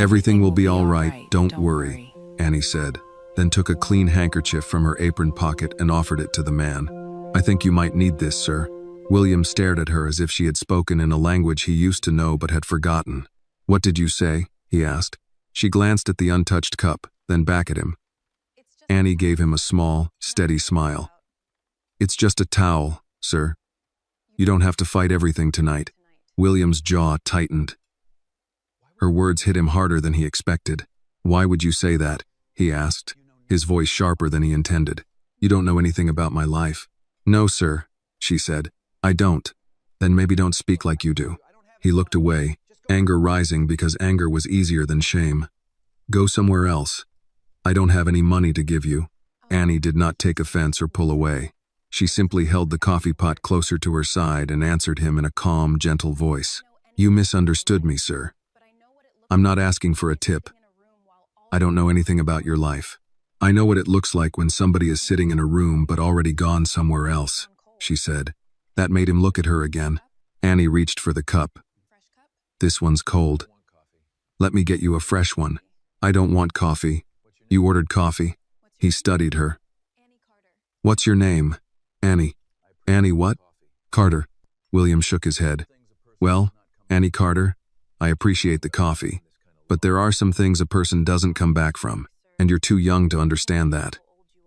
Everything will be all right, don't worry, Annie said, then took a clean handkerchief from her apron pocket and offered it to the man. I think you might need this, sir. William stared at her as if she had spoken in a language he used to know but had forgotten. What did you say? He asked. She glanced at the untouched cup, then back at him. Annie gave him a small, steady smile. It's just a towel, sir. You don't have to fight everything tonight. William's jaw tightened. Her words hit him harder than he expected. Why would you say that? He asked, his voice sharper than he intended. You don't know anything about my life. No, sir, she said. I don't. Then maybe don't speak like you do. He looked away, anger rising because anger was easier than shame. Go somewhere else. I don't have any money to give you. Annie did not take offense or pull away. She simply held the coffee pot closer to her side and answered him in a calm, gentle voice. You misunderstood me, sir. I'm not asking for a tip. I don't know anything about your life. I know what it looks like when somebody is sitting in a room but already gone somewhere else, she said. That made him look at her again. Annie reached for the cup. This one's cold. Let me get you a fresh one. I don't want coffee. You ordered coffee. He studied her. What's your name? Annie. Annie what? Carter. William shook his head. Well, Annie Carter, I appreciate the coffee, but there are some things a person doesn't come back from, and you're too young to understand that,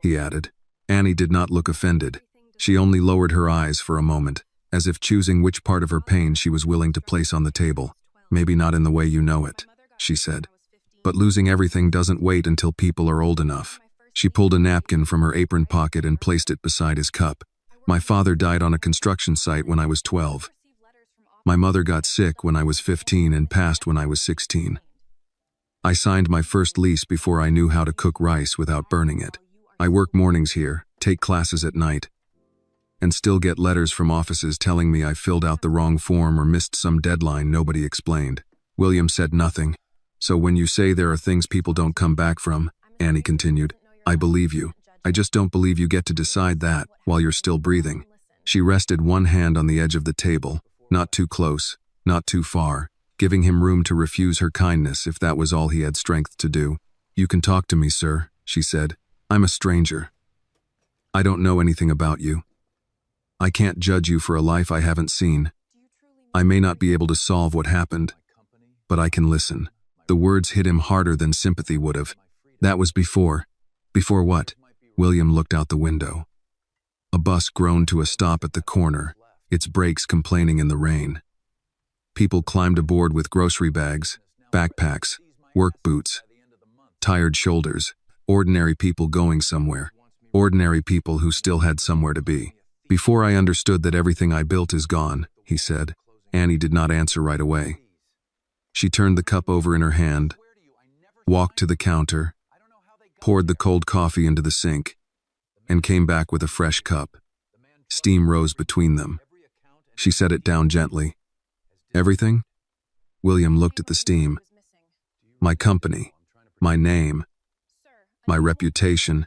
he added. Annie did not look offended. She only lowered her eyes for a moment, as if choosing which part of her pain she was willing to place on the table. Maybe not in the way you know it, she said. But losing everything doesn't wait until people are old enough. She pulled a napkin from her apron pocket and placed it beside his cup. My father died on a construction site when I was 12. My mother got sick when I was 15 and passed when I was 16. I signed my first lease before I knew how to cook rice without burning it. I work mornings here, take classes at night, and still get letters from offices telling me I filled out the wrong form or missed some deadline nobody explained. William said nothing. So when you say there are things people don't come back from, Annie continued, I believe you. I just don't believe you get to decide that while you're still breathing. She rested one hand on the edge of the table, not too close, not too far, giving him room to refuse her kindness if that was all he had strength to do. You can talk to me, sir, she said. I'm a stranger. I don't know anything about you. I can't judge you for a life I haven't seen. I may not be able to solve what happened, but I can listen. The words hit him harder than sympathy would have. That was before. Before what? William looked out the window. A bus groaned to a stop at the corner, its brakes complaining in the rain. People climbed aboard with grocery bags, backpacks, work boots, tired shoulders, ordinary people going somewhere, ordinary people who still had somewhere to be. Before I understood that everything I built is gone, he said. Annie did not answer right away. She turned the cup over in her hand, walked to the counter, poured the cold coffee into the sink, and came back with a fresh cup. Steam rose between them. She set it down gently. Everything? William looked at the steam. My company, my name, my reputation,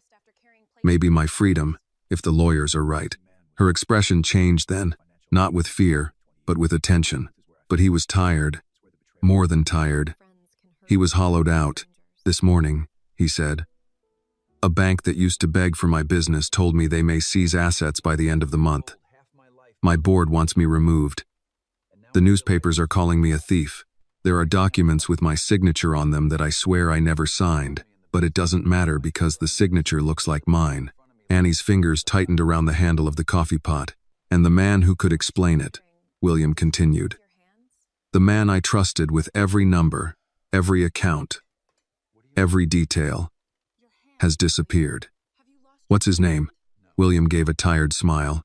maybe my freedom, if the lawyers are right. Her expression changed then, not with fear, but with attention. But he was tired, more than tired. He was hollowed out. This morning, he said. A bank that used to beg for my business told me they may seize assets by the end of the month. My board wants me removed. The newspapers are calling me a thief. There are documents with my signature on them that I swear I never signed, but it doesn't matter because the signature looks like mine. Annie's fingers tightened around the handle of the coffee pot. And the man who could explain it, William continued. The man I trusted with every number, every account, every detail, has disappeared. What's his name? William gave a tired smile.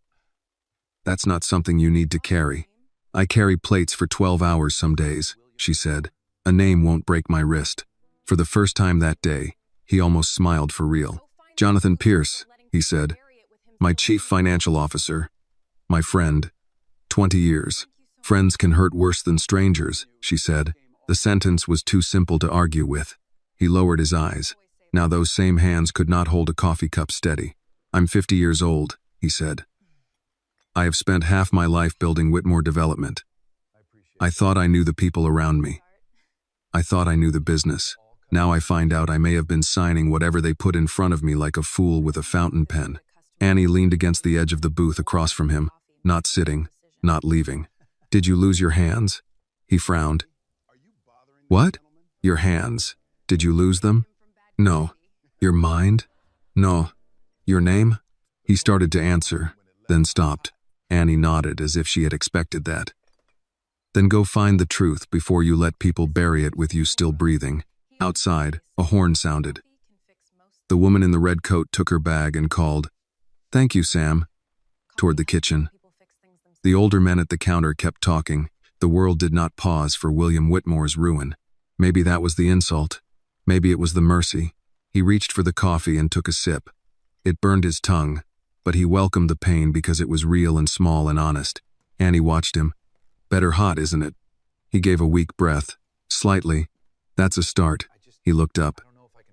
That's not something you need to carry. I carry plates for 12 hours some days, she said. A name won't break my wrist. For the first time that day, he almost smiled for real. Jonathan Pierce, he said. My chief financial officer. My friend. 20 years. Friends can hurt worse than strangers, she said. The sentence was too simple to argue with. He lowered his eyes. Now those same hands could not hold a coffee cup steady. I'm 50 years old, he said. I have spent half my life building Whitmore Development. I thought I knew the people around me. I thought I knew the business. Now I find out I may have been signing whatever they put in front of me like a fool with a fountain pen. Annie leaned against the edge of the booth across from him, not sitting, not leaving. Did you lose your hands? He frowned. What? Your hands. Did you lose them? No. Your mind? No. Your name? He started to answer, then stopped. Annie nodded as if she had expected that. Then go find the truth before you let people bury it with you still breathing. Outside, a horn sounded. The woman in the red coat took her bag and called, "Thank you, Sam," toward the kitchen. The older men at the counter kept talking. The world did not pause for William Whitmore's ruin. Maybe that was the insult. Maybe it was the mercy. He reached for the coffee and took a sip. It burned his tongue, but he welcomed the pain because it was real and small and honest. Annie watched him. Better hot, isn't it? He gave a weak breath. Slightly. That's a start. He looked up.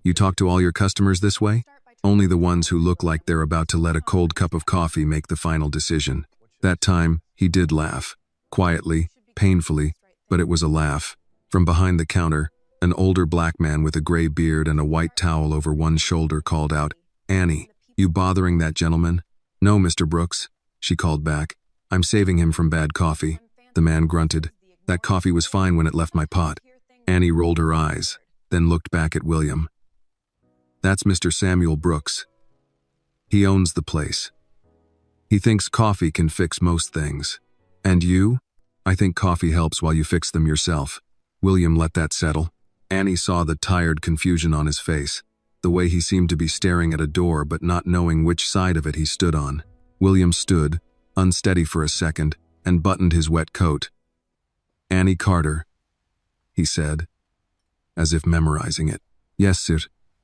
You talk to all your customers this way? Only the ones who look like they're about to let a cold cup of coffee make the final decision. That time, he did laugh. Quietly, painfully, but it was a laugh. From behind the counter, an older black man with a gray beard and a white towel over one shoulder called out, "Annie, you bothering that gentleman?" "No, Mr. Brooks," she called back. "I'm saving him from bad coffee." The man grunted. "That coffee was fine when it left my pot." Annie rolled her eyes, then looked back at William. "That's Mr. Samuel Brooks. He owns the place. He thinks coffee can fix most things. And you? I think coffee helps while you fix them yourself." William let that settle. Annie saw the tired confusion on his face, the way he seemed to be staring at a door but not knowing which side of it he stood on. William stood, unsteady for a second, and buttoned his wet coat. "Annie Carter," he said, as if memorizing it. "Yes, sir.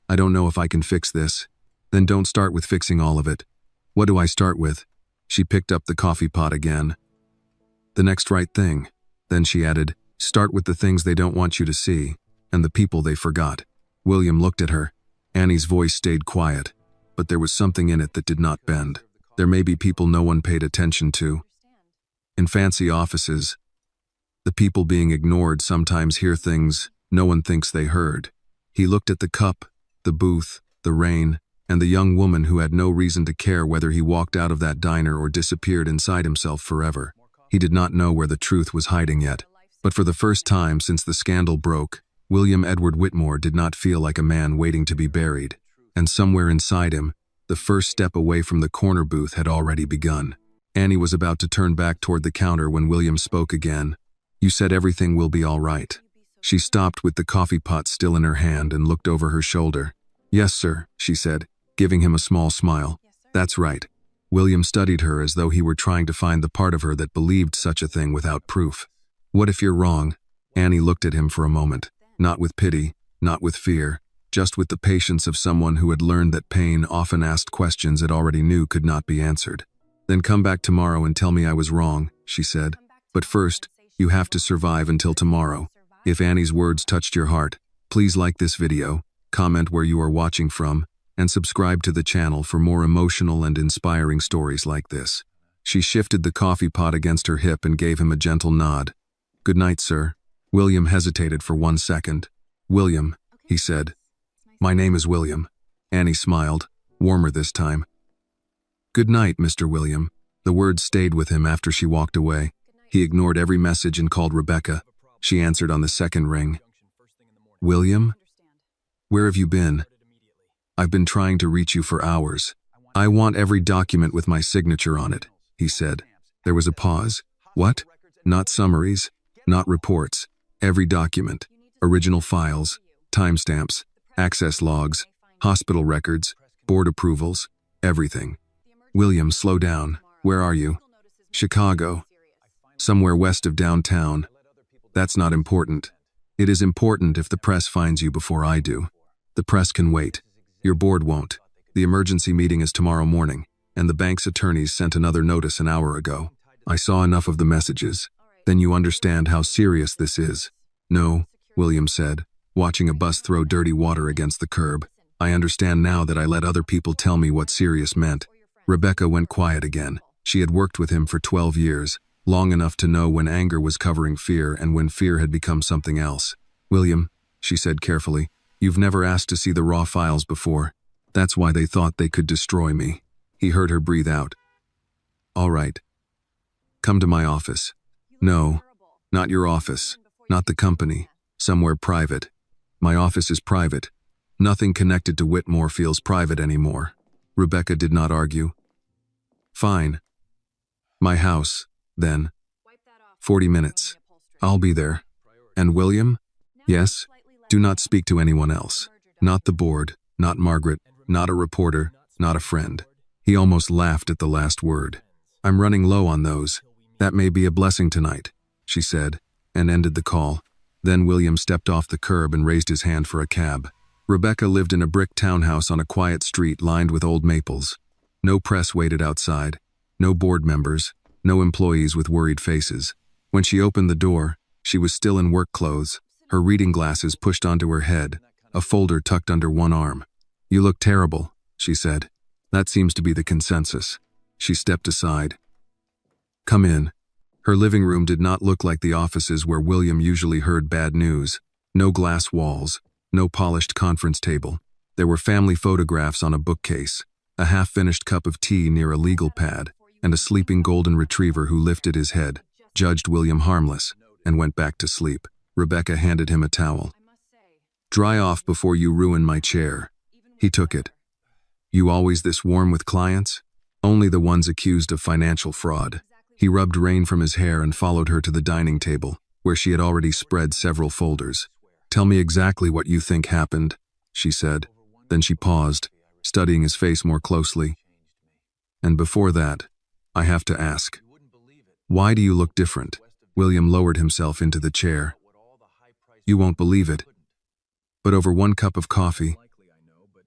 I don't know if I can fix this." "Then don't start with fixing all of it." "What do I start with?" She picked up the coffee pot again. "The next right thing." Then she added, "Start with the things they don't want you to see, and the people they forgot." William looked at her. Annie's voice stayed quiet, but there was something in it that did not bend. There may be people no one paid attention to. In fancy offices, the people being ignored sometimes hear things no one thinks they heard. He looked at the cup, the booth, the rain, and the young woman who had no reason to care whether he walked out of that diner or disappeared inside himself forever. He did not know where the truth was hiding yet. But for the first time since the scandal broke, William Edward Whitmore did not feel like a man waiting to be buried. And somewhere inside him, the first step away from the corner booth had already begun. Annie was about to turn back toward the counter when William spoke again. "You said everything will be all right." She stopped with the coffee pot still in her hand and looked over her shoulder. "Yes, sir," she said, giving him a small smile. "That's right." William studied her as though he were trying to find the part of her that believed such a thing without proof. "What if you're wrong?" Annie looked at him for a moment, not with pity, not with fear, just with the patience of someone who had learned that pain often asked questions it already knew could not be answered. "Then come back tomorrow and tell me I was wrong," she said. "But first, you have to survive until tomorrow." If Annie's words touched your heart, please like this video, comment where you are watching from, and subscribe to the channel for more emotional and inspiring stories like this. She shifted the coffee pot against her hip and gave him a gentle nod. "Good night, sir." William hesitated for 1 second. "William," he said. "My name is William." Annie smiled, warmer this time. "Good night, Mr. William." The words stayed with him after she walked away. He ignored every message and called Rebecca. She answered on the second ring. "William? Where have you been? I've been trying to reach you for hours." "I want every document with my signature on it," he said. There was a pause. "What? Not summaries, not reports. Every document. Original files, timestamps, access logs, hospital records, board approvals, everything." "William, slow down. Where are you?" "Chicago. Somewhere west of downtown." "That's not important." "It is important if the press finds you before I do." "The press can wait. Your board won't. The emergency meeting is tomorrow morning, and the bank's attorneys sent another notice an hour ago. I saw enough of the messages. Then you understand how serious this is." "No," William said, watching a bus throw dirty water against the curb. "I understand now that I let other people tell me what serious meant." Rebecca went quiet again. She had worked with him for 12 years, long enough to know when anger was covering fear and when fear had become something else. William, she said carefully, you've never asked to see the raw files before. That's why they thought they could destroy me. He heard her breathe out. All right. Come to my office. No, not your office, not the company, somewhere private. My office is private. Nothing connected to Whitmore feels private anymore. Rebecca did not argue. Fine. My house, then. 40 minutes. I'll be there. And William? Yes? Do not speak to anyone else. Not the board, not Margaret, not a reporter, not a friend. He almost laughed at the last word. I'm running low on those. That may be a blessing tonight, she said, and ended the call. Then William stepped off the curb and raised his hand for a cab. Rebecca lived in a brick townhouse on a quiet street lined with old maples. No press waited outside. No board members. No employees with worried faces. When she opened the door, she was still in work clothes, her reading glasses pushed onto her head, a folder tucked under one arm. You look terrible, she said. That seems to be the consensus. She stepped aside. Come in. Her living room did not look like the offices where William usually heard bad news. No glass walls, no polished conference table. There were family photographs on a bookcase, a half-finished cup of tea near a legal pad, and a sleeping golden retriever who lifted his head, judged William harmless, and went back to sleep. Rebecca handed him a towel. Dry off before you ruin my chair. He took it. You always this warm with clients? Only the ones accused of financial fraud. He rubbed rain from his hair and followed her to the dining table, where she had already spread several folders. Tell me exactly what you think happened, she said. Then she paused, studying his face more closely. And before that, I have to ask, why do you look different? William lowered himself into the chair. You won't believe it, but over 1 cup of coffee,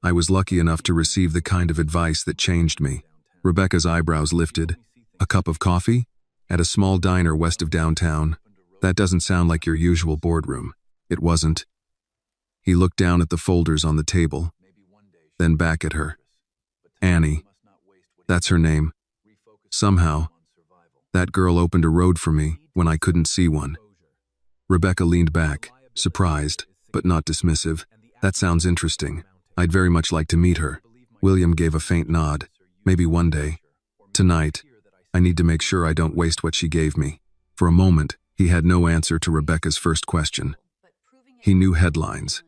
I was lucky enough to receive the kind of advice that changed me. Rebecca's eyebrows lifted. A cup of coffee? At a small diner west of downtown? That doesn't sound like your usual boardroom. It wasn't. He looked down at the folders on the table, then back at her. Annie. That's her name. Somehow, that girl opened a road for me when I couldn't see one. Rebecca leaned back, surprised, but not dismissive. That sounds interesting. I'd very much like to meet her. William gave a faint nod. Maybe one day. Tonight, I need to make sure I don't waste what she gave me. For a moment, he had no answer to Rebecca's first question. He knew headlines.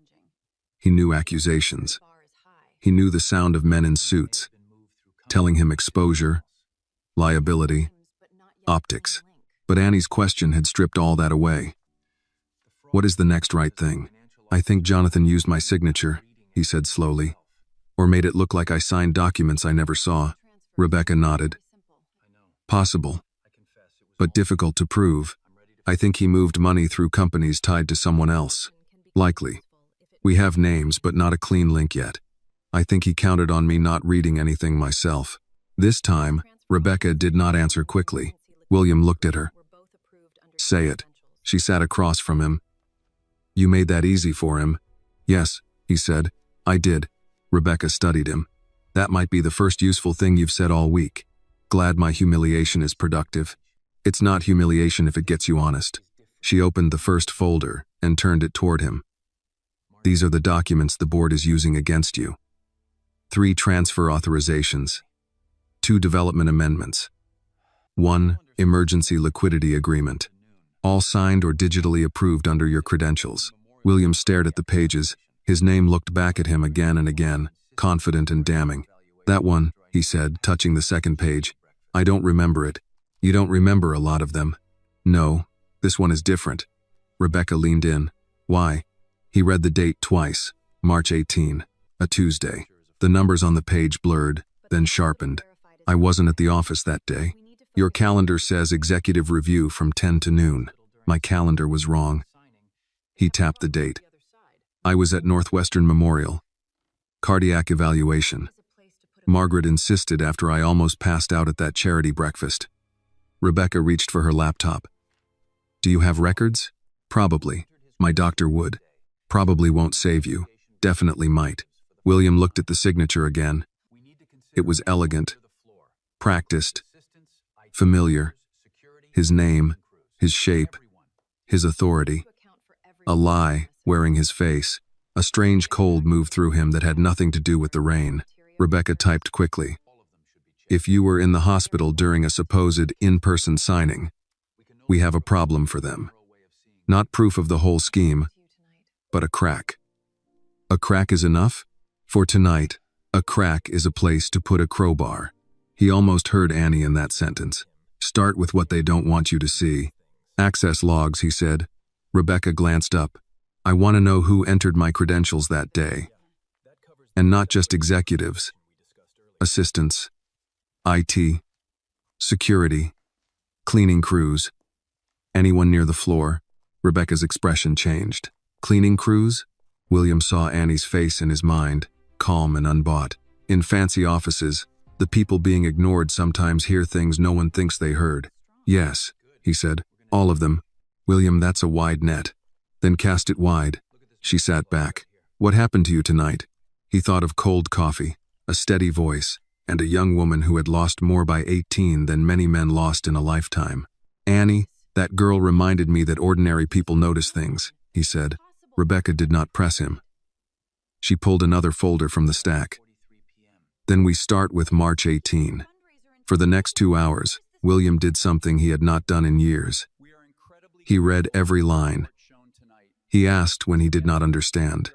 He knew accusations. He knew the sound of men in suits, telling him exposure, liability, optics. But Annie's question had stripped all that away. What is the next right thing? I think Jonathan used my signature, he said slowly, or made it look like I signed documents I never saw. Rebecca nodded. Possible, but difficult to prove. I think he moved money through companies tied to someone else. Likely. We have names, but not a clean link yet. I think he counted on me not reading anything myself. This time, Rebecca did not answer quickly. William looked at her. Say it. She sat across from him. You made that easy for him. Yes, he said. I did. Rebecca studied him. That might be the first useful thing you've said all week. Glad my humiliation is productive. It's not humiliation if it gets you honest. She opened the first folder and turned it toward him. These are the documents the board is using against you. 3 transfer authorizations. 2 development amendments. 1 emergency liquidity agreement. All signed or digitally approved under your credentials. William stared at the pages. His name looked back at him again and again, confident and damning. That one, he said, touching the second page. I don't remember it. You don't remember a lot of them. No, this one is different. Rebecca leaned in. Why? He read the date twice. March 18, a Tuesday. The numbers on the page blurred, then sharpened. I wasn't at the office that day. Your calendar says executive review from 10 to noon. My calendar was wrong. He tapped the date. I was at Northwestern Memorial. Cardiac evaluation. Margaret insisted after I almost passed out at that charity breakfast. Rebecca reached for her laptop. Do you have records? Probably. My doctor would. Probably won't save you. Definitely might. William looked at the signature again. It was elegant, practiced, familiar. His name, his shape, his authority. A lie, wearing his face. A strange cold moved through him that had nothing to do with the rain. Rebecca typed quickly. If you were in the hospital during a supposed in-person signing, we have a problem for them. Not proof of the whole scheme, but a crack. A crack is enough? For tonight, a crack is a place to put a crowbar. He almost heard Annie in that sentence. Start with what they don't want you to see. Access logs, he said. Rebecca glanced up. I want to know who entered my credentials that day. And not just executives. Assistants. IT. Security. Cleaning crews. Anyone near the floor? Rebecca's expression changed. Cleaning crews? William saw Annie's face in his mind, calm and unbought. In fancy offices, the people being ignored sometimes hear things no one thinks they heard. Yes, he said. All of them. William, that's a wide net. Then cast it wide. She sat back. What happened to you tonight? He thought of cold coffee, a steady voice, and a young woman who had lost more by 18 than many men lost in a lifetime. Annie, that girl reminded me that ordinary people notice things, he said. Rebecca did not press him. She pulled another folder from the stack. Then we start with March 18. For the next 2 hours, William did something he had not done in years. He read every line. He asked when he did not understand.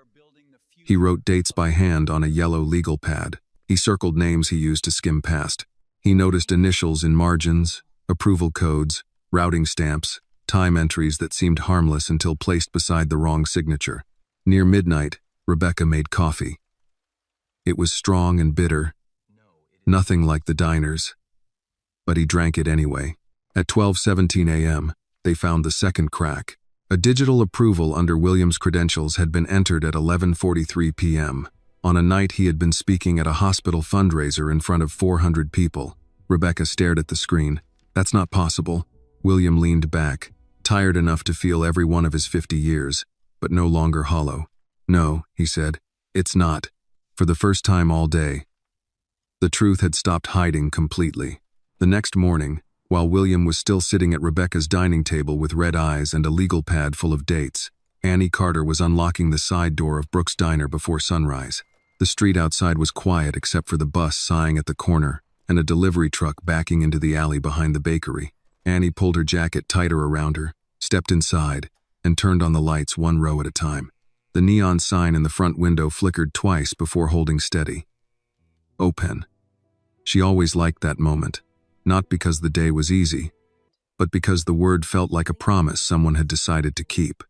He wrote dates by hand on a yellow legal pad. He circled names he used to skim past. He noticed initials in margins, approval codes, routing stamps, time entries that seemed harmless until placed beside the wrong signature. Near midnight, Rebecca made coffee. It was strong and bitter, nothing like the diners. But he drank it anyway. At 12:17 a.m., they found the second crack. A digital approval under William's credentials had been entered at 11:43 p.m. on a night he had been speaking at a hospital fundraiser in front of 400 people. Rebecca stared at the screen. That's not possible. William leaned back, tired enough to feel every one of his 50 years, but no longer hollow. No, he said, it's not. For the first time all day. The truth had stopped hiding completely. The next morning, while William was still sitting at Rebecca's dining table with red eyes and a legal pad full of dates, Annie Carter was unlocking the side door of Brooks' Diner before sunrise. The street outside was quiet except for the bus sighing at the corner and a delivery truck backing into the alley behind the bakery. Annie pulled her jacket tighter around her, stepped inside, and turned on the lights one row at a time. The neon sign in the front window flickered twice before holding steady. Open. She always liked that moment, not because the day was easy, but because the word felt like a promise someone had decided to keep.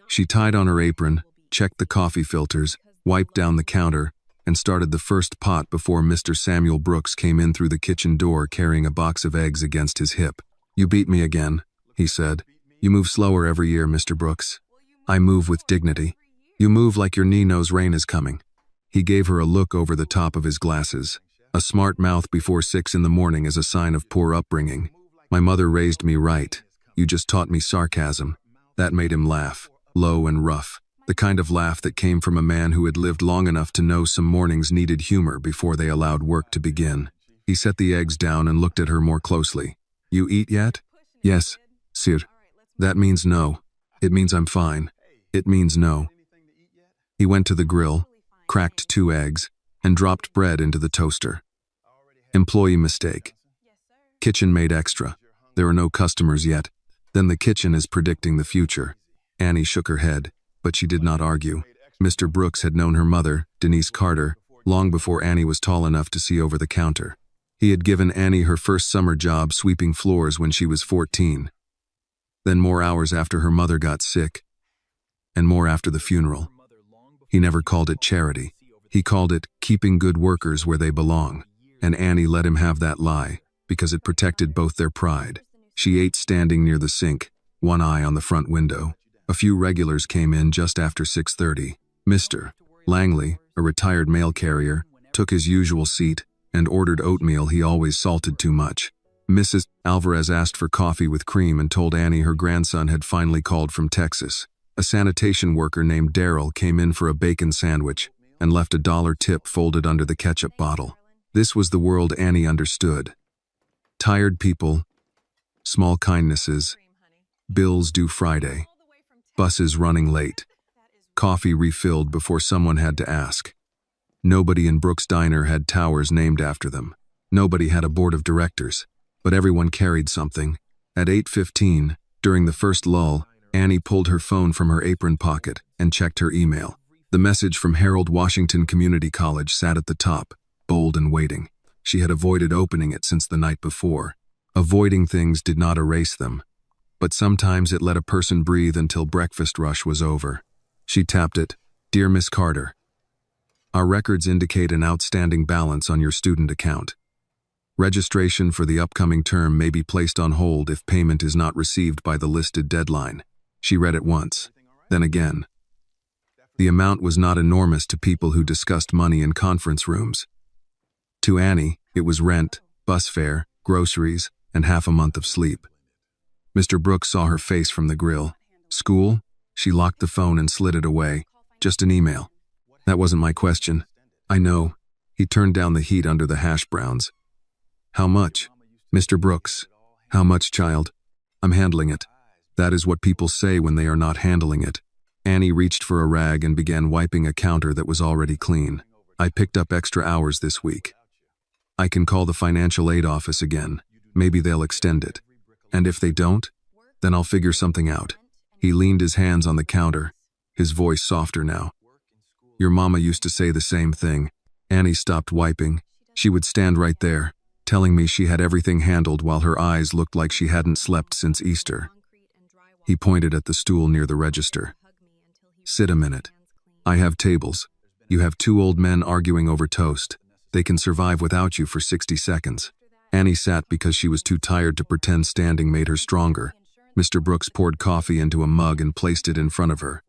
She tied on her apron, checked the coffee filters, wiped down the counter, and started the first pot before Mr. Samuel Brooks came in through the kitchen door carrying a box of eggs against his hip. You beat me again, he said. You move slower every year, Mr. Brooks. I move with dignity. You move like your knee knows rain is coming. He gave her a look over the top of his glasses. A smart mouth before 6 in the morning is a sign of poor upbringing. My mother raised me right. You just taught me sarcasm. That made him laugh, low and rough. The kind of laugh that came from a man who had lived long enough to know some mornings needed humor before they allowed work to begin. He set the eggs down and looked at her more closely. You eat yet? Yes, sir. That means no. It means I'm fine. It means no. He went to the grill, cracked 2 eggs, and dropped bread into the toaster. Employee mistake. Kitchen made extra. There are no customers yet. Then the kitchen is predicting the future. Annie shook her head, but she did not argue. Mr. Brooks had known her mother, Denise Carter, long before Annie was tall enough to see over the counter. He had given Annie her first summer job sweeping floors when she was 14. Then more hours after her mother got sick, and more after the funeral. He never called it charity. He called it keeping good workers where they belong, and Annie let him have that lie, because it protected both their pride. She ate standing near the sink, one eye on the front window. A few regulars came in just after 6:30. Mr. Langley, a retired mail carrier, took his usual seat and ordered oatmeal he always salted too much. Mrs. Alvarez asked for coffee with cream and told Annie her grandson had finally called from Texas. A sanitation worker named Daryl came in for a bacon sandwich and left a $1 tip folded under the ketchup bottle. This was the world Annie understood. Tired people, small kindnesses, bills due Friday, buses running late. coffee refilled before someone had to ask. Nobody in Brooks' Diner had towers named after them. Nobody had a board of directors, but everyone carried something. At 8:15, during the first lull, Annie pulled her phone from her apron pocket and checked her email. The message from Harold Washington Community College sat at the top, bold and waiting. She had avoided opening it since the night before. Avoiding things did not erase them, but sometimes it let a person breathe until breakfast rush was over. She tapped it. Dear Miss Carter, our records indicate an outstanding balance on your student account. Registration for the upcoming term may be placed on hold if payment is not received by the listed deadline. She read it once, then again. The amount was not enormous to people who discussed money in conference rooms. To Annie, it was rent, bus fare, groceries, and half a month of sleep. Mr. Brooks saw her face from the grill. School? She locked the phone and slid it away. Just an email. That wasn't my question. I know. He turned down the heat under the hash browns. How much? Mr. Brooks. How much, child? I'm handling it. That is what people say when they are not handling it. Annie reached for a rag and began wiping a counter that was already clean. I picked up extra hours this week. I can call the financial aid office again. Maybe they'll extend it. And if they don't, then I'll figure something out. He leaned his hands on the counter, his voice softer now. Your mama used to say the same thing. Annie stopped wiping. She would stand right there, telling me she had everything handled while her eyes looked like she hadn't slept since Easter. He pointed at the stool near the register. Sit a minute. I have tables. You have two old men arguing over toast. They can survive without you for 60 seconds. Annie sat because she was too tired to pretend standing made her stronger. Mr. Brooks poured coffee into a mug and placed it in front of her.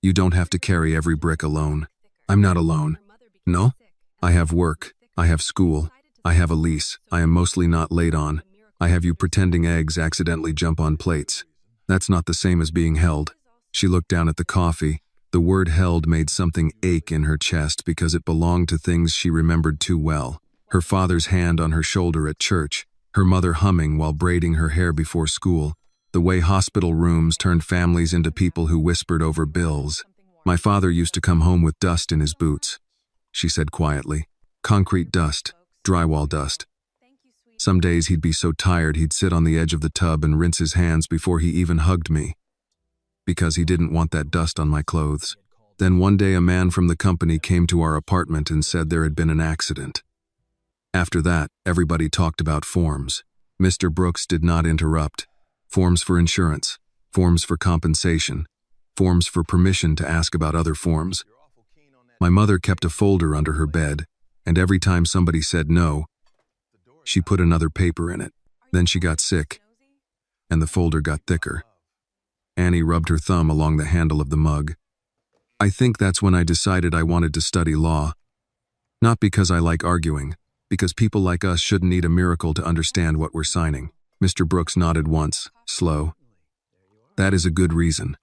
You don't have to carry every brick alone. I'm not alone. No? I have work. I have school. I have a lease. I am mostly not late on. I have you pretending eggs accidentally jump on plates. That's not the same as being held. She looked down at the coffee. The word held made something ache in her chest because it belonged to things she remembered too well. Her father's hand on her shoulder at church, her mother humming while braiding her hair before school, the way hospital rooms turned families into people who whispered over bills. My father used to come home with dust in his boots, she said quietly. Concrete dust, drywall dust. Some days he'd be so tired he'd sit on the edge of the tub and rinse his hands before he even hugged me, because he didn't want that dust on my clothes. Then one day a man from the company came to our apartment and said there had been an accident. After that, everybody talked about forms. Mr. Brooks did not interrupt. Forms for insurance, forms for compensation, forms for permission to ask about other forms. My mother kept a folder under her bed, and every time somebody said no, she put another paper in it. Then she got sick, and the folder got thicker. Annie rubbed her thumb along the handle of the mug. I think that's when I decided I wanted to study law. Not because I like arguing, because people like us shouldn't need a miracle to understand what we're signing. Mr. Brooks nodded once, slow. That is a good reason.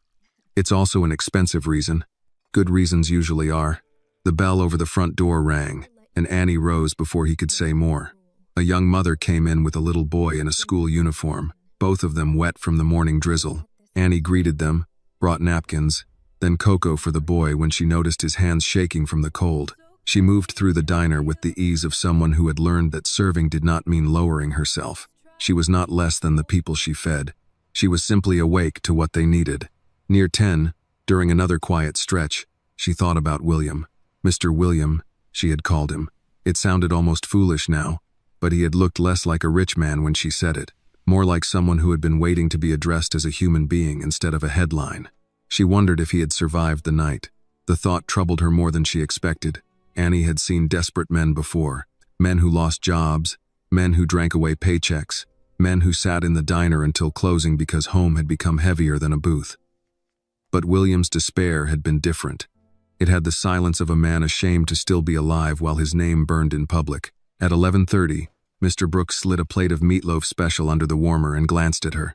It's also an expensive reason. Good reasons usually are. The bell over the front door rang, and Annie rose before he could say more. A young mother came in with a little boy in a school uniform, both of them wet from the morning drizzle. Annie greeted them, brought napkins, then cocoa for the boy when she noticed his hands shaking from the cold. She moved through the diner with the ease of someone who had learned that serving did not mean lowering herself. She was not less than the people she fed. She was simply awake to what they needed. Near 10, during another quiet stretch, she thought about William. Mr. William, she had called him. It sounded almost foolish now, but he had looked less like a rich man when she said it, more like someone who had been waiting to be addressed as a human being instead of a headline. She wondered if he had survived the night. The thought troubled her more than she expected. Annie had seen desperate men before, men who lost jobs, men who drank away paychecks, men who sat in the diner until closing because home had become heavier than a booth. But William's despair had been different. It had the silence of a man ashamed to still be alive while his name burned in public. At 11:30, Mr. Brooks slid a plate of meatloaf special under the warmer and glanced at her.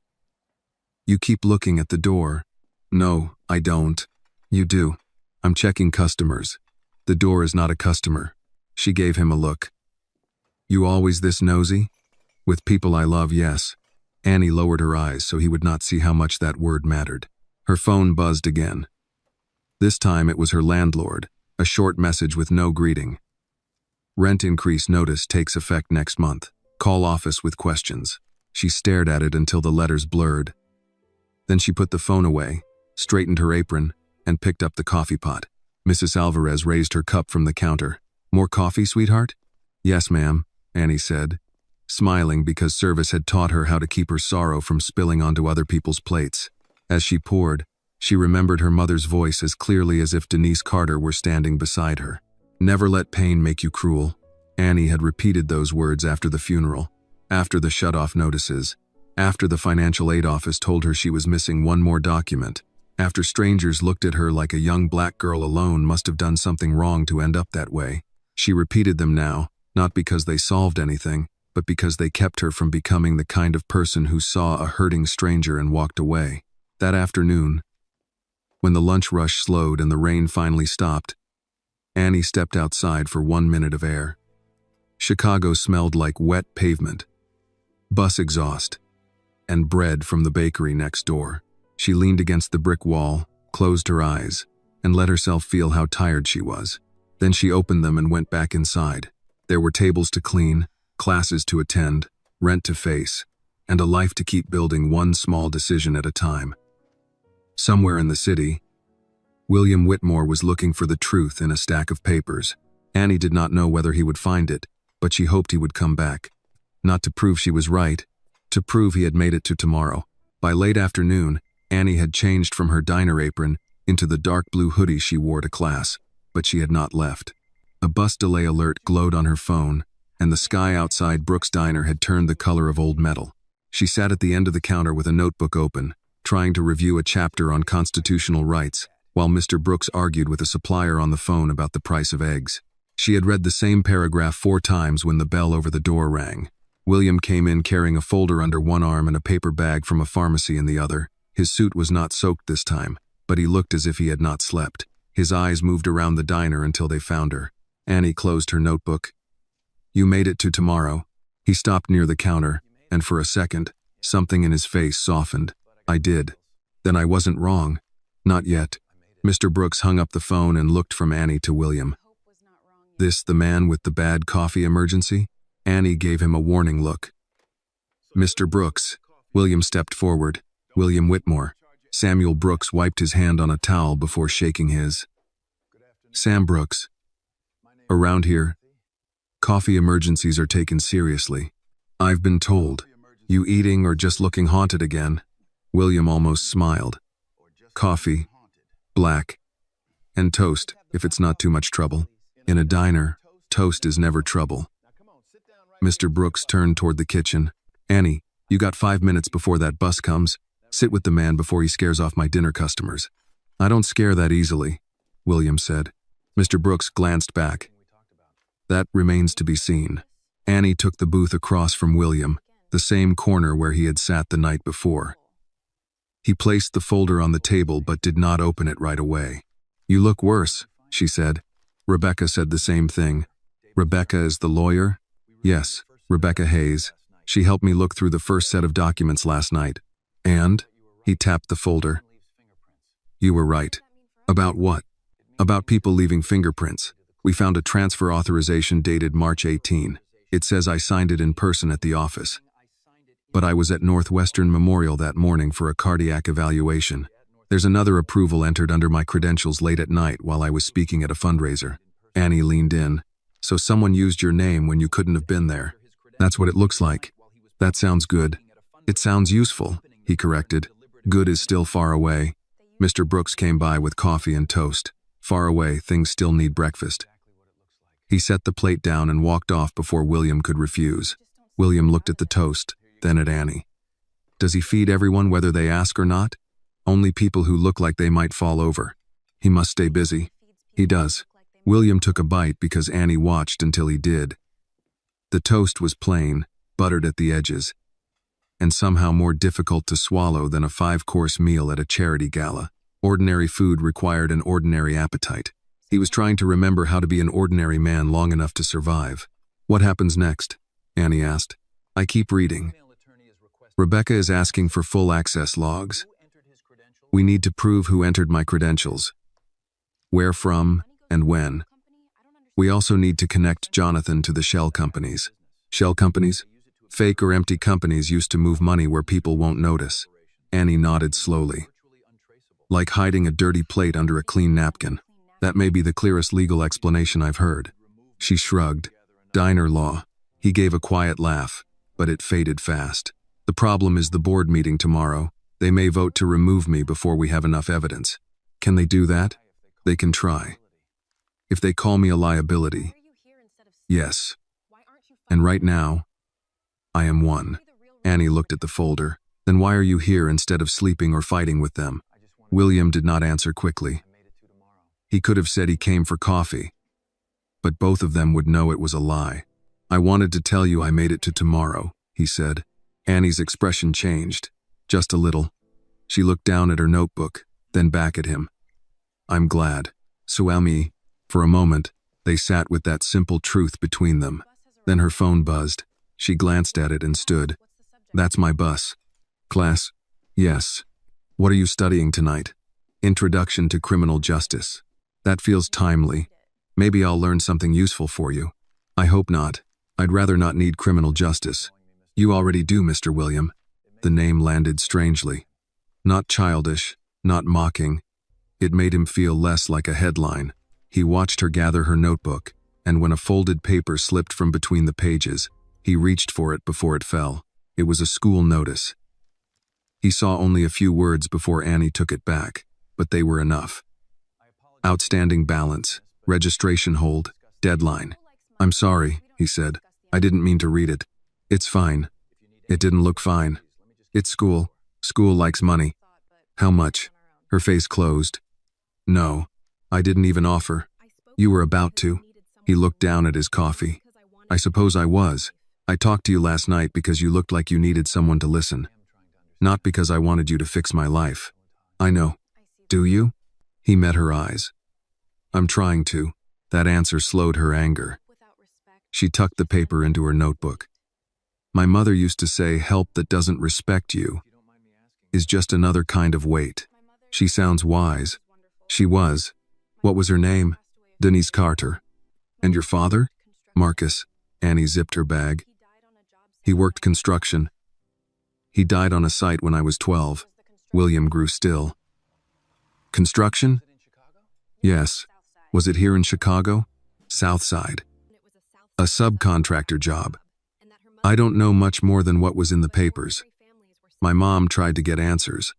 You keep looking at the door. No, I don't. You do. I'm checking customers. The door is not a customer. She gave him a look. You always this nosy? With people I love, yes. Annie lowered her eyes so he would not see how much that word mattered. Her phone buzzed again. This time it was her landlord, a short message with no greeting. Rent increase notice takes effect next month. Call office with questions. She stared at it until the letters blurred. Then she put the phone away, straightened her apron, and picked up the coffee pot. Mrs. Alvarez raised her cup from the counter. "More coffee, sweetheart?" "Yes, ma'am," Annie said, smiling because service had taught her how to keep her sorrow from spilling onto other people's plates. As she poured, she remembered her mother's voice as clearly as if Denise Carter were standing beside her. "Never let pain make you cruel." Annie had repeated those words after the funeral, after the shut-off notices, after the financial aid office told her she was missing one more document, after strangers looked at her like a young black girl alone must have done something wrong to end up that way. She repeated them now, not because they solved anything, but because they kept her from becoming the kind of person who saw a hurting stranger and walked away. That afternoon, when the lunch rush slowed and the rain finally stopped, Annie stepped outside for 1 minute of air. Chicago smelled like wet pavement, bus exhaust, and bread from the bakery next door. She leaned against the brick wall, closed her eyes, and let herself feel how tired she was. Then she opened them and went back inside. There were tables to clean, classes to attend, rent to face, and a life to keep building one small decision at a time. Somewhere in the city, William Whitmore was looking for the truth in a stack of papers. Annie did not know whether he would find it, but she hoped he would come back. Not to prove she was right, to prove he had made it to tomorrow. By late afternoon, Annie had changed from her diner apron into the dark blue hoodie she wore to class, but she had not left. A bus delay alert glowed on her phone, and the sky outside Brooks' Diner had turned the color of old metal. She sat at the end of the counter with a notebook open, trying to review a chapter on constitutional rights, while Mr. Brooks argued with a supplier on the phone about the price of eggs. She had read the same paragraph 4 times when the bell over the door rang. William came in carrying a folder under one arm and a paper bag from a pharmacy in the other. His suit was not soaked this time, but he looked as if he had not slept. His eyes moved around the diner until they found her. Annie closed her notebook. "You made it to tomorrow." He stopped near the counter, and for a second, something in his face softened. "I did. Then I wasn't wrong." "Not yet." Mr. Brooks hung up the phone and looked from Annie to William. "This the man with the bad coffee emergency?" Annie gave him a warning look. "Mr. Brooks." William stepped forward. "William Whitmore." Samuel Brooks wiped his hand on a towel before shaking his. "Sam Brooks. Around here, coffee emergencies are taken seriously. I've been told. You eating or just looking haunted again?" William almost smiled. "Coffee, black, and toast, if it's not too much trouble. In a diner, toast is never trouble." Mr. Brooks turned toward the kitchen. "Annie, you got 5 minutes before that bus comes. Sit with the man before he scares off my dinner customers." "I don't scare that easily," William said. Mr. Brooks glanced back. "That remains to be seen." Annie took the booth across from William, the same corner where he had sat the night before. He placed the folder on the table but did not open it right away. "You look worse," she said. Rebecca said the same thing. "Rebecca is the lawyer?" "Yes, Rebecca Hayes. She helped me look through the first set of documents last night." "And?" He tapped the folder. "You were right." "About what?" "About people leaving fingerprints. We found a transfer authorization dated March 18. It says I signed it in person at the office. But I was at Northwestern Memorial that morning for a cardiac evaluation. There's another approval entered under my credentials late at night while I was speaking at a fundraiser." Annie leaned in. "So someone used your name when you couldn't have been there." "That's what it looks like." "That sounds good." "It sounds useful," he corrected. "Good is still far away." Mr. Brooks came by with coffee and toast. "Far away, things still need breakfast." He set the plate down and walked off before William could refuse. William looked at the toast, then at Annie. "Does he feed everyone whether they ask or not?" "Only people who look like they might fall over. He must stay busy." "He does." William took a bite because Annie watched until he did. The toast was plain, buttered at the edges, and somehow more difficult to swallow than a 5-course meal at a charity gala. Ordinary food required an ordinary appetite. He was trying to remember how to be an ordinary man long enough to survive. "What happens next?" Annie asked. "I keep reading. Rebecca is asking for full access logs. We need to prove who entered my credentials." Where from and when. We also need to connect Jonathan to the shell companies. Shell companies? Fake or empty companies used to move money where people won't notice. Annie nodded slowly. Like hiding a dirty plate under a clean napkin. That may be the clearest legal explanation I've heard. She shrugged. Diner law. He gave a quiet laugh, but it faded fast. The problem is the board meeting tomorrow. They may vote to remove me before we have enough evidence. Can they do that? They can try. If they call me a liability, yes. And right now, I am one. Annie looked at the folder. Then why are you here instead of sleeping or fighting with them? William did not answer quickly. He could have said he came for coffee, but both of them would know it was a lie. I wanted to tell you I made it to tomorrow, he said. Annie's expression changed, just a little. She looked down at her notebook, then back at him. I'm glad. Suami. For a moment, they sat with that simple truth between them. Then her phone buzzed. She glanced at it and stood. That's my bus. Class? Yes. What are you studying tonight? Introduction to Criminal Justice. That feels timely. Maybe I'll learn something useful for you. I hope not. I'd rather not need criminal justice. You already do, Mr. William. The name landed strangely. Not childish, not mocking. It made him feel less like a headline. He watched her gather her notebook, and when a folded paper slipped from between the pages, he reached for it before it fell. It was a school notice. He saw only a few words before Annie took it back, but they were enough. Outstanding balance, registration hold, deadline. I'm sorry, he said. I didn't mean to read it. It's fine. It didn't look fine. It's school. School likes money. How much? Her face closed. No. I didn't even offer. You were about to. He looked down at his coffee. I suppose I was. I talked to you last night because you looked like you needed someone to listen. Not because I wanted you to fix my life. I know. Do you? He met her eyes. I'm trying to. That answer slowed her anger. She tucked the paper into her notebook. My mother used to say help that doesn't respect you is just another kind of weight. She sounds wise. She was. What was her name? Denise Carter. And your father? Marcus. Annie zipped her bag. He worked construction. He died on a site when I was 12. William grew still. Construction? Yes. Was it here in Chicago? South Side. A subcontractor job. I don't know much more than what was in the papers. My mom tried to get answers.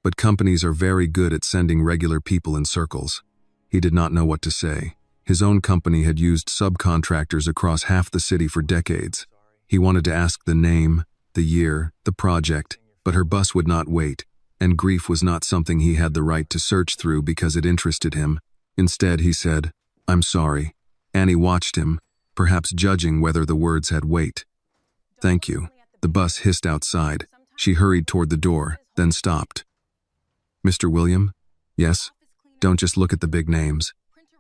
But companies are very good at sending regular people in circles. He did not know what to say. His own company had used subcontractors across half the city for decades. He wanted to ask the name, the year, the project, but her bus would not wait, and grief was not something he had the right to search through because it interested him. Instead, he said, I'm sorry. Annie watched him, perhaps judging whether the words had weight. Thank you. The bus hissed outside. She hurried toward the door, then stopped. Mr. William? Yes? Don't just look at the big names.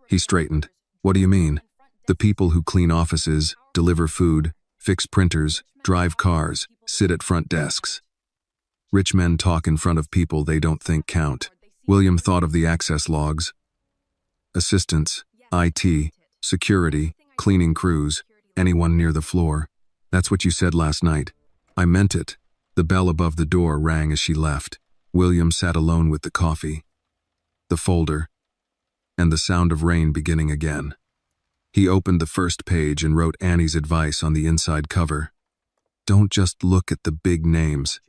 He straightened. What do you mean? The people who clean offices, deliver food, fix printers, drive cars, sit at front desks. Rich men talk in front of people they don't think count. William thought of the access logs. Assistants, IT, security, cleaning crews, anyone near the floor. That's what you said last night. I meant it. The bell above the door rang as she left. William sat alone with the coffee, the folder, and the sound of rain beginning again. He opened the first page and wrote Annie's advice on the inside cover. Don't just look at the big names.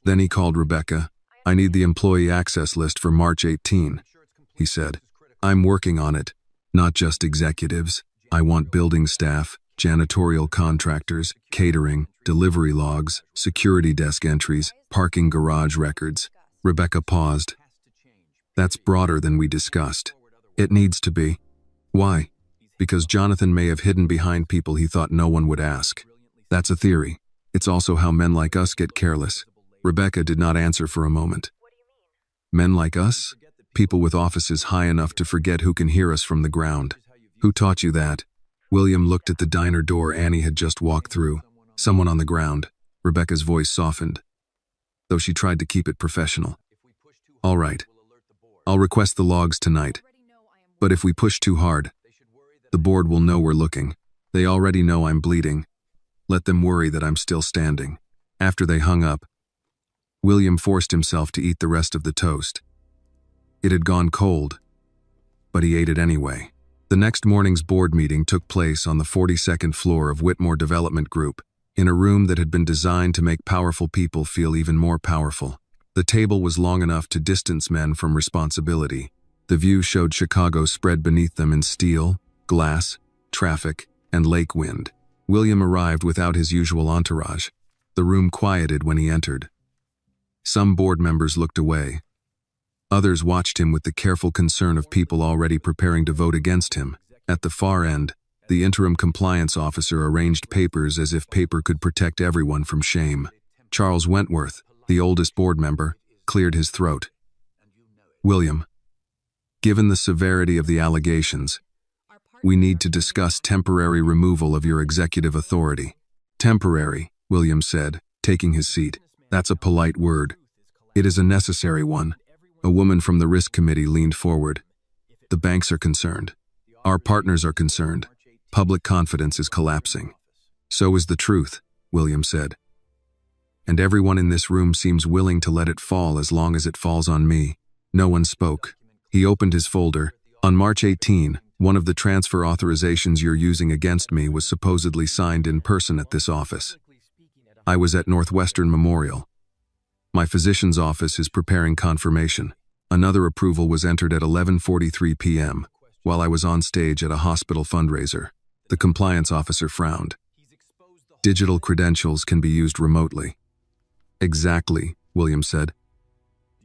Then he called Rebecca. I need the employee access list for March 18, he said. I'm working on it, not just executives. I want building staff, janitorial contractors, catering, delivery logs, security desk entries, parking garage records. Rebecca paused. That's broader than we discussed. It needs to be. Why? Because Jonathan may have hidden behind people he thought no one would ask. That's a theory. It's also how men like us get careless. Rebecca did not answer for a moment. Men like us? People with offices high enough to forget who can hear us from the ground. Who taught you that? William looked at the diner door Annie had just walked through. Someone on the ground. Rebecca's voice softened, though she tried to keep it professional. All right. I'll request the logs tonight. But if we push too hard, the board will know we're looking. They already know I'm bleeding. Let them worry that I'm still standing." After they hung up, William forced himself to eat the rest of the toast. It had gone cold, but he ate it anyway. The next morning's board meeting took place on the 42nd floor of Whitmore Development Group, in a room that had been designed to make powerful people feel even more powerful. The table was long enough to distance men from responsibility. The view showed Chicago spread beneath them in steel, glass, traffic, and lake wind. William arrived without his usual entourage. The room quieted when he entered. Some board members looked away. Others watched him with the careful concern of people already preparing to vote against him. At the far end, the interim compliance officer arranged papers as if paper could protect everyone from shame. Charles Wentworth, the oldest board member, cleared his throat. "William, given the severity of the allegations, we need to discuss temporary removal of your executive authority." "Temporary," William said, taking his seat. "That's a polite word. It is a necessary one." A woman from the risk committee leaned forward. "The banks are concerned. Our partners are concerned. Public confidence is collapsing." "So is the truth," William said. "And everyone in this room seems willing to let it fall as long as it falls on me." No one spoke. He opened his folder. "On March 18, one of the transfer authorizations you're using against me was supposedly signed in person at this office. I was at Northwestern Memorial. My physician's office is preparing confirmation. Another approval was entered at 11:43 p.m. while I was on stage at a hospital fundraiser." The compliance officer frowned. "Digital credentials can be used remotely." "Exactly," William said.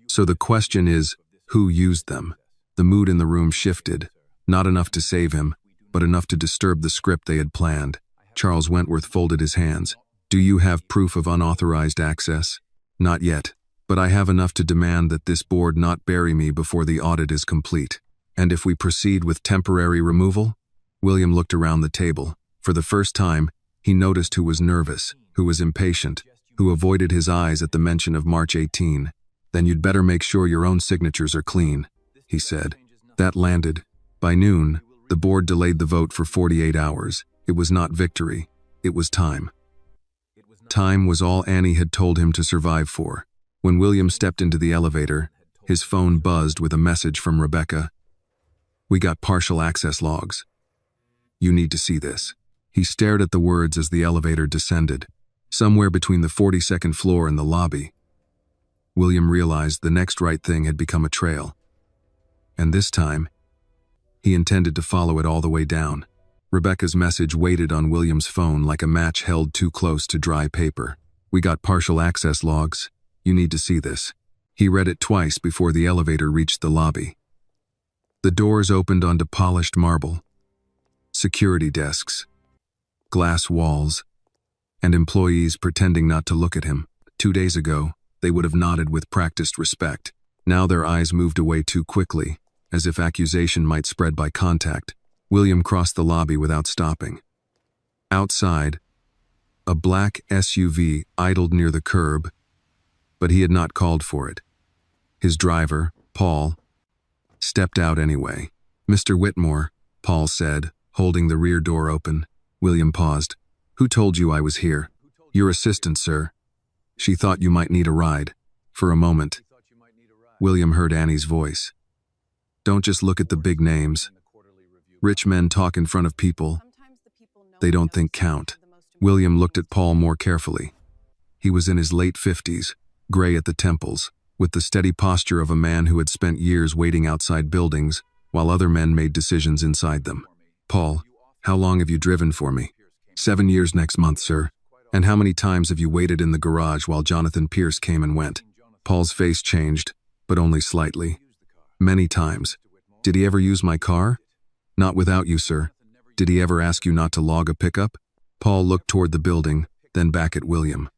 "So the question is, who used them?" The mood in the room shifted, not enough to save him, but enough to disturb the script they had planned. Charles Wentworth folded his hands. "Do you have proof of unauthorized access?" "Not yet, but I have enough to demand that this board not bury me before the audit is complete." "And if we proceed with temporary removal?" William looked around the table. For the first time, he noticed who was nervous, who was impatient, who avoided his eyes at the mention of March 18. "Then you'd better make sure your own signatures are clean," he said. That landed. By noon, the board delayed the vote for 48 hours. It was not victory. It was time. Time was all Annie had told him to survive for. When William stepped into the elevator, his phone buzzed with a message from Rebecca. "We got partial access logs. You need to see this." He stared at the words as the elevator descended. Somewhere between the 42nd floor and the lobby, William realized the next right thing had become a trail. And this time, he intended to follow it all the way down. Rebecca's message waited on William's phone like a match held too close to dry paper. "We got partial access logs. You need to see this." He read it twice before the elevator reached the lobby. The doors opened onto polished marble, security desks, glass walls, and employees pretending not to look at him. 2 days ago, they would have nodded with practiced respect. Now their eyes moved away too quickly, as if accusation might spread by contact. William crossed the lobby without stopping. Outside, a black SUV idled near the curb, but he had not called for it. His driver, Paul, stepped out anyway. "Mr. Whitmore," Paul said, holding the rear door open. William paused. "Who told you I was here?" "Your assistant, sir. She thought you might need a ride." For a moment, William heard Annie's voice. "Don't just look at the big names. Rich men talk in front of people they don't think count." William looked at Paul more carefully. He was in his late 50s, gray at the temples, with the steady posture of a man who had spent years waiting outside buildings while other men made decisions inside them. "Paul, how long have you driven for me?" 7 years next month, sir." "And how many times have you waited in the garage while Jonathan Pierce came and went?" Paul's face changed, but only slightly. "Many times." "Did he ever use my car?" "Not without you, sir." "Did he ever ask you not to log a pickup?" Paul looked toward the building, then back at William.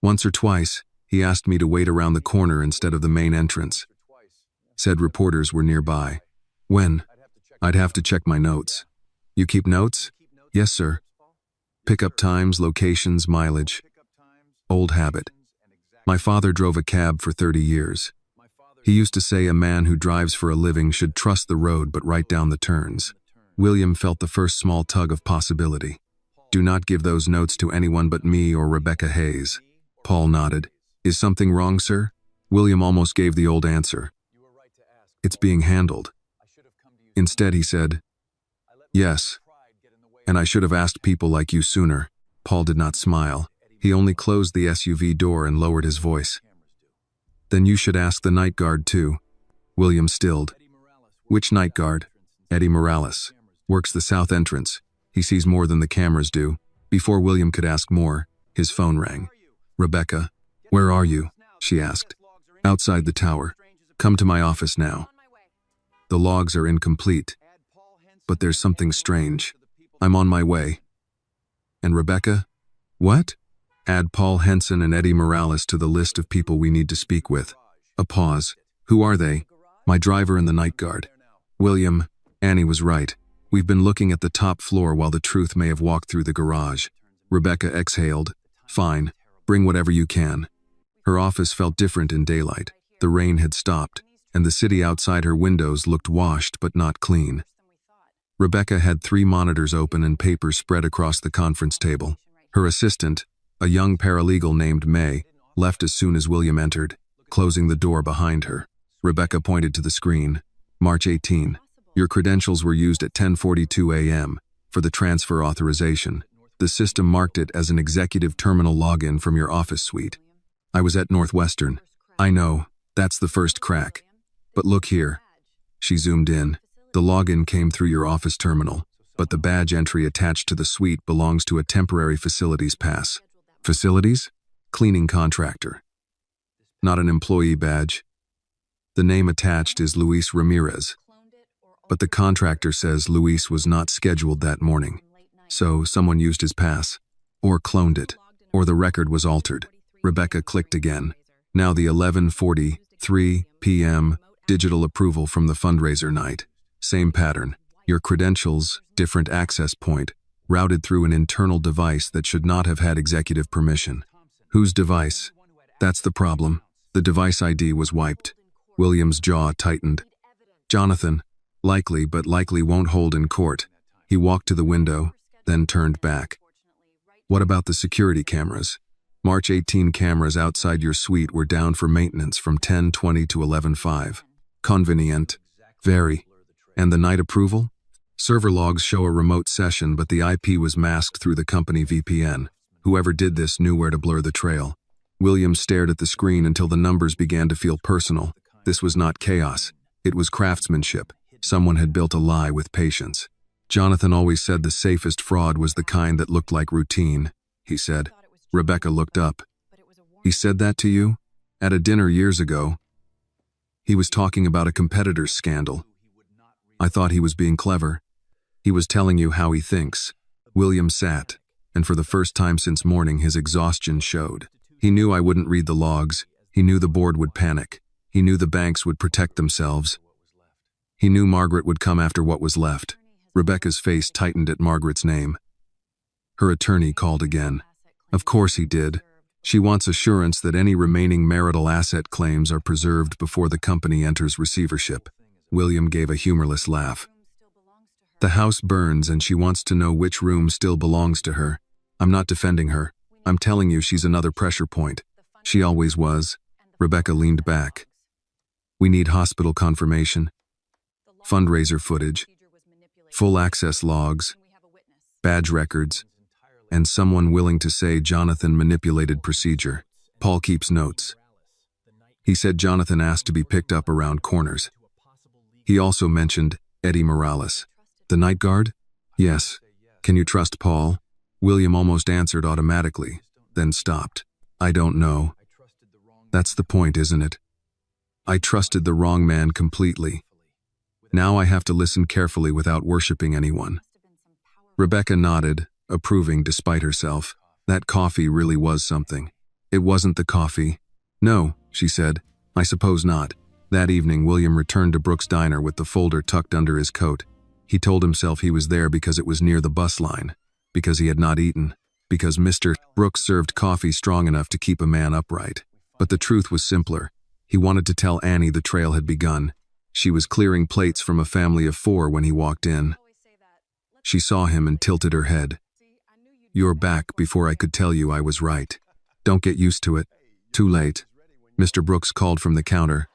"Once or twice, he asked me to wait around the corner instead of the main entrance. Said reporters were nearby." "When?" "I'd have to check my notes." "You keep notes?" "Yes, sir." "Pickup times, locations, mileage." "Old habit. My father drove a cab for 30 years. He used to say a man who drives for a living should trust the road but write down the turns. William felt the first small tug of possibility. Do not give those notes to anyone but me or Rebecca Hayes. Paul nodded. Is something wrong, sir? William almost gave the old answer. It's being handled. Instead, he said, yes. And I should have asked people like you sooner. Paul did not smile. He only closed the SUV door and lowered his voice. Then you should ask the night guard too. William stilled. Which night guard? Eddie Morales. Works the south entrance. He sees more than the cameras do. Before William could ask more, his phone rang. Rebecca, where are you? She asked. Outside the tower. Come to my office now. The logs are incomplete. But there's something strange. I'm on my way. And Rebecca? What? Add Paul Henson and Eddie Morales to the list of people we need to speak with. A pause. Who are they? My driver and the night guard. William, Annie was right. We've been looking at the top floor while the truth may have walked through the garage. Rebecca exhaled. Fine. Bring whatever you can. Her office felt different in daylight. The rain had stopped, and the city outside her windows looked washed but not clean. Rebecca had 3 monitors open and papers spread across the conference table. Her assistant, a young paralegal named May, left as soon as William entered, closing the door behind her. Rebecca pointed to the screen. March 18. Your credentials were used at 10:42 a.m. for the transfer authorization. The system marked it as an executive terminal login from your office suite. I was at Northwestern. I know, that's the first crack. But look here. She zoomed in. The login came through your office terminal, but the badge entry attached to the suite belongs to a temporary facilities pass. Facilities? Cleaning contractor. Not an employee badge. The name attached is Luis Ramirez. But the contractor says Luis was not scheduled that morning. So someone used his pass, or cloned it, or the record was altered. Rebecca clicked again. Now the 11:43 p.m. digital approval from the fundraiser night. Same pattern. Your credentials, different access point, routed through an internal device that should not have had executive permission. Whose device? That's the problem. The device ID was wiped. William's jaw tightened. Jonathan. Likely, but likely won't hold in court. He walked to the window, then turned back. What about the security cameras? March 18 cameras outside your suite were down for maintenance from 10:20 to 11:05. Convenient. Very. And the night approval? Server logs show a remote session, but the IP was masked through the company VPN. Whoever did this knew where to blur the trail. William stared at the screen until the numbers began to feel personal. This was not chaos. It was craftsmanship. Someone had built a lie with patience. Jonathan always said the safest fraud was the kind that looked like routine, he said. Rebecca looked up. He said that to you? At a dinner years ago. He was talking about a competitor's scandal. I thought he was being clever. He was telling you how he thinks. William sat, and for the first time since morning his exhaustion showed. He knew I wouldn't read the logs. He knew the board would panic. He knew the banks would protect themselves. He knew Margaret would come after what was left. Rebecca's face tightened at Margaret's name. Her attorney called again. Of course he did. She wants assurance that any remaining marital asset claims are preserved before the company enters receivership. William gave a humorless laugh. The house burns and she wants to know which room still belongs to her. I'm not defending her. I'm telling you she's another pressure point. She always was. Rebecca leaned back. We need hospital confirmation. Fundraiser footage, full access logs, badge records, and someone willing to say Jonathan manipulated procedure. Paul keeps notes. He said Jonathan asked to be picked up around corners. He also mentioned Eddie Morales. The night guard? Yes. Can you trust Paul? William almost answered automatically, then stopped. I don't know. That's the point, isn't it? I trusted the wrong man completely. Now I have to listen carefully without worshiping anyone. Rebecca nodded, approving despite herself. That coffee really was something. It wasn't the coffee. No, she said. I suppose not. That evening, William returned to Brooks' diner with the folder tucked under his coat. He told himself he was there because it was near the bus line, because he had not eaten, because Mr. Brooks served coffee strong enough to keep a man upright. But the truth was simpler. He wanted to tell Annie the trail had begun. She was clearing plates from a family of 4 when he walked in. She saw him and tilted her head. "You're back before I could tell you I was right. Don't get used to it. Too late." Mr. Brooks called from the counter.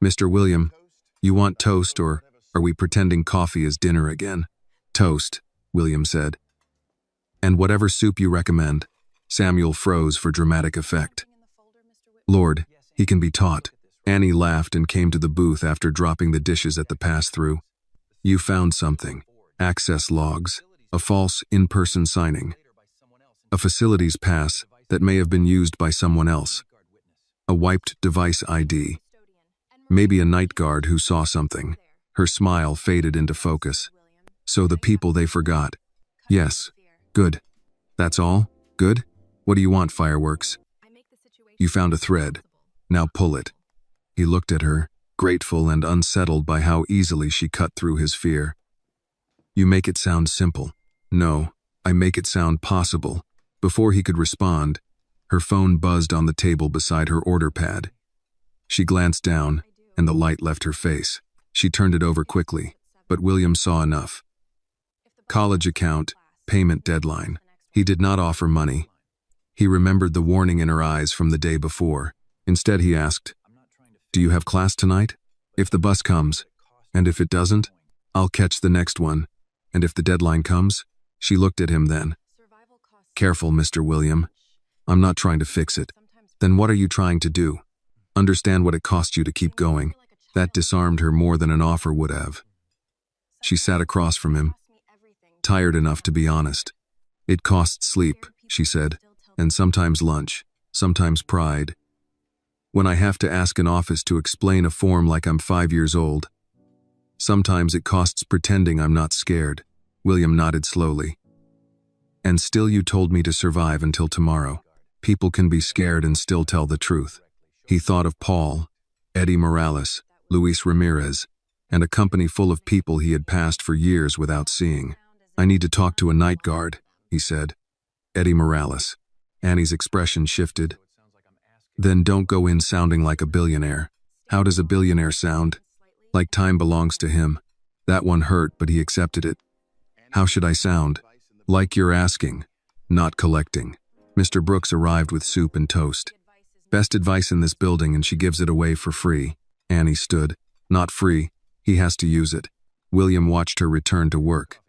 "Mr. William, you want toast, or are we pretending coffee is dinner again?" "Toast," William said. "And whatever soup you recommend." Samuel froze for dramatic effect. "Lord, he can be taught." Annie laughed and came to the booth after dropping the dishes at the pass-through. "You found something. Access logs. A false in-person signing. A facilities pass that may have been used by someone else. A wiped device ID. Maybe a night guard who saw something." Her smile faded into focus. "So the people they forgot." "Yes. Good. That's all? Good? What do you want, fireworks?" "You found a thread. Now pull it." He looked at her, grateful and unsettled by how easily she cut through his fear. "You make it sound simple." "No, I make it sound possible." Before he could respond, her phone buzzed on the table beside her order pad. She glanced down, and the light left her face. She turned it over quickly, but William saw enough. College account, payment deadline. He did not offer money. He remembered the warning in her eyes from the day before. Instead, he asked, "Do you have class tonight?" "If the bus comes. And if it doesn't, I'll catch the next one. And if the deadline comes?" She looked at him then. "Careful, Mr. William. I'm not trying to fix it." "Then what are you trying to do?" "Understand what it costs you to keep going." That disarmed her more than an offer would have. She sat across from him, tired enough to be honest. "It costs sleep," she said, "and sometimes lunch, sometimes pride. When I have to ask an office to explain a form like I'm 5 years old. Sometimes it costs pretending I'm not scared." William nodded slowly. "And still you told me to survive until tomorrow. People can be scared and still tell the truth." He thought of Paul, Eddie Morales, Luis Ramirez, and a company full of people he had passed for years without seeing. "I need to talk to a night guard," he said. "Eddie Morales." Annie's expression shifted. "Then don't go in sounding like a billionaire." "How does a billionaire sound?" "Like time belongs to him." That one hurt, but he accepted it. "How should I sound?" "Like you're asking, not collecting." Mr. Brooks arrived with soup and toast. "Best advice in this building, and she gives it away for free." Annie stood. "Not free. He has to use it." William watched her return to work.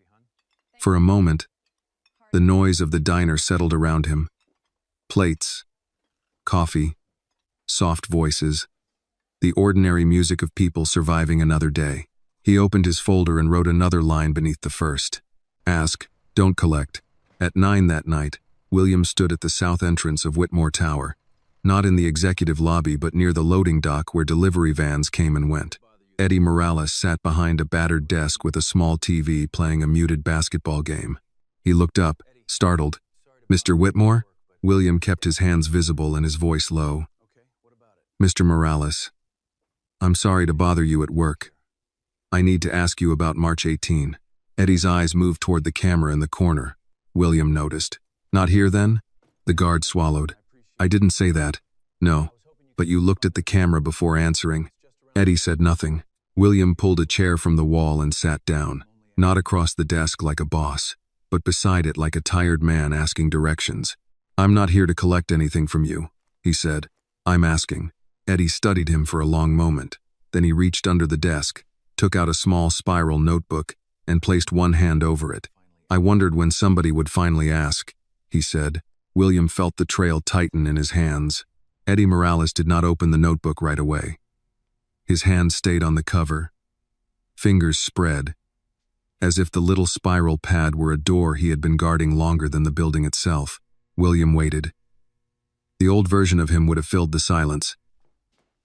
For a moment, the noise of the diner settled around him. Plates, coffee, soft voices, the ordinary music of people surviving another day. He opened his folder and wrote another line beneath the first. "Ask, don't collect." At 9 that night, William stood at the south entrance of Whitmore Tower, not in the executive lobby but near the loading dock where delivery vans came and went. Eddie Morales sat behind a battered desk with a small TV playing a muted basketball game. He looked up, startled. "Mr. Whitmore?" William kept his hands visible and his voice low. "Mr. Morales, I'm sorry to bother you at work. I need to ask you about March 18. Eddie's eyes moved toward the camera in the corner. William noticed. "Not here then?" The guard swallowed. "I didn't say that. No. But you looked at the camera before answering." Eddie said nothing. William pulled a chair from the wall and sat down, not across the desk like a boss, but beside it like a tired man asking directions. "I'm not here to collect anything from you," he said. "I'm asking." Eddie studied him for a long moment. Then he reached under the desk, took out a small spiral notebook, and placed one hand over it. "I wondered when somebody would finally ask," he said. William felt the trail tighten in his hands. Eddie Morales did not open the notebook right away. His hand stayed on the cover. Fingers spread, as if the little spiral pad were a door he had been guarding longer than the building itself. William waited. The old version of him would have filled the silence.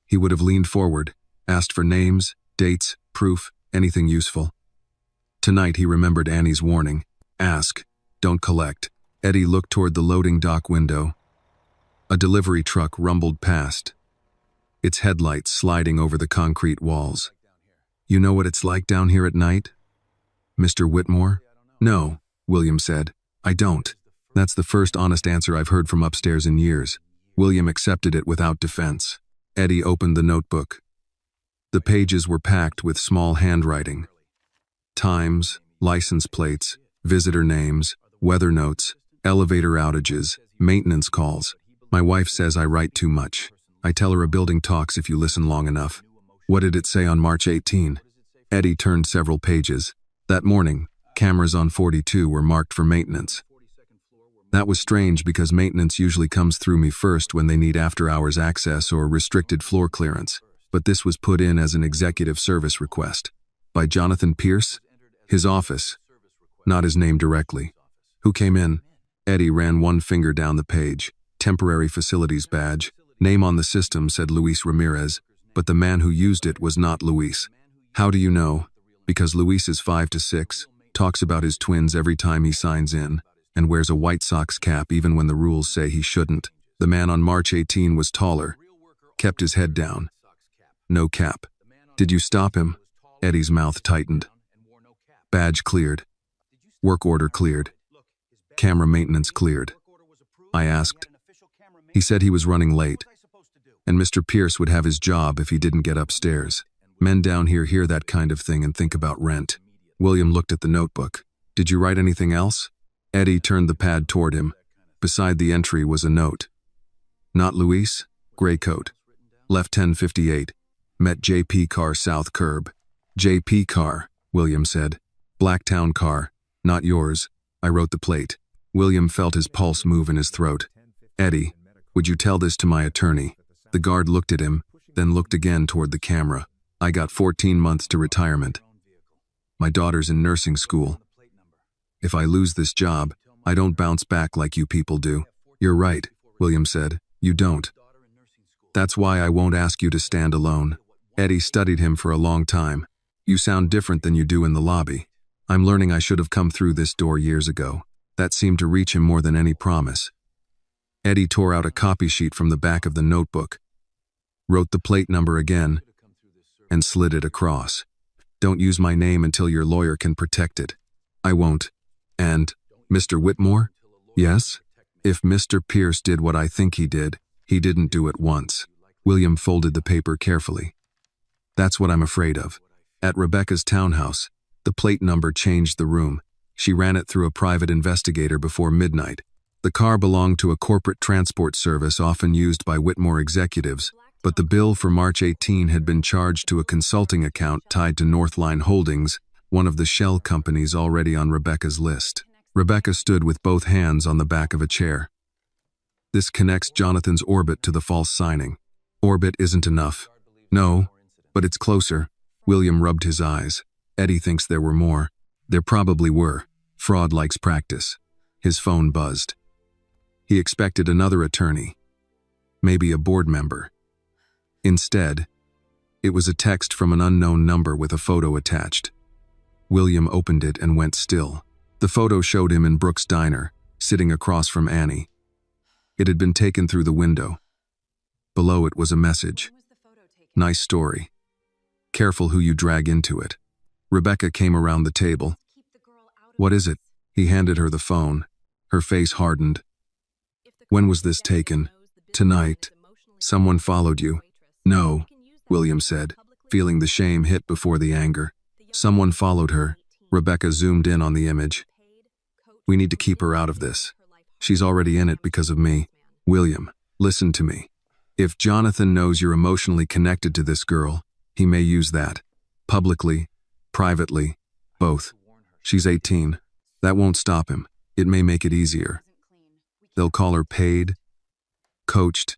He would have leaned forward, asked for names, dates, proof, anything useful. Tonight he remembered Annie's warning. Ask, don't collect. Eddie looked toward the loading dock window. A delivery truck rumbled past, its headlights sliding over the concrete walls. "You know what it's like down here at night, Mr. Whitmore?" "No," William said. "I don't." That's the first honest answer I've heard from upstairs in years. William accepted it without defense. Eddie opened the notebook. The pages were packed with small handwriting. Times, license plates, visitor names, weather notes, elevator outages, maintenance calls. My wife says I write too much. I tell her a building talks if you listen long enough. What did it say on March 18? Eddie turned several pages. That morning, cameras on 42 were marked for maintenance. That was strange because maintenance usually comes through me first when they need after-hours access or restricted floor clearance, but this was put in as an executive service request. By Jonathan Pierce? His office. Not his name directly. Who came in? Eddie ran one finger down the page. Temporary facilities badge. Name on the system said Luis Ramirez, but the man who used it was not Luis. How do you know? Because Luis is 5 to 6, talks about his twins every time he signs in, and wears a White Sox cap even when the rules say he shouldn't. The man on March 18 was taller, kept his head down. No cap. Did you stop him? Eddie's mouth tightened. Badge cleared. Work order cleared. Camera maintenance cleared. I asked. He said he was running late, and Mr. Pierce would have his job if he didn't get upstairs. Men down here hear that kind of thing and think about rent. William looked at the notebook. Did you write anything else? Eddie turned the pad toward him. Beside the entry was a note. Not Luis? Gray coat. Left 10:58. Met J.P. car south curb. J.P. car, William said. Blacktown car. Not yours. I wrote the plate. William felt his pulse move in his throat. Eddie, would you tell this to my attorney? The guard looked at him, then looked again toward the camera. I got 14 months to retirement. My daughter's in nursing school. If I lose this job, I don't bounce back like you people do. You're right, William said. You don't. That's why I won't ask you to stand alone. Eddie studied him for a long time. You sound different than you do in the lobby. I'm learning I should have come through this door years ago. That seemed to reach him more than any promise. Eddie tore out a copy sheet from the back of the notebook, wrote the plate number again, and slid it across. Don't use my name until your lawyer can protect it. I won't. And, Mr. Whitmore? Yes? If Mr. Pierce did what I think he didn't do it once. William folded the paper carefully. That's what I'm afraid of. At Rebecca's townhouse, the plate number changed the room. She ran it through a private investigator before midnight. The car belonged to a corporate transport service often used by Whitmore executives, but the bill for March 18 had been charged to a consulting account tied to Northline Holdings, one of the shell companies already on Rebecca's list. Rebecca stood with both hands on the back of a chair. This connects Jonathan's orbit to the false signing. Orbit isn't enough. No, but it's closer. William rubbed his eyes. Eddie thinks there were more. There probably were. Fraud likes practice. His phone buzzed. He expected another attorney. Maybe a board member. Instead, it was a text from an unknown number with a photo attached. William opened it and went still. The photo showed him in Brooks' diner, sitting across from Annie. It had been taken through the window. Below it was a message. Nice story. Careful who you drag into it. Rebecca came around the table. What is it? He handed her the phone. Her face hardened. When was this taken? Tonight. Someone followed you. No, William said, feeling the shame hit before the anger. Someone followed her. Rebecca zoomed in on the image. We need to keep her out of this. She's already in it because of me. William, listen to me. If Jonathan knows you're emotionally connected to this girl, he may use that. Publicly, privately, both. She's 18. That won't stop him. It may make it easier. They'll call her paid, coached,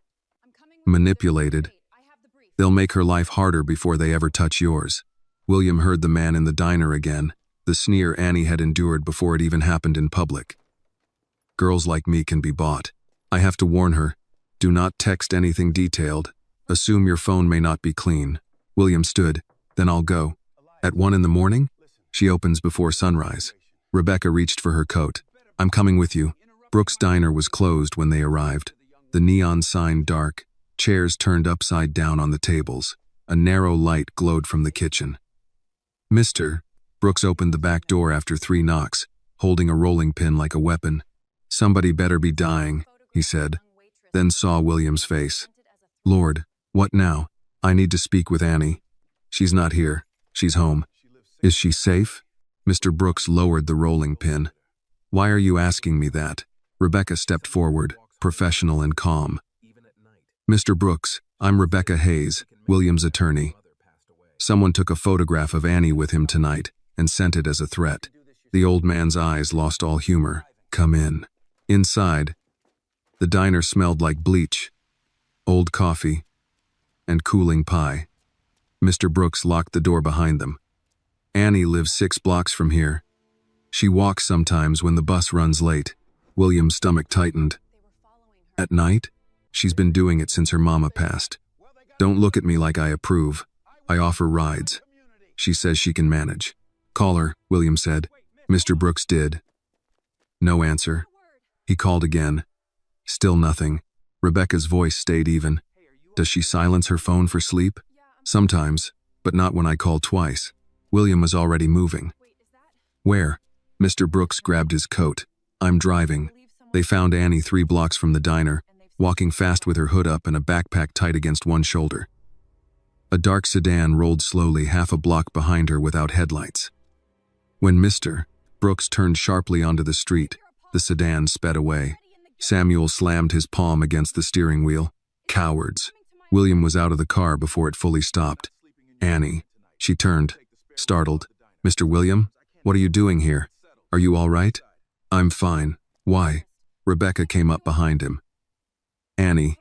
manipulated. They'll make her life harder before they ever touch yours. William heard the man in the diner again, the sneer Annie had endured before it even happened in public. Girls like me can be bought. I have to warn her. Do not text anything detailed. Assume your phone may not be clean. William stood. Then I'll go. At 1 in the morning? She opens before sunrise. Rebecca reached for her coat. I'm coming with you. Brooks' diner was closed when they arrived. The neon sign dark, chairs turned upside down on the tables. A narrow light glowed from the kitchen. Mister, Brooks opened the back door after 3 knocks, holding a rolling pin like a weapon. Somebody better be dying, he said, then saw William's face. Lord, What now? I need to speak with Annie. She's not here. She's home. Is she safe? Mr. Brooks lowered the rolling pin. Why are you asking me that? Rebecca stepped forward, professional and calm. Mr. Brooks, I'm Rebecca Hayes, William's attorney. Someone took a photograph of Annie with him tonight and sent it as a threat. The old man's eyes lost all humor. Come in. Inside, the diner smelled like bleach, old coffee, and cooling pie. Mr. Brooks locked the door behind them. Annie lives 6 blocks from here. She walks sometimes when the bus runs late. William's stomach tightened. At night? She's been doing it since her mama passed. Don't look at me like I approve. I offer rides. She says she can manage. Call her, William said. Mr. Brooks did. No answer. He called again. Still nothing. Rebecca's voice stayed even. Does she silence her phone for sleep? Sometimes, but not when I call twice. William was already moving. Where? Mr. Brooks grabbed his coat. I'm driving. They found Annie 3 blocks from the diner, walking fast with her hood up and a backpack tight against one shoulder. A dark sedan rolled slowly half a block behind her without headlights. When Mr. Brooks turned sharply onto the street, the sedan sped away. Samuel slammed his palm against the steering wheel. Cowards. William was out of the car before it fully stopped. Annie. She turned, startled. Mr. William, what are you doing here? Are you all right? I'm fine. Why? Rebecca came up behind him. Annie.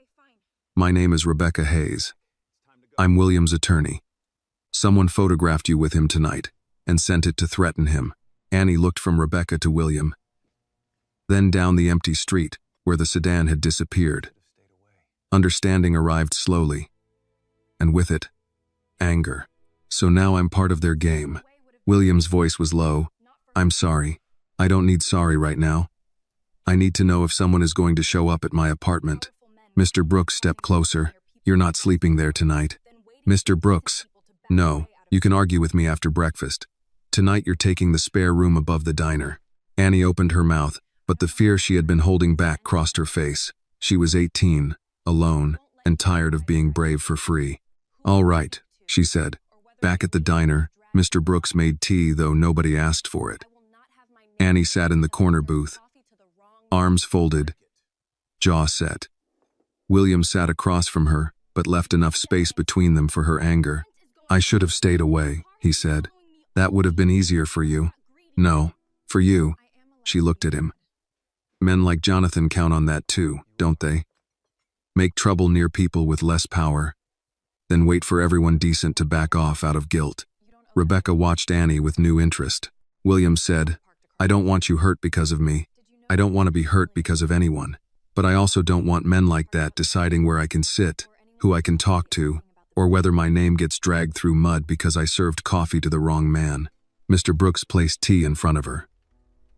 My name is Rebecca Hayes. I'm William's attorney. Someone photographed you with him tonight and sent it to threaten him. Annie looked from Rebecca to William, then down the empty street where the sedan had disappeared. Understanding arrived slowly, and with it, anger. So now I'm part of their game. William's voice was low. I'm sorry. I don't need sorry right now. I need to know if someone is going to show up at my apartment. Mr. Brooks stepped closer. You're not sleeping there tonight. Mr. Brooks. No, you can argue with me after breakfast. Tonight you're taking the spare room above the diner. Annie opened her mouth, but the fear she had been holding back crossed her face. She was 18, alone, and tired of being brave for free. All right, she said. Back at the diner, Mr. Brooks made tea, though nobody asked for it. Annie sat in the corner booth, arms folded, jaw set. William sat across from her, but left enough space between them for her anger. I should have stayed away, he said. That would have been easier for you. No, for you. She looked at him. Men like Jonathan count on that too, don't they? Make trouble near people with less power, then wait for everyone decent to back off out of guilt. Rebecca watched Annie with new interest. William said, I don't want you hurt because of me. I don't want to be hurt because of anyone. But I also don't want men like that deciding where I can sit, who I can talk to, or whether my name gets dragged through mud because I served coffee to the wrong man. Mr. Brooks placed tea in front of her.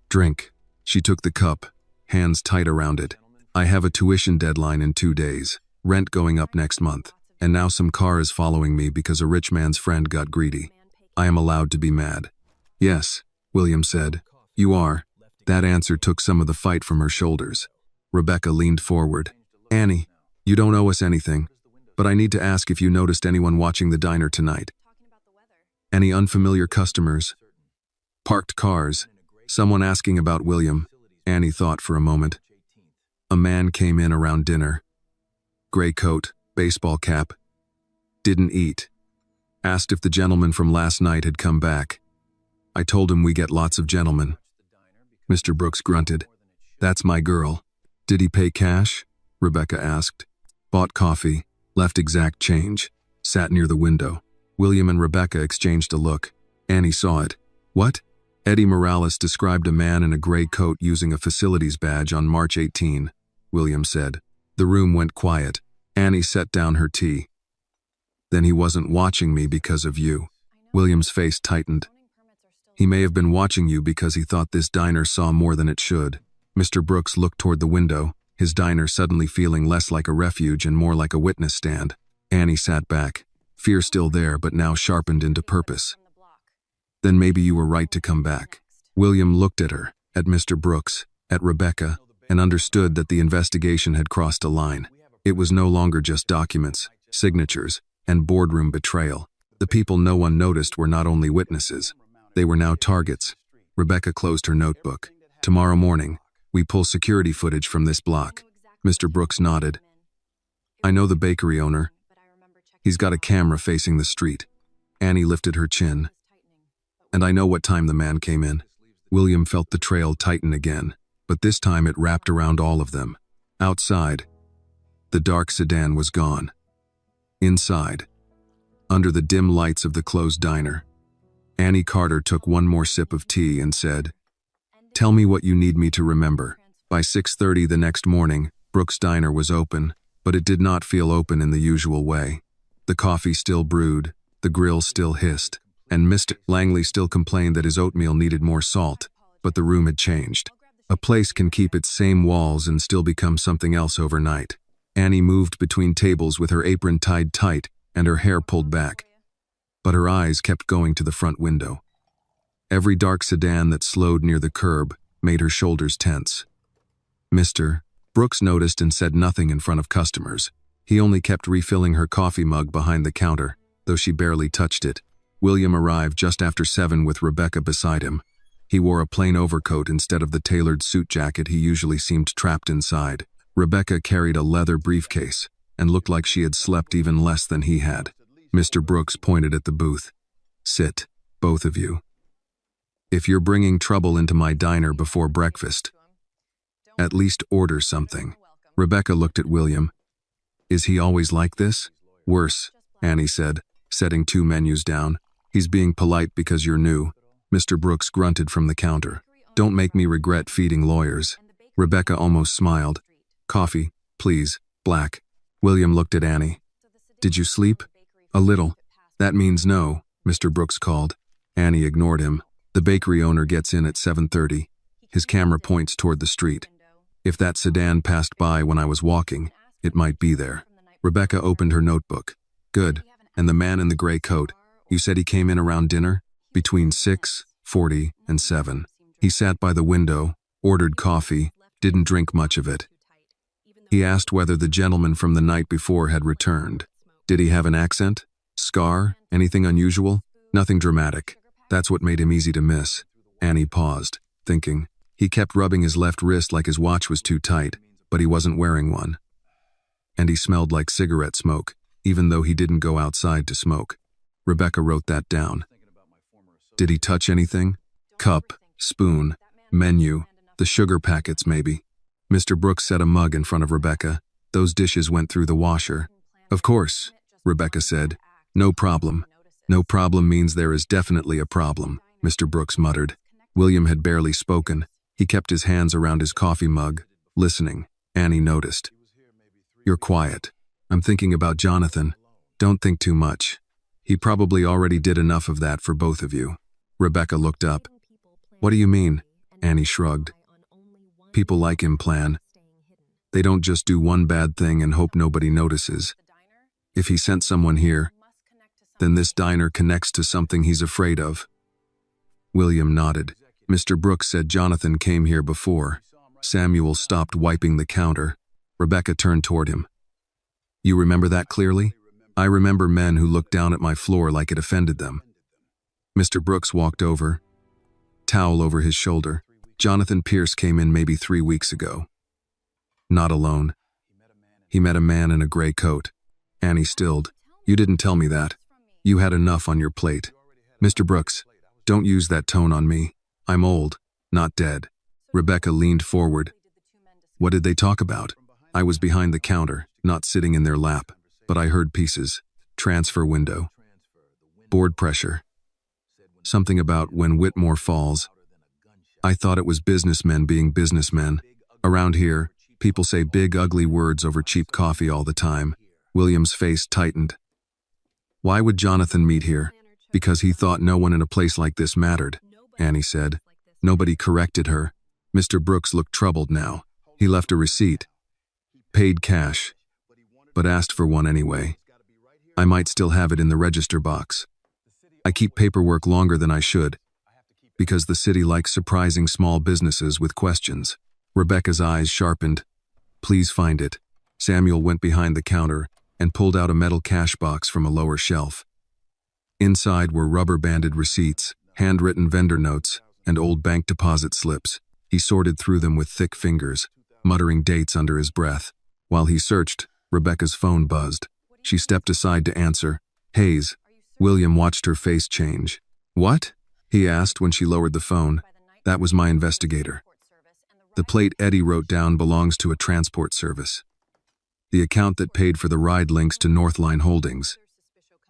Drink. She took the cup, hands tight around it. I have a tuition deadline in 2 days, rent going up next month, and now some car is following me because a rich man's friend got greedy. I am allowed to be mad. Yes, William said. You are. That answer took some of the fight from her shoulders. Rebecca leaned forward. Annie, you don't owe us anything, but I need to ask if you noticed anyone watching the diner tonight. Any unfamiliar customers? Parked cars? Someone asking about William? Annie thought for a moment. A man came in around dinner. Gray coat, baseball cap. Didn't eat. Asked if the gentleman from last night had come back. I told him we get lots of gentlemen. Mr. Brooks grunted. That's my girl. Did he pay cash? Rebecca asked. Bought coffee, left exact change, sat near the window. William and Rebecca exchanged a look. Annie saw it. What? Eddie Morales described a man in a gray coat using a facilities badge on March 18, William said. The room went quiet. Annie set down her tea. Then he wasn't watching me because of you. William's face tightened. He may have been watching you because he thought this diner saw more than it should. Mr. Brooks looked toward the window, his diner suddenly feeling less like a refuge and more like a witness stand. Annie sat back, fear still there but now sharpened into purpose. Then maybe you were right to come back. William looked at her, at Mr. Brooks, at Rebecca, and understood that the investigation had crossed a line. It was no longer just documents, signatures, and boardroom betrayal. The people no one noticed were not only witnesses, they were now targets. Rebecca closed her notebook. Tomorrow morning, we pull security footage from this block. Mr. Brooks nodded. I know the bakery owner. He's got a camera facing the street. Annie lifted her chin. And I know what time the man came in. William felt the trail tighten again, but this time it wrapped around all of them. Outside, the dark sedan was gone. Inside, under the dim lights of the closed diner, Annie Carter took one more sip of tea and said, "Tell me what you need me to remember." By 6:30 the next morning, Brooks' Diner was open, but it did not feel open in the usual way. The coffee still brewed, the grill still hissed, and Mr. Langley still complained that his oatmeal needed more salt, but the room had changed. A place can keep its same walls and still become something else overnight. Annie moved between tables with her apron tied tight and her hair pulled back, but her eyes kept going to the front window. Every dark sedan that slowed near the curb made her shoulders tense. Mr. Brooks noticed and said nothing in front of customers. He only kept refilling her coffee mug behind the counter, though she barely touched it. William arrived just after 7 with Rebecca beside him. He wore a plain overcoat instead of the tailored suit jacket he usually seemed trapped inside. Rebecca carried a leather briefcase and looked like she had slept even less than he had. Mr. Brooks pointed at the booth. "Sit, both of you. If you're bringing trouble into my diner before breakfast, at least order something." Rebecca looked at William. "Is he always like this?" "Worse," Annie said, setting 2 menus down. "He's being polite because you're new." Mr. Brooks grunted from the counter. "Don't make me regret feeding lawyers." Rebecca almost smiled. "Coffee, please, black." William looked at Annie. "Did you sleep?" "A little." "That means no," Mr. Brooks called. Annie ignored him. "The bakery owner gets in at 7:30. His camera points toward the street. If that sedan passed by when I was walking, it might be there." Rebecca opened her notebook. "Good. And the man in the gray coat, you said he came in around dinner?" "Between 6:40 and 7. He sat by the window, ordered coffee, didn't drink much of it. He asked whether the gentleman from the night before had returned. Did he have an accent? Scar? Anything unusual?" "Nothing dramatic. That's what made him easy to miss." Annie paused, thinking. He kept rubbing his left wrist like his watch was too tight, but he wasn't wearing one. And he smelled like cigarette smoke, even though he didn't go outside to smoke. Rebecca wrote that down. "Did he touch anything? Cup, spoon, menu, the sugar packets maybe." Mr. Brooks set a mug in front of Rebecca. "Those dishes went through the washer." "Of course," Rebecca said. "No problem." "No problem means there is definitely a problem," Mr. Brooks muttered. William had barely spoken. He kept his hands around his coffee mug, listening. Annie noticed. "You're quiet. I'm thinking about Jonathan. Don't think too much. He probably already did enough of that for both of you." Rebecca looked up. "What do you mean?" Annie shrugged. "People like him plan. They don't just do one bad thing and hope nobody notices. If he sent someone here, then this diner connects to something he's afraid of." William nodded. "Mr. Brooks said Jonathan came here before." Samuel stopped wiping the counter. Rebecca turned toward him. "You remember that clearly?" "I remember men who looked down at my floor like it offended them." Mr. Brooks walked over, towel over his shoulder. "Jonathan Pierce came in maybe 3 weeks ago. Not alone. He met a man in a gray coat." Annie stilled. "You didn't tell me that. You had enough on your plate." "Mr. Brooks, don't use that tone on me. I'm old, not dead." Rebecca leaned forward. "What did they talk about?" "I was behind the counter, not sitting in their lap, but I heard pieces. Transfer window. Board pressure. Something about when Whitmore falls. I thought it was businessmen being businessmen. Around here, people say big ugly words over cheap coffee all the time." William's face tightened. "Why would Jonathan meet here?" "Because he thought no one in a place like this mattered," Annie said. Nobody corrected her. Mr. Brooks looked troubled now. He left a receipt. Paid cash, but asked for one anyway. I might still have it in the register box. I keep paperwork longer than I should, because the city likes surprising small businesses with questions. Rebecca's eyes sharpened. "Please find it." Samuel went behind the counter, and pulled out a metal cash box from a lower shelf. Inside were rubber-banded receipts, handwritten vendor notes, and old bank deposit slips. He sorted through them with thick fingers, muttering dates under his breath. While he searched, Rebecca's phone buzzed. She stepped aside to answer. "Hayes." William watched her face change. "What?" he asked when she lowered the phone. "That was my investigator. The plate Eddie wrote down belongs to a transport service. The account that paid for the ride links to Northline Holdings.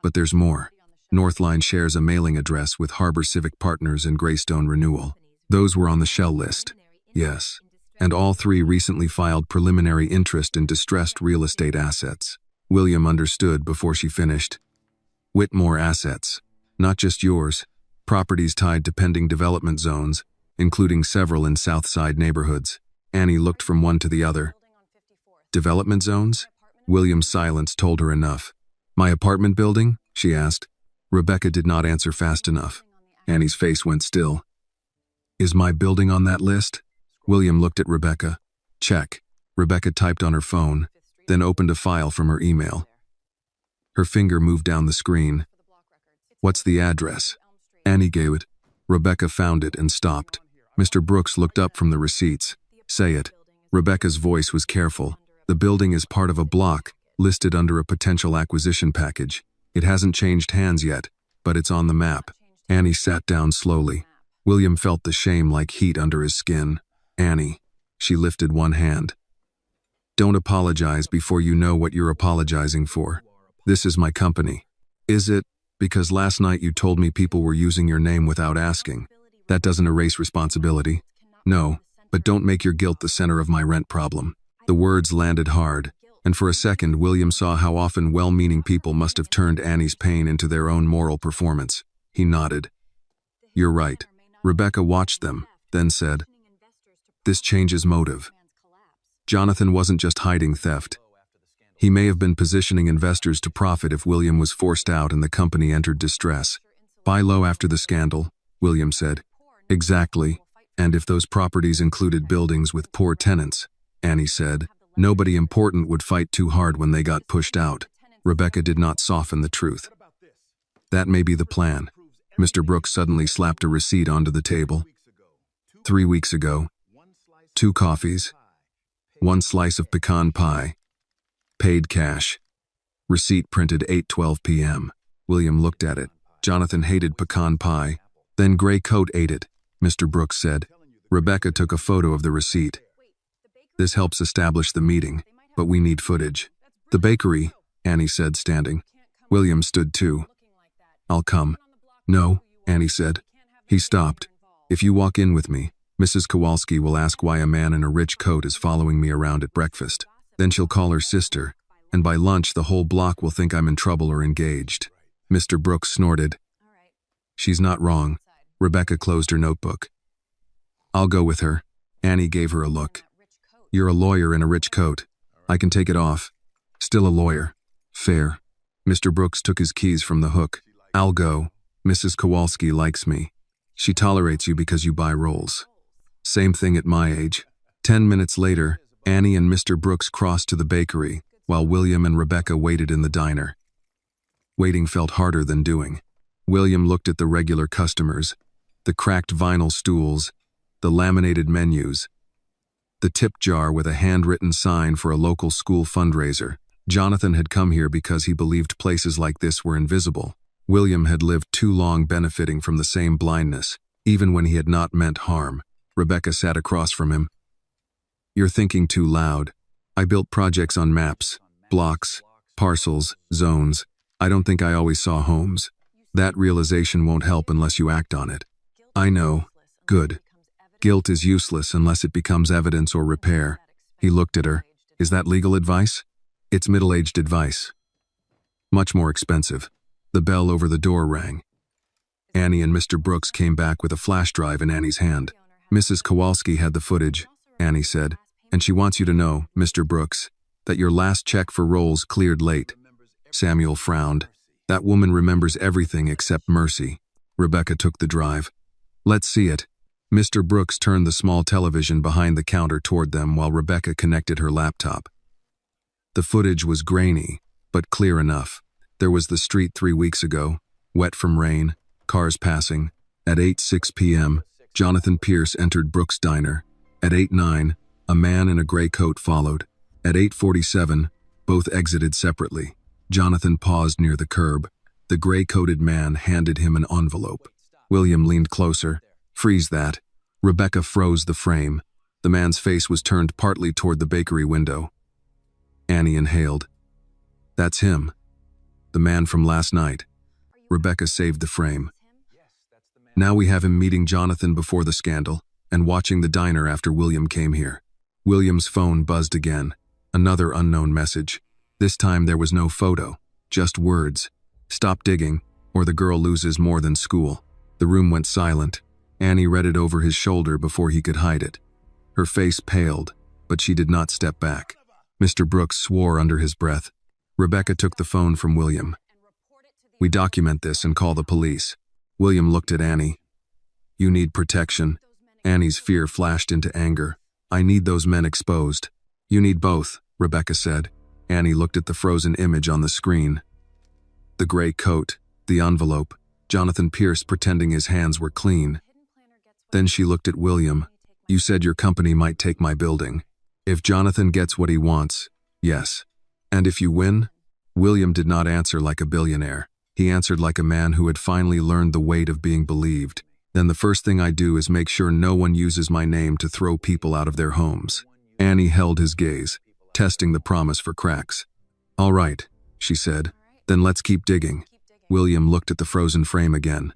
But there's more. Northline shares a mailing address with Harbor Civic Partners and Greystone Renewal. Those were on the shell list." "Yes. And all three recently filed preliminary interest in distressed real estate assets." William understood before she finished. "Whitmore assets. Not just yours. Properties tied to pending development zones, including several in Southside neighborhoods." Annie looked from one to the other. "Development zones?" William's silence told her enough. "My apartment building?" she asked. Rebecca did not answer fast enough. Annie's face went still. "Is my building on that list?" William looked at Rebecca. "Check." Rebecca typed on her phone, then opened a file from her email. Her finger moved down the screen. "What's the address?" Annie gave it. Rebecca found it and stopped. Mr. Brooks looked up from the receipts. "Say it." Rebecca's voice was careful. "The building is part of a block, listed under a potential acquisition package. It hasn't changed hands yet, but it's on the map." Annie sat down slowly. William felt the shame like heat under his skin. "Annie." She lifted one hand. "Don't apologize before you know what you're apologizing for. This is my company." "Is it? Because last night you told me people were using your name without asking. That doesn't erase responsibility." "No, but don't make your guilt the center of my rent problem." The words landed hard, and for a second William saw how often well-meaning people must have turned Annie's pain into their own moral performance. He nodded. "You're right." Rebecca watched them, then said, "This changes motive. Jonathan wasn't just hiding theft. He may have been positioning investors to profit if William was forced out and the company entered distress. Buy low after the scandal," William said. "Exactly. And if those properties included buildings with poor tenants," Annie said, "nobody important would fight too hard when they got pushed out." Rebecca did not soften the truth. "That may be the plan." Mr. Brooks suddenly slapped a receipt onto the table. 3 weeks ago. 2 coffees. 1 slice of pecan pie. Paid cash. Receipt printed 8:12 p.m. William looked at it. Jonathan hated pecan pie. Then Gray Coat ate it, Mr. Brooks said. Rebecca took a photo of the receipt. "This helps establish the meeting, but we need footage." "The bakery," Annie said, standing. William stood too. "I'll come." "No," Annie said. He stopped. "If you walk in with me, Mrs. Kowalski will ask why a man in a rich coat is following me around at breakfast. Then she'll call her sister, and by lunch the whole block will think I'm in trouble or engaged." Mr. Brooks snorted. "She's not wrong." Rebecca closed her notebook. "I'll go with her." Annie gave her a look. "You're a lawyer in a rich coat. I can take it off. Still a lawyer. Fair." Mr. Brooks took his keys from the hook. "I'll go. Mrs. Kowalski likes me. She tolerates you because you buy rolls. Same thing at my age." 10 minutes later, Annie and Mr. Brooks crossed to the bakery, while William and Rebecca waited in the diner. Waiting felt harder than doing. William looked at the regular customers, the cracked vinyl stools, the laminated menus, the tip jar with a handwritten sign for a local school fundraiser. Jonathan had come here because he believed places like this were invisible. William had lived too long benefiting from the same blindness, even when he had not meant harm. Rebecca sat across from him. "You're thinking too loud. I built projects on maps, blocks, parcels, zones. I don't think I always saw homes. That realization won't help unless you act on it." "I know. Good. Guilt is useless unless it becomes evidence or repair." He looked at her. "Is that legal advice?" "It's middle-aged advice. Much more expensive." The bell over the door rang. Annie and Mr. Brooks came back with a flash drive in Annie's hand. "Mrs. Kowalski had the footage," Annie said, "and she wants you to know, Mr. Brooks, that your last check for rolls cleared late." Samuel frowned. "That woman remembers everything except mercy." Rebecca took the drive. "Let's see it." Mr. Brooks turned the small television behind the counter toward them while Rebecca connected her laptop. The footage was grainy, but clear enough. There was the street 3 weeks ago, wet from rain, cars passing. At 8:06 p.m., Jonathan Pierce entered Brooks' diner. At 8:09, a man in a gray coat followed. At 8:47, both exited separately. Jonathan paused near the curb. The gray-coated man handed him an envelope. William leaned closer. "Freeze that." Rebecca froze the frame. The man's face was turned partly toward the bakery window. Annie inhaled. "That's him. The man from last night." Rebecca saved the frame. Now we have him meeting Jonathan before the scandal and watching the diner after William came here. William's phone buzzed again. Another unknown message. This time there was no photo, just words. "Stop digging, or the girl loses more than school." The room went silent. Annie read it over his shoulder before he could hide it. Her face paled, but she did not step back. Mr. Brooks swore under his breath. Rebecca took the phone from William. "We document this and call the police." William looked at Annie. "You need protection." Annie's fear flashed into anger. "I need those men exposed." "You need both," Rebecca said. Annie looked at the frozen image on the screen. The gray coat, the envelope, Jonathan Pierce pretending his hands were clean. Then she looked at William. "You said your company might take my building. If Jonathan gets what he wants, yes. And if you win?" William did not answer like a billionaire. He answered like a man who had finally learned the weight of being believed. "Then the first thing I do is make sure no one uses my name to throw people out of their homes." Annie held his gaze, testing the promise for cracks. "All right," she said. "Then let's keep digging." William looked at the frozen frame again.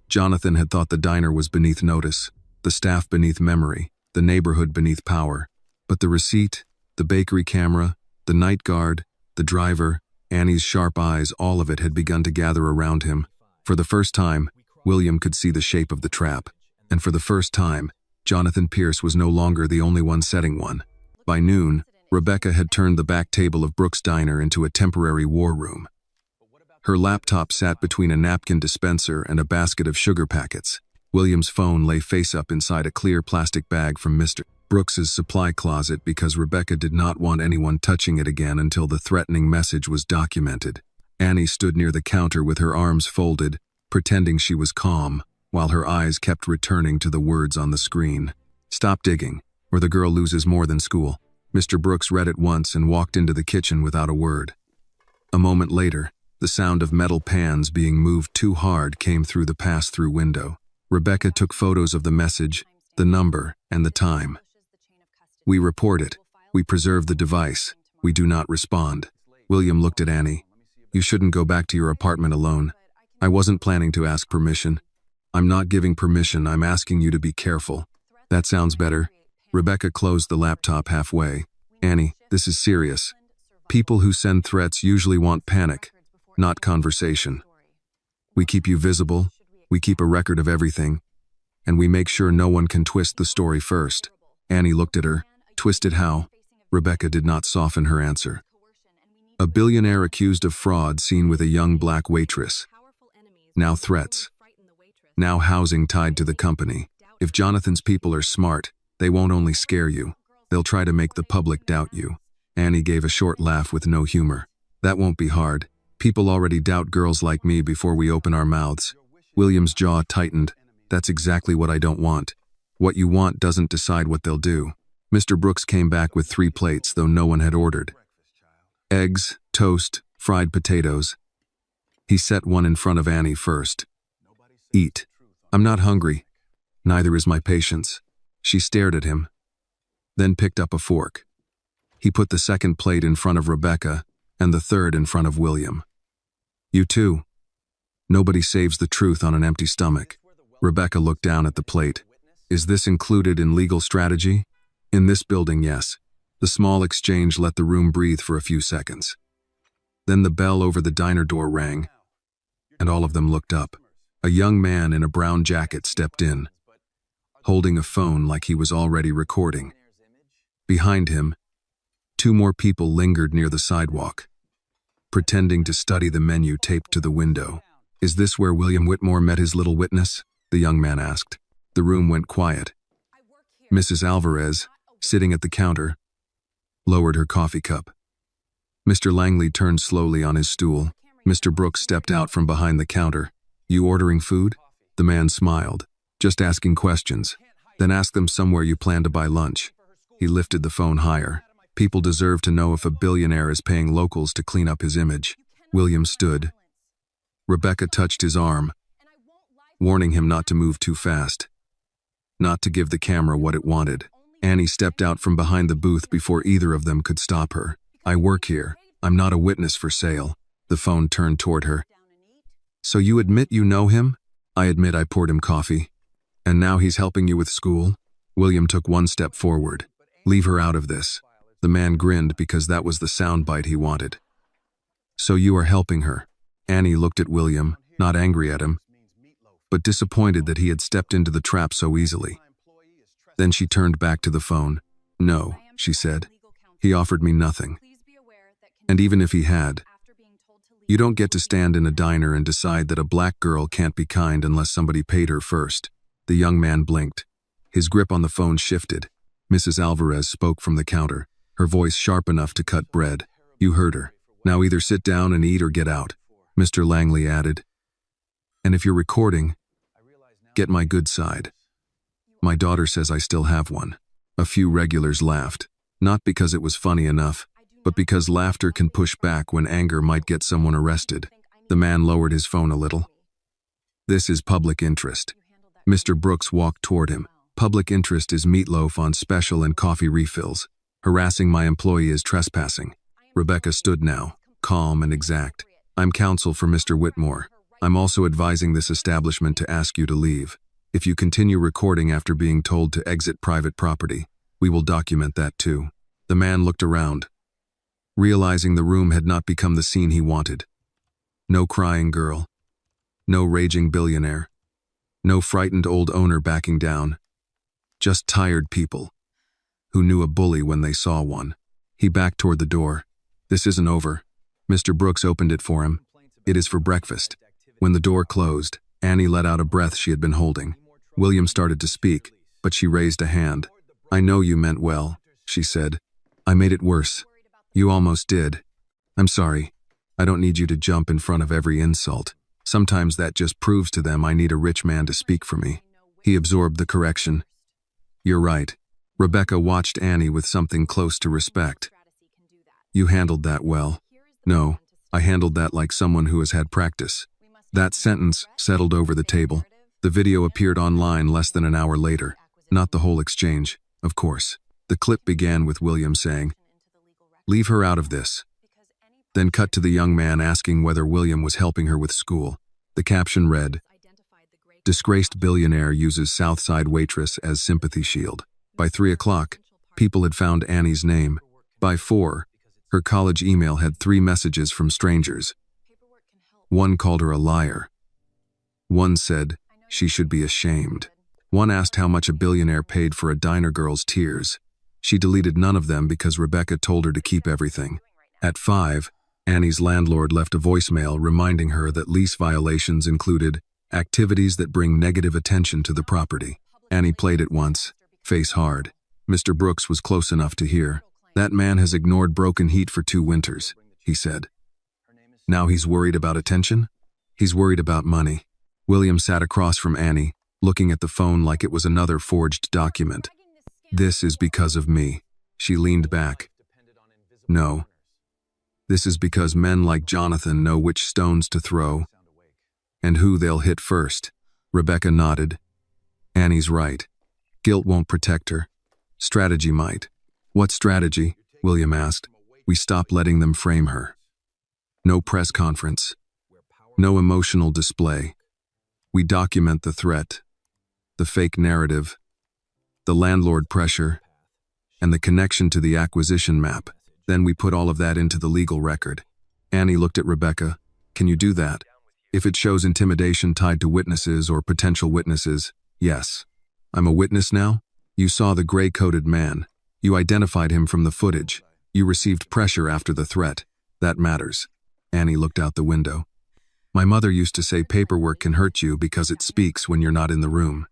Jonathan had thought the diner was beneath notice, the staff beneath memory, the neighborhood beneath power. But the receipt, the bakery camera, the night guard, the driver, Annie's sharp eyes, all of it had begun to gather around him. For the first time, William could see the shape of the trap. And for the first time, Jonathan Pierce was no longer the only one setting one. By noon, Rebecca had turned the back table of Brooks' diner into a temporary war room. Her laptop sat between a napkin dispenser and a basket of sugar packets. William's phone lay face up inside a clear plastic bag from Mr. Brooks's supply closet because Rebecca did not want anyone touching it again until the threatening message was documented. Annie stood near the counter with her arms folded, pretending she was calm, while her eyes kept returning to the words on the screen. "Stop digging, or the girl loses more than school." Mr. Brooks read it once and walked into the kitchen without a word. A moment later, the sound of metal pans being moved too hard came through the pass-through window. Rebecca took photos of the message, the number, and the time. "We report it. We preserve the device. We do not respond." William looked at Annie. "You shouldn't go back to your apartment alone." "I wasn't planning to ask permission." "I'm not giving permission. I'm asking you to be careful." "That sounds better." Rebecca closed the laptop halfway. "Annie, this is serious. People who send threats usually want panic, not conversation. We keep you visible. We keep a record of everything. And we make sure no one can twist the story first." Annie looked at her. "Twisted how?" Rebecca did not soften her answer. "A billionaire accused of fraud seen with a young black waitress. Now threats. Now housing tied to the company. If Jonathan's people are smart, they won't only scare you, they'll try to make the public doubt you." Annie gave a short laugh with no humor. "That won't be hard. People already doubt girls like me before we open our mouths." William's jaw tightened. "That's exactly what I don't want. What you want doesn't decide what they'll do." Mr. Brooks came back with 3 plates, though no one had ordered. Eggs, toast, fried potatoes. He set one in front of Annie first. "Eat." "I'm not hungry." "Neither is my patience." She stared at him, then picked up a fork. He put the second plate in front of Rebecca and the third in front of William. "You too." Nobody saves the truth on an empty stomach. Rebecca looked down at the plate. "Is this included in legal strategy?" "In this building, yes." The small exchange let the room breathe for a few seconds. Then the bell over the diner door rang, and all of them looked up. A young man in a brown jacket stepped in, holding a phone like he was already recording. Behind him, 2 more people lingered near the sidewalk, pretending to study the menu taped to the window. "Is this where William Whitmore met his little witness?" the young man asked. The room went quiet. Mrs. Alvarez, sitting at the counter, lowered her coffee cup. Mr. Langley turned slowly on his stool. Mr. Brooks stepped out from behind the counter. You ordering food? The man smiled. Just asking questions. Then ask them somewhere you plan to buy lunch. He lifted the phone higher. People deserve to know if a billionaire is paying locals to clean up his image. William stood. Rebecca touched his arm, warning him not to move too fast, not to give the camera what it wanted. Annie stepped out from behind the booth before either of them could stop her. I work here. I'm not a witness for sale. The phone turned toward her. So you admit you know him? I admit I poured him coffee. And now he's helping you with school? William took one step forward. Leave her out of this. The man grinned because that was the soundbite he wanted. So you are helping her. Annie looked at William, not angry at him, but disappointed that he had stepped into the trap so easily. Then she turned back to the phone. No, she said. He offered me nothing. And even if he had, you don't get to stand in a diner and decide that a black girl can't be kind unless somebody paid her first. The young man blinked. His grip on the phone shifted. Mrs. Alvarez spoke from the counter, her voice sharp enough to cut bread. You heard her. Now either sit down and eat or get out. Mr. Langley added. And if you're recording, get my good side. My daughter says I still have one. A few regulars laughed, not because it was funny enough, but because laughter can push back when anger might get someone arrested. The man lowered his phone a little. This is public interest. Mr. Brooks walked toward him. Public interest is meatloaf on special and coffee refills. Harassing my employee is trespassing. Rebecca stood now, calm and exact. I'm counsel for Mr. Whitmore. I'm also advising this establishment to ask you to leave. If you continue recording after being told to exit private property, we will document that too. The man looked around, realizing the room had not become the scene he wanted. No crying girl. No raging billionaire. No frightened old owner backing down. Just tired people who knew a bully when they saw one. He backed toward the door. This isn't over. Mr. Brooks opened it for him. It is for breakfast. When the door closed, Annie let out a breath she had been holding. William started to speak, but she raised a hand. I know you meant well, she said. I made it worse. You almost did. I'm sorry. I don't need you to jump in front of every insult. Sometimes that just proves to them I need a rich man to speak for me. He absorbed the correction. You're right. Rebecca watched Annie with something close to respect. You handled that well. No, I handled that like someone who has had practice. That sentence settled over the table. The video appeared online less than an hour later. Not the whole exchange, of course. The clip began with William saying, "Leave her out of this." Then cut to the young man asking whether William was helping her with school. The caption read, "Disgraced billionaire uses Southside waitress as sympathy shield." By 3 o'clock, people had found Annie's name. By 4, her college email had 3 messages from strangers. One called her a liar. One said she should be ashamed. One asked how much a billionaire paid for a diner girl's tears. She deleted none of them because Rebecca told her to keep everything. At 5, Annie's landlord left a voicemail reminding her that lease violations included activities that bring negative attention to the property. Annie played it once, face hard. Mr. Brooks was close enough to hear. That man has ignored broken heat for 2 winters, he said. Now he's worried about attention? He's worried about money. William sat across from Annie, looking at the phone like it was another forged document. This is because of me. She leaned back. No. This is because men like Jonathan know which stones to throw and who they'll hit first. Rebecca nodded. Annie's right. Guilt won't protect her. Strategy might. What strategy? William asked. We stop letting them frame her. No press conference. No emotional display. We document the threat, the fake narrative, the landlord pressure, and the connection to the acquisition map. Then we put all of that into the legal record. Annie looked at Rebecca. Can you do that? If it shows intimidation tied to witnesses or potential witnesses, yes. I'm a witness now? You saw the gray-coated man. You identified him from the footage. You received pressure after the threat. That matters. Annie looked out the window. My mother used to say paperwork can hurt you because it speaks when you're not in the room.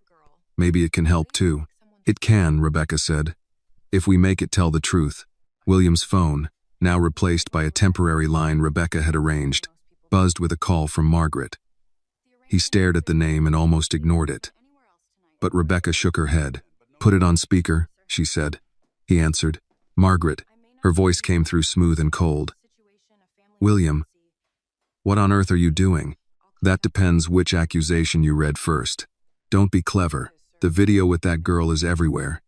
Maybe it can help too. It can, Rebecca said, if we make it tell the truth. William's phone, now replaced by a temporary line Rebecca had arranged, buzzed with a call from Margaret. He stared at the name and almost ignored it. But Rebecca shook her head. "Put it on speaker," she said. He answered, "Margaret." Her voice came through smooth and cold. "William, what on earth are you doing?" "That depends which accusation you read first. Don't be clever. The video with that girl is everywhere.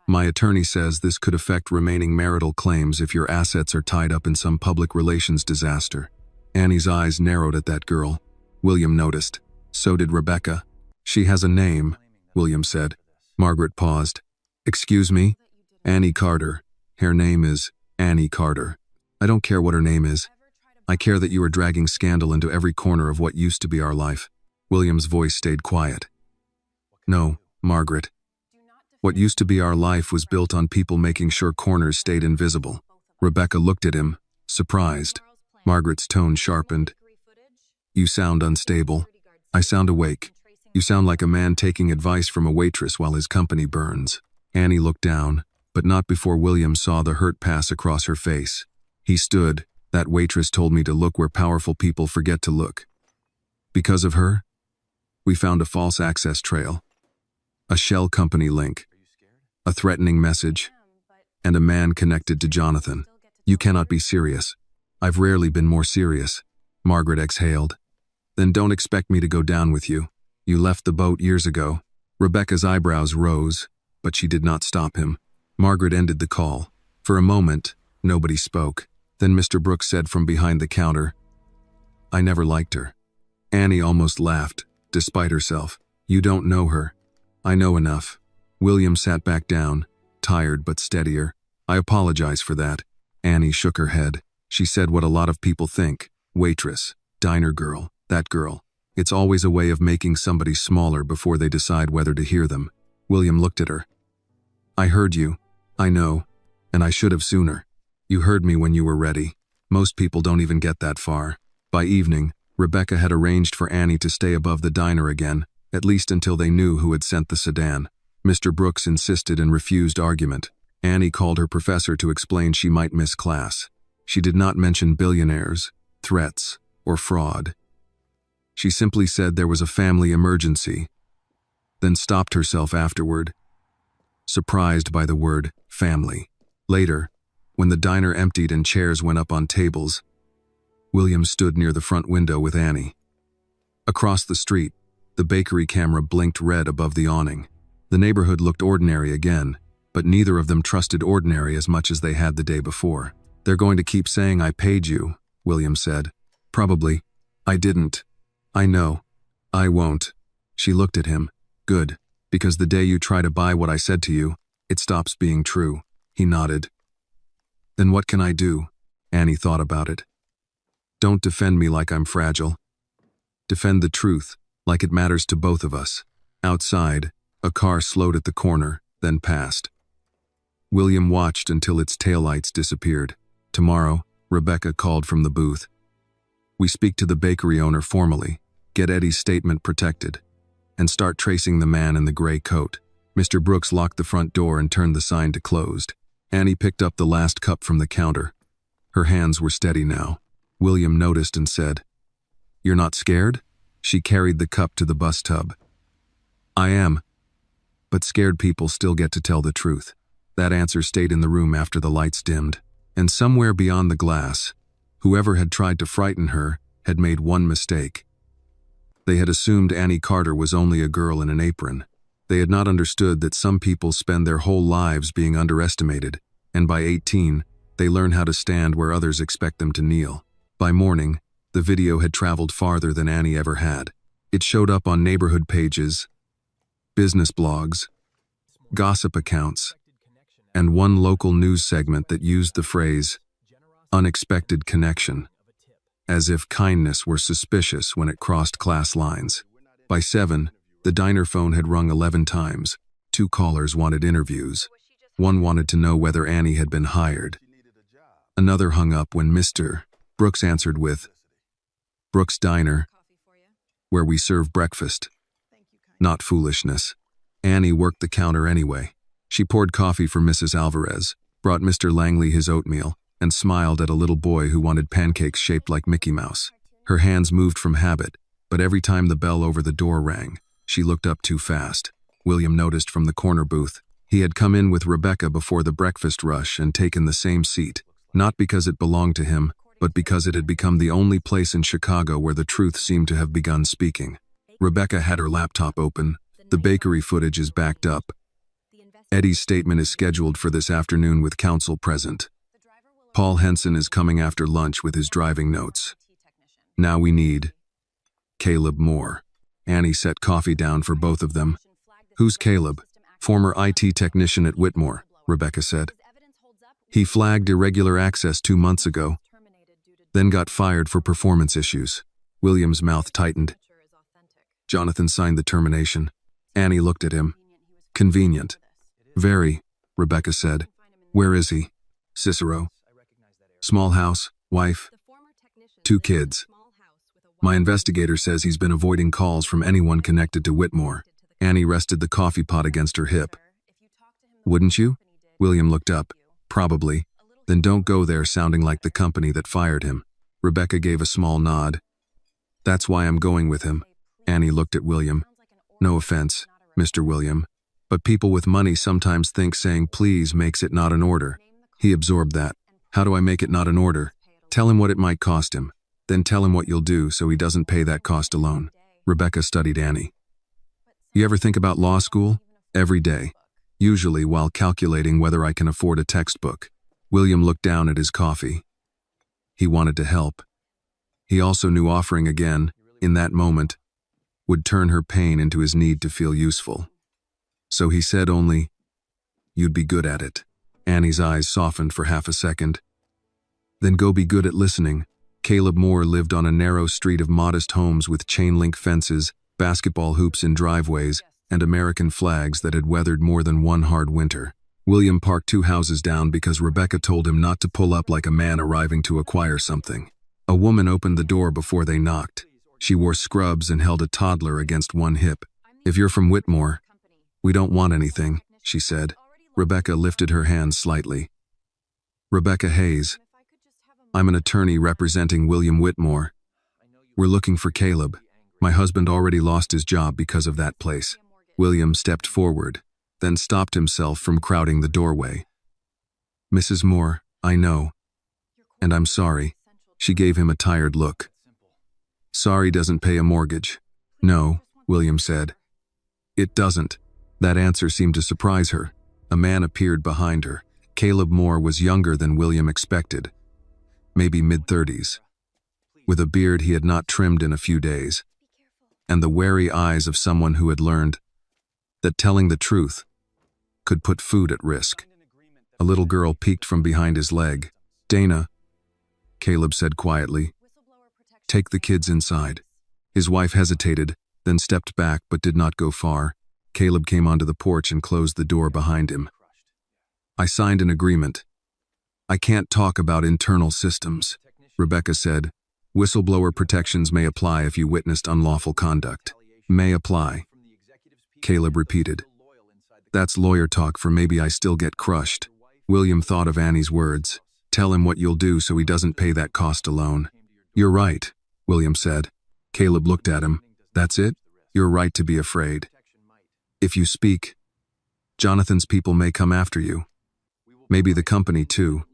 My attorney says this could affect remaining marital claims if your assets are tied up in some public relations disaster." Annie's eyes narrowed at that girl. William noticed. So did Rebecca. "She has a name," William said. Margaret paused. "Excuse me? Annie Carter. Her name is Annie Carter. I don't care what her name is. I care that you are dragging scandal into every corner of what used to be our life." William's voice stayed quiet. "No, Margaret. What used to be our life was built on people making sure corners stayed invisible." Rebecca looked at him, surprised. Margaret's tone sharpened. "You sound unstable." "I sound awake. You sound like a man taking advice from a waitress while his company burns." Annie looked down, but not before William saw the hurt pass across her face. He stood. "That waitress told me to look where powerful people forget to look. Because of her, we found a false access trail, a shell company link, a threatening message, and a man connected to Jonathan." "You cannot be serious." "I've rarely been more serious." Margaret exhaled. "Then don't expect me to go down with you. You left the boat years ago." Rebecca's eyebrows rose, but she did not stop him. Margaret ended the call. For a moment, nobody spoke. Then Mr. Brooks said from behind the counter, "I never liked her." Annie almost laughed, despite herself. "You don't know her." "I know enough." William sat back down, tired but steadier. "I apologize for that." Annie shook her head. She said what a lot of people think. Waitress, diner girl, that girl. It's always a way of making somebody smaller before they decide whether to hear them. William looked at her. "I heard you. I know. And I should have sooner. You heard me when you were ready. Most people don't even get that far." By evening, Rebecca had arranged for Annie to stay above the diner again, at least until they knew who had sent the sedan. Mr. Brooks insisted and refused argument. Annie called her professor to explain she might miss class. She did not mention billionaires, threats, or fraud. She simply said there was a family emergency, then stopped herself afterward, surprised by the word family. Later, when the diner emptied and chairs went up on tables, William stood near the front window with Annie. Across the street, the bakery camera blinked red above the awning. The neighborhood looked ordinary again, but neither of them trusted ordinary as much as they had the day before. "They're going to keep saying I paid you," William said. "Probably. I didn't." "I know. I won't." She looked at him. "Good, because the day you try to buy what I said to you, it stops being true." He nodded. "Then what can I do?" Annie thought about it. "Don't defend me like I'm fragile. Defend the truth, like it matters to both of us." Outside, a car slowed at the corner, then passed. William watched until its taillights disappeared. Tomorrow, Rebecca called from the booth. "We speak to the bakery owner formally, get Eddie's statement protected, and start tracing the man in the gray coat." Mr. Brooks locked the front door and turned the sign to closed. Annie picked up the last cup from the counter. Her hands were steady now. William noticed and said, "You're not scared?" She carried the cup to the bus tub. "I am. But scared people still get to tell the truth." That answer stayed in the room after the lights dimmed. And somewhere beyond the glass, whoever had tried to frighten her had made one mistake. They had assumed Annie Carter was only a girl in an apron. They had not understood that some people spend their whole lives being underestimated, and by 18, they learn how to stand where others expect them to kneel. By morning, the video had traveled farther than Annie ever had. It showed up on neighborhood pages, business blogs, gossip accounts, and one local news segment that used the phrase, "unexpected connection," as if kindness were suspicious when it crossed class lines. By 7, the diner phone had rung 11 times. 2 callers wanted interviews. One wanted to know whether Annie had been hired. Another hung up when Mr. Brooks answered with, "Brooks Diner, where we serve breakfast." Not foolishness. Annie worked the counter anyway. She poured coffee for Mrs. Alvarez, brought Mr. Langley his oatmeal, and smiled at a little boy who wanted pancakes shaped like Mickey Mouse. Her hands moved from habit, but every time the bell over the door rang, she looked up too fast. William noticed from the corner booth. He had come in with Rebecca before the breakfast rush and taken the same seat, not because it belonged to him, but because it had become the only place in Chicago where the truth seemed to have begun speaking. Rebecca had her laptop open. The bakery footage is backed up. Eddie's statement is scheduled for this afternoon with counsel present. Paul Henson is coming after lunch with his driving notes. Now we need Caleb Moore. Annie set coffee down for both of them. Who's Caleb? Former IT technician at Whitmore, Rebecca said. He flagged irregular access 2 months ago, then got fired for performance issues. William's mouth tightened. Jonathan signed the termination. Annie looked at him. Convenient. Very, Rebecca said. Where is he? Cicero. Small house, wife, 2 kids. My investigator says he's been avoiding calls from anyone connected to Whitmore. Annie rested the coffee pot against her hip. Wouldn't you? William looked up. Probably. Then don't go there sounding like the company that fired him. Rebecca gave a small nod. That's why I'm going with him. Annie looked at William. No offense, Mr. William, but people with money sometimes think saying please makes it not an order. He absorbed that. How do I make it not an order? Tell him what it might cost him. Then tell him what you'll do so he doesn't pay that cost alone. Rebecca studied Annie. You ever think about law school? Every day. Usually while calculating whether I can afford a textbook. William looked down at his coffee. He wanted to help. He also knew offering again, in that moment, would turn her pain into his need to feel useful. So he said only, "You'd be good at it." Annie's eyes softened for half a second. Then go be good at listening. Caleb Moore lived on a narrow street of modest homes with chain-link fences, basketball hoops in driveways, and American flags that had weathered more than one hard winter. William parked 2 houses down because Rebecca told him not to pull up like a man arriving to acquire something. A woman opened the door before they knocked. She wore scrubs and held a toddler against one hip. If you're from Whitmore, we don't want anything, she said. Rebecca lifted her hands slightly. Rebecca Hayes. I'm an attorney representing William Whitmore. We're looking for Caleb. My husband already lost his job because of that place. William stepped forward, then stopped himself from crowding the doorway. Mrs. Moore, I know. And I'm sorry. She gave him a tired look. Sorry doesn't pay a mortgage. No, William said. It doesn't. That answer seemed to surprise her. A man appeared behind her. Caleb Moore was younger than William expected. Maybe mid-30s. With a beard he had not trimmed in a few days. And the wary eyes of someone who had learned that telling the truth could put food at risk. A little girl peeked from behind his leg. Dana, Caleb said quietly. Take the kids inside. His wife hesitated, then stepped back but did not go far. Caleb came onto the porch and closed the door behind him. I signed an agreement. I can't talk about internal systems, Rebecca said. Whistleblower protections may apply if you witnessed unlawful conduct. May apply. Caleb repeated. That's lawyer talk for maybe I still get crushed. William thought of Annie's words. Tell him what you'll do so he doesn't pay that cost alone. You're right, William said. Caleb looked at him. That's it? You're right to be afraid. If you speak, Jonathan's people may come after you. Maybe the company too,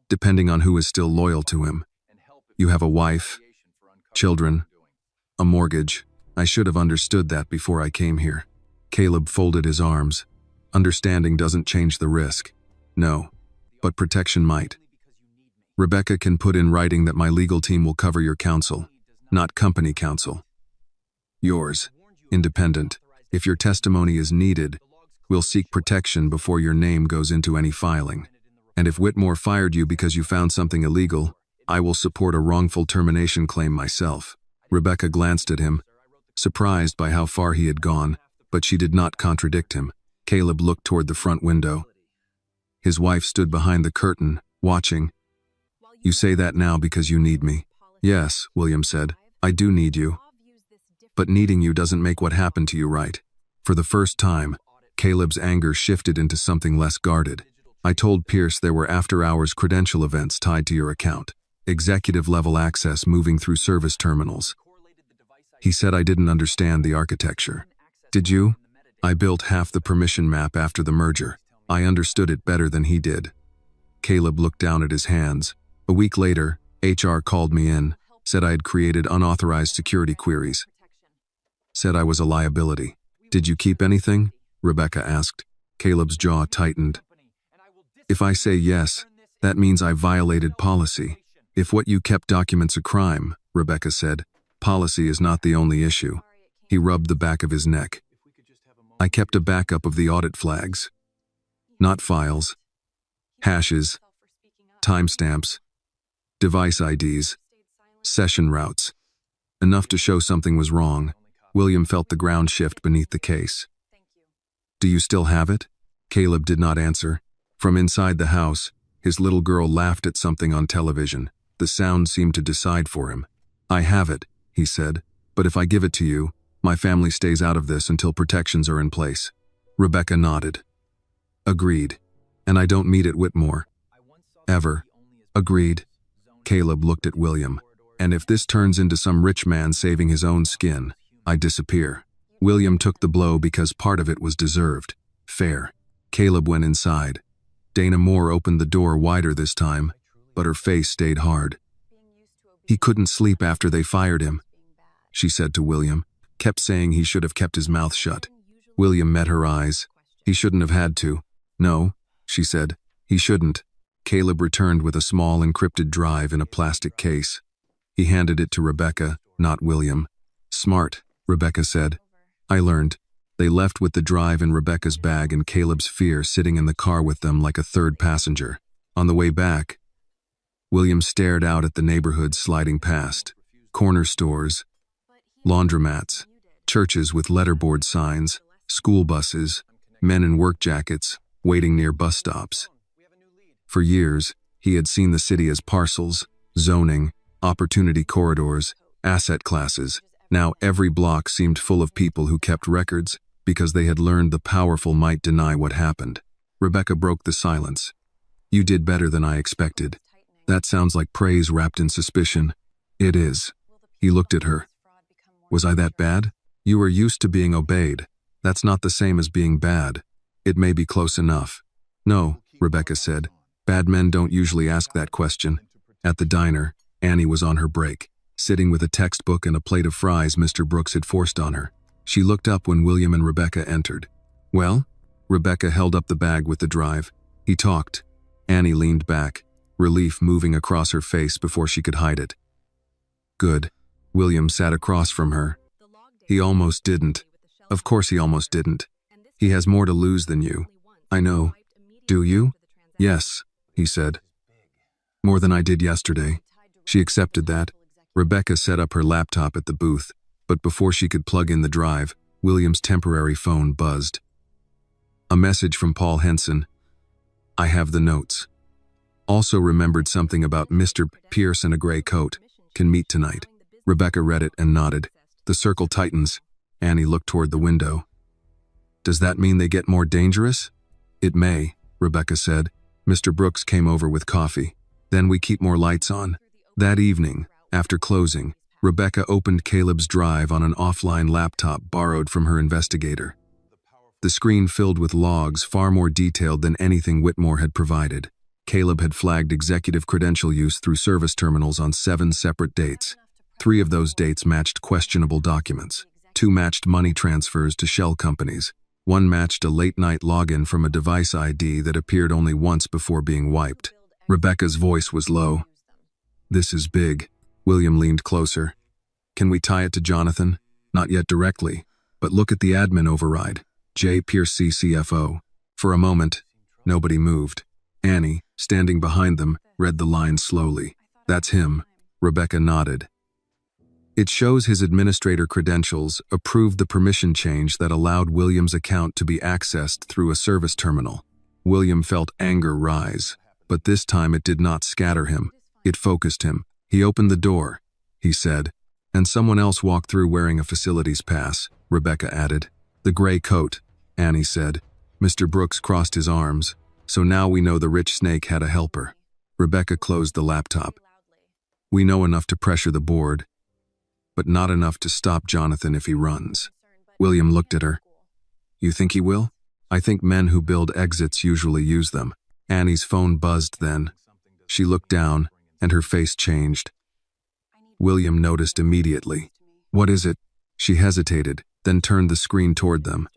depending on who is still loyal to him. You have a wife, children, a mortgage. I should have understood that before I came here. Caleb folded his arms. Understanding doesn't change the risk. No, but protection might. Rebecca can put in writing that my legal team will cover your counsel, not company counsel. Yours, independent. If your testimony is needed, we'll seek protection before your name goes into any filing. And if Whitmore fired you because you found something illegal, I will support a wrongful termination claim myself. Rebecca glanced at him, surprised by how far he had gone, but she did not contradict him. Caleb looked toward the front window. His wife stood behind the curtain, watching. You say that now because you need me. Yes, William said, I do need you. But needing you doesn't make what happened to you right. For the first time, Caleb's anger shifted into something less guarded. I told Pierce there were after-hours credential events tied to your account, executive-level access moving through service terminals. He said I didn't understand the architecture. Did you? I built half the permission map after the merger. I understood it better than he did. Caleb looked down at his hands. A week later, HR called me in, said I had created unauthorized security queries. Said I was a liability. Did you keep anything? Rebecca asked. Caleb's jaw tightened. If I say yes, that means I violated policy. If what you kept documents a crime, Rebecca said, policy is not the only issue. He rubbed the back of his neck. I kept a backup of the audit flags. Not files. Hashes. Timestamps. Device IDs. Session routes. Enough to show something was wrong. William felt the ground shift beneath the case. Do you still have it? Caleb did not answer. From inside the house, his little girl laughed at something on television. The sound seemed to decide for him. I have it, he said, but if I give it to you, my family stays out of this until protections are in place. Rebecca nodded. Agreed. And I don't meet at Whitmore. Ever. Agreed. Caleb looked at William. And if this turns into some rich man saving his own skin, I disappear. William took the blow because part of it was deserved. Fair. Caleb went inside. Dana Moore opened the door wider this time, but her face stayed hard. He couldn't sleep after they fired him, she said to William. Kept saying he should have kept his mouth shut. William met her eyes. He shouldn't have had to. No, she said. He shouldn't. Caleb returned with a small encrypted drive in a plastic case. He handed it to Rebecca, not William. Smart, Rebecca said. I learned. They left with the drive in Rebecca's bag and Caleb's fear sitting in the car with them like a third passenger. On the way back, William stared out at the neighborhood sliding past. Corner stores, laundromats, churches with letterboard signs, school buses, men in work jackets, waiting near bus stops. For years, he had seen the city as parcels, zoning, opportunity corridors, asset classes. Now every block seemed full of people who kept records because they had learned the powerful might deny what happened. Rebecca broke the silence. You did better than I expected. That sounds like praise wrapped in suspicion. It is. He looked at her. Was I that bad? You are used to being obeyed. That's not the same as being bad. It may be close enough. No, Rebecca said. Bad men don't usually ask that question. At the diner, Annie was on her break, sitting with a textbook and a plate of fries Mr. Brooks had forced on her. She looked up when William and Rebecca entered. Well? Rebecca held up the bag with the drive. He talked. Annie leaned back, relief moving across her face before she could hide it. Good. William sat across from her. He almost didn't. Of course he almost didn't. He has more to lose than you. I know. Do you? Yes, he said. More than I did yesterday. She accepted that. Rebecca set up her laptop at the booth, but before she could plug in the drive, William's temporary phone buzzed. A message from Paul Henson. I have the notes. Also remembered something about Mr. Pierce in a gray coat. Can meet tonight. Rebecca read it and nodded. The circle tightens. Annie looked toward the window. Does that mean they get more dangerous? It may, Rebecca said. Mr. Brooks came over with coffee. Then we keep more lights on. That evening, after closing, Rebecca opened Caleb's drive on an offline laptop borrowed from her investigator. The screen filled with logs far more detailed than anything Whitmore had provided. Caleb had flagged executive credential use through service terminals on 7 separate dates. 3 of those dates matched questionable documents. 2 matched money transfers to shell companies. 1 matched a late-night login from a device ID that appeared only once before being wiped. Rebecca's voice was low. This is big. William leaned closer. Can we tie it to Jonathan? Not yet directly, but look at the admin override. J. Pierce CFO. For a moment, nobody moved. Annie, standing behind them, read the line slowly. That's him. Rebecca nodded. It shows his administrator credentials approved the permission change that allowed William's account to be accessed through a service terminal. William felt anger rise, but this time it did not scatter him. It focused him. He opened the door, he said, and someone else walked through wearing a facilities pass, Rebecca added. The gray coat, Annie said. Mr. Brooks crossed his arms. So now we know the rich snake had a helper. Rebecca closed the laptop. We know enough to pressure the board, but not enough to stop Jonathan if he runs. William looked at her. You think he will? I think men who build exits usually use them. Annie's phone buzzed then. She looked down, and her face changed. William noticed immediately. What is it? She hesitated, then turned the screen toward them.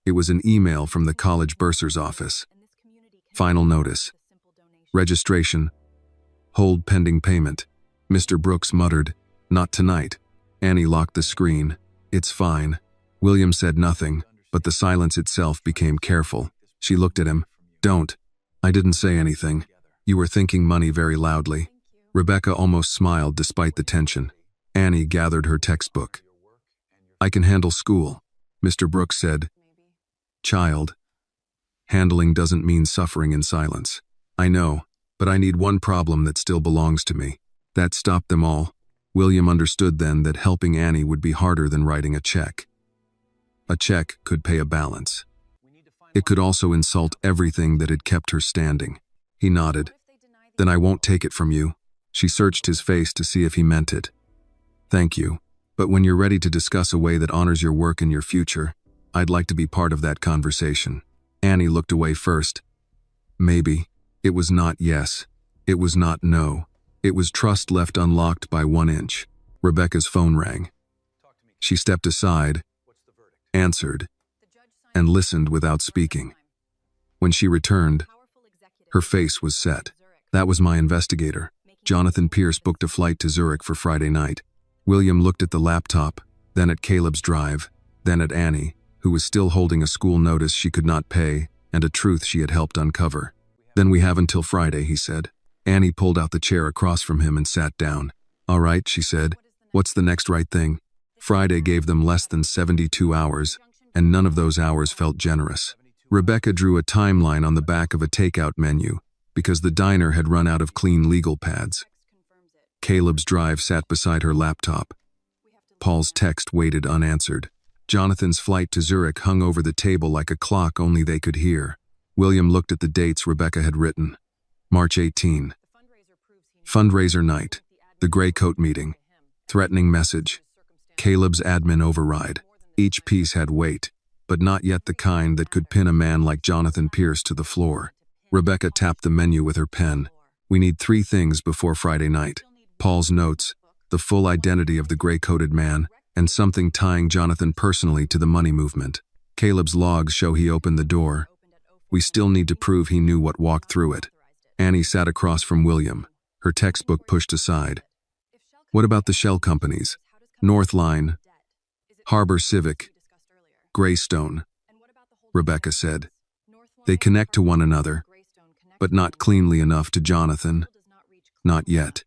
It was an email from the college bursar's office. Final notice. Registration. Hold pending payment. Mr. Brooks muttered, Not tonight. Annie locked the screen. It's fine. William said nothing, but the silence itself became careful. She looked at him. Don't. I didn't say anything. You were thinking money very loudly. Rebecca almost smiled despite the tension. Annie gathered her textbook. I can handle school, Mr. Brooks said. Child. Handling doesn't mean suffering in silence. I know, but I need one problem that still belongs to me. That stopped them all. William understood then that helping Annie would be harder than writing a check. A check could pay a balance. It could also insult everything that had kept her standing. He nodded. Then I won't take it from you. She searched his face to see if he meant it. Thank you. But when you're ready to discuss a way that honors your work and your future, I'd like to be part of that conversation. Annie looked away first. Maybe. It was not yes. It was not no. It was trust left unlocked by 1 inch. Rebecca's phone rang. She stepped aside, answered, and listened without speaking. When she returned, her face was set. That was my investigator. Jonathan Pierce booked a flight to Zurich for Friday night. William looked at the laptop, then at Caleb's drive, then at Annie, who was still holding a school notice she could not pay and a truth she had helped uncover. Then we have until Friday, he said. Annie pulled out the chair across from him and sat down. All right, she said. What's the next right thing? Friday gave them less than 72 hours, and none of those hours felt generous. Rebecca drew a timeline on the back of a takeout menu, because the diner had run out of clean legal pads. Caleb's drive sat beside her laptop. Paul's text waited unanswered. Jonathan's flight to Zurich hung over the table like a clock only they could hear. William looked at the dates Rebecca had written. March 18. Fundraiser night. The gray coat meeting. Threatening message. Caleb's admin override. Each piece had weight, but not yet the kind that could pin a man like Jonathan Pierce to the floor. Rebecca tapped the menu with her pen. We need 3 things before Friday night. Paul's notes, the full identity of the gray-coated man, and something tying Jonathan personally to the money movement. Caleb's logs show he opened the door. We still need to prove he knew what walked through it. Annie sat across from William, her textbook pushed aside. What about the shell companies? Northline, Harbor Civic, Greystone, Rebecca said. They connect to one another, but not cleanly enough to Jonathan. Not yet.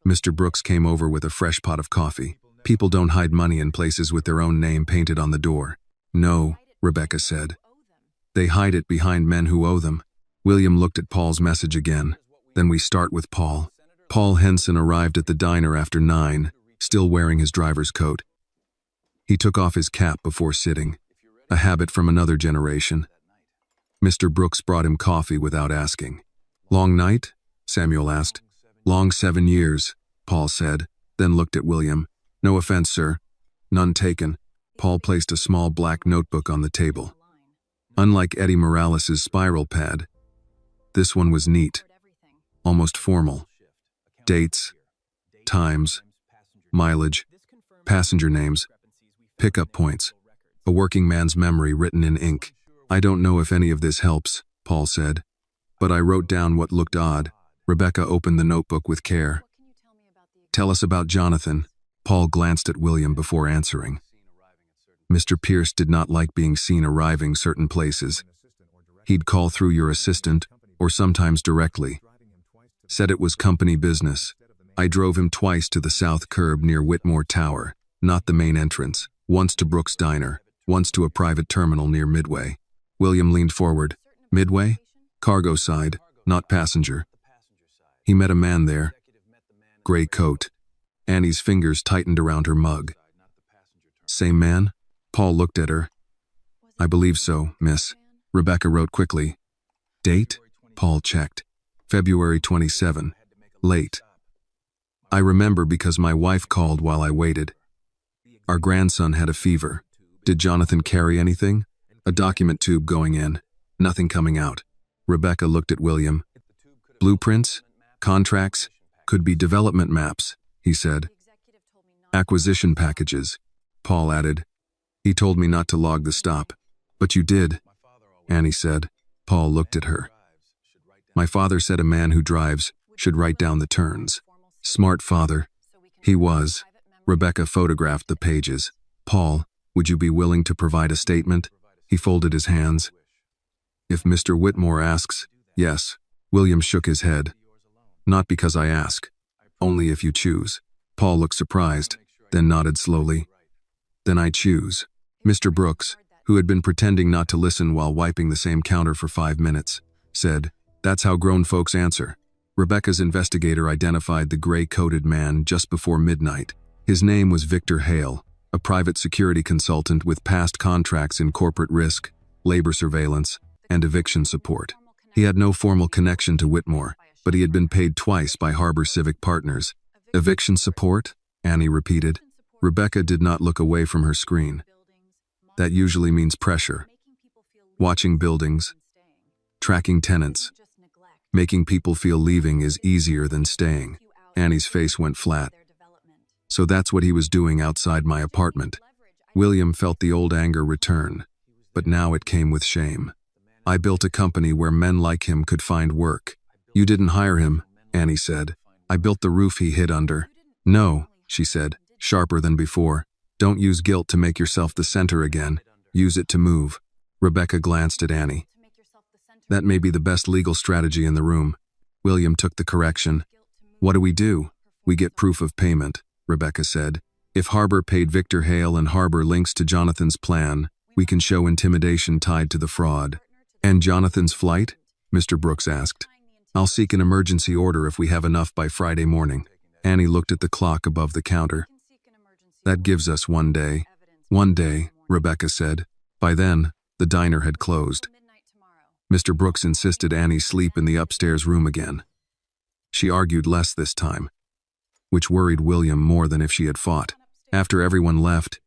Mr. Brooks came over with a fresh pot of coffee. People don't hide money in places with their own name painted on the door. No, Rebecca said. They hide it behind men who owe them. William looked at Paul's message again. Then we start with Paul. Paul Henson arrived at the diner after 9, still wearing his driver's coat. He took off his cap before sitting, a habit from another generation. Mr. Brooks brought him coffee without asking. Long night? Samuel asked. Long 7 years, Paul said, then looked at William. No offense, sir. None taken. Paul placed a small black notebook on the table. Unlike Eddie Morales' spiral pad, this one was neat, almost formal. Dates, times, mileage, passenger names, pickup points, a working man's memory written in ink. I don't know if any of this helps, Paul said, but I wrote down what looked odd. Rebecca opened the notebook with care. Tell us about Jonathan. Paul glanced at William before answering. Mr. Pierce did not like being seen arriving certain places. He'd call through your assistant, or sometimes directly. Said it was company business. I drove him twice to the south curb near Whitmore Tower, not the main entrance, once to Brooks Diner, once to a private terminal near Midway. William leaned forward. Midway? Cargo side, not passenger. He met a man there. Gray coat. Annie's fingers tightened around her mug. Same man? Paul looked at her. I believe so, miss. Rebecca wrote quickly. Date? Paul checked. February 27. Late. I remember because my wife called while I waited. Our grandson had a fever. Did Jonathan carry anything? A document tube going in. Nothing coming out. Rebecca looked at William. Blueprints? Contracts? Could be development maps, he said. Acquisition packages, Paul added. He told me not to log the stop. But you did, Annie said. Paul looked at her. My father said a man who drives should write down the turns. Smart father. He was. Rebecca photographed the pages. Paul, would you be willing to provide a statement? He folded his hands. If Mr. Whitmore asks, yes. William shook his head. Not because I ask. Only if you choose. Paul looked surprised, then nodded slowly. Then I choose. Mr. Brooks, who had been pretending not to listen while wiping the same counter for 5 minutes, said, that's how grown folks answer. Rebecca's investigator identified the gray-coated man just before midnight. His name was Victor Hale, a private security consultant with past contracts in corporate risk, labor surveillance, and eviction support. He had no formal connection to Whitmore, but he had been paid twice by Harbor Civic Partners. Eviction support? Annie repeated. Rebecca did not look away from her screen. That usually means pressure. Watching buildings, tracking tenants. Making people feel leaving is easier than staying. Annie's face went flat. So that's what he was doing outside my apartment. William felt the old anger return, but now it came with shame. I built a company where men like him could find work. You didn't hire him, Annie said. I built the roof he hid under. No, she said, sharper than before. Don't use guilt to make yourself the center again. Use it to move. Rebecca glanced at Annie. That may be the best legal strategy in the room. William took the correction. What do? We get proof of payment, Rebecca said. If Harbor paid Victor Hale and Harbor links to Jonathan's plan, we can show intimidation tied to the fraud. And Jonathan's flight? Mr. Brooks asked. I'll seek an emergency order if we have enough by Friday morning. Annie looked at the clock above the counter. That gives us 1 day. 1 day, Rebecca said. By then, the diner had closed. Mr. Brooks insisted Annie sleep in the upstairs room again. She argued less this time, which worried William more than if she had fought. After everyone left,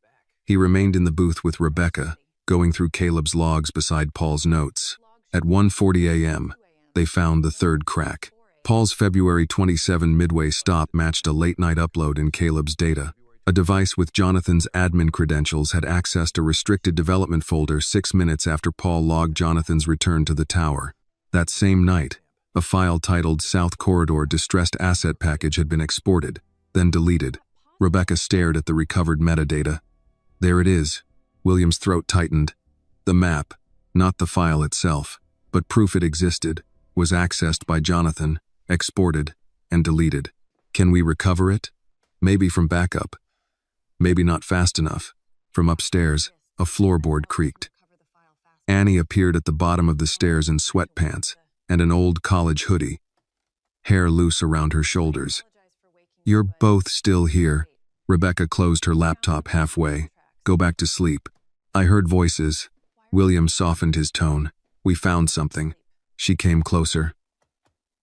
he remained in the booth with Rebecca, going through Caleb's logs beside Paul's notes. At 1:40 a.m., they found the third crack. Paul's February 27 midway stop matched a late-night upload in Caleb's data. A device with Jonathan's admin credentials had accessed a restricted development folder 6 minutes after Paul logged Jonathan's return to the tower. That same night, a file titled South Corridor Distressed Asset Package had been exported, then deleted. Rebecca stared at the recovered metadata. There it is. William's throat tightened. The map, not the file itself, but proof it existed, was accessed by Jonathan, exported, and deleted. Can we recover it? Maybe from backup. Maybe not fast enough. From upstairs, a floorboard creaked. Annie appeared at the bottom of the stairs in sweatpants and an old college hoodie, hair loose around her shoulders. You're both still here. Rebecca closed her laptop halfway. Go back to sleep. I heard voices. William softened his tone. We found something. She came closer.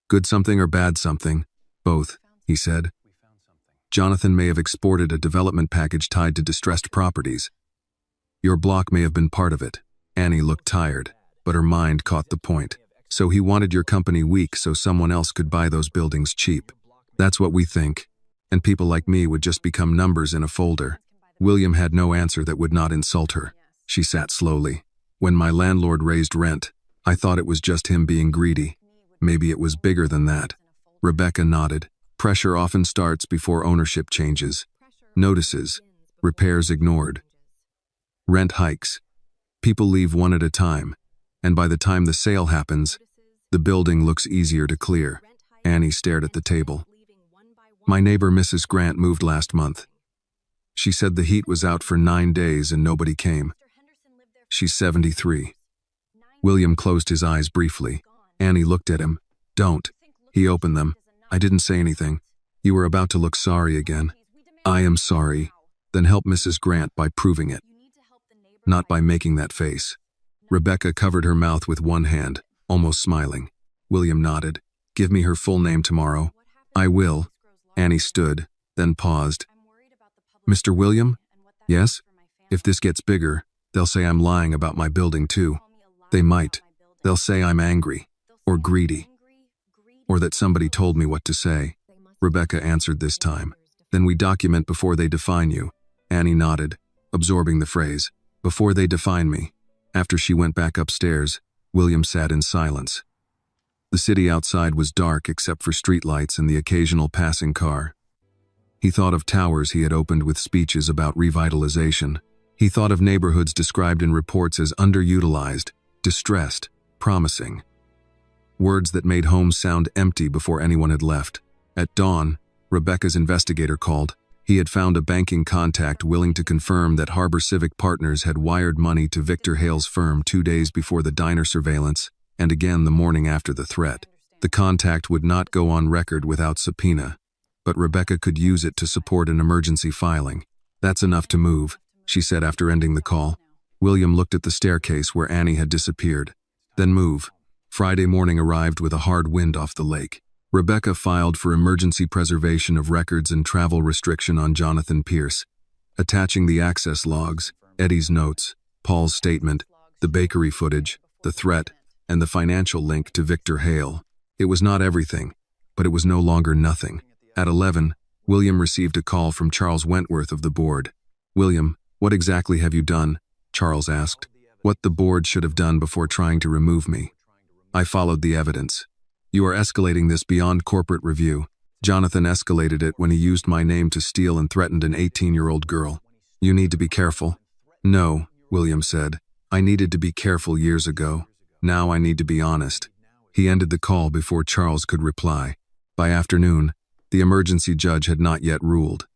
Good something or bad something? Both, he said. Jonathan may have exported a development package tied to distressed properties. Your block may have been part of it. Annie looked tired, but her mind caught the point. So he wanted your company weak so someone else could buy those buildings cheap. That's what we think. And people like me would just become numbers in a folder. William had no answer that would not insult her. She sat slowly. When my landlord raised rent, I thought it was just him being greedy. Maybe it was bigger than that. Rebecca nodded. Pressure often starts before ownership changes. Notices. Repairs ignored. Rent hikes. People leave one at a time, and by the time the sale happens, the building looks easier to clear. Annie stared at the table. My neighbor Mrs. Grant moved last month. She said the heat was out for 9 days and nobody came. She's 73. William closed his eyes briefly. Annie looked at him. Don't. He opened them. I didn't say anything. You were about to look sorry again. I am sorry. Then help Mrs. Grant by proving it. Not by making that face. Rebecca covered her mouth with one hand. almost smiling. William nodded. Give me her full name tomorrow. I will. Annie stood, then paused. Mr. William? Yes? If this gets bigger, they'll say I'm lying about my building too. They might. They'll say I'm angry, or greedy, or that somebody told me what to say. Rebecca answered this time. Then we document before they define you. Annie nodded, absorbing the phrase. Before they define me. After she went back upstairs, William sat in silence. The city outside was dark except for streetlights and the occasional passing car. He thought of towers he had opened with speeches about revitalization. He thought of neighborhoods described in reports as underutilized, distressed, promising. Words that made homes sound empty before anyone had left. At dawn, Rebecca's investigator called. He had found a banking contact willing to confirm that Harbor Civic Partners had wired money to Victor Hale's firm 2 days before the diner surveillance, and again the morning after the threat. The contact would not go on record without subpoena, but Rebecca could use it to support an emergency filing. That's enough to move, she said after ending the call. William looked at the staircase where Annie had disappeared. Then move. Friday morning arrived with a hard wind off the lake. Rebecca filed for emergency preservation of records and travel restriction on Jonathan Pierce, attaching the access logs, Eddie's notes, Paul's statement, the bakery footage, the threat, and the financial link to Victor Hale. It was not everything, but it was no longer nothing. At 11, William received a call from Charles Wentworth of the board. William, what exactly have you done? Charles asked. What the board should have done before trying to remove me. I followed the evidence. You are escalating this beyond corporate review. Jonathan escalated it when he used my name to steal and threatened an 18-year-old girl. You need to be careful. No, William said. I needed to be careful years ago. Now I need to be honest. He ended the call before Charles could reply. By afternoon, the emergency judge had not yet ruled.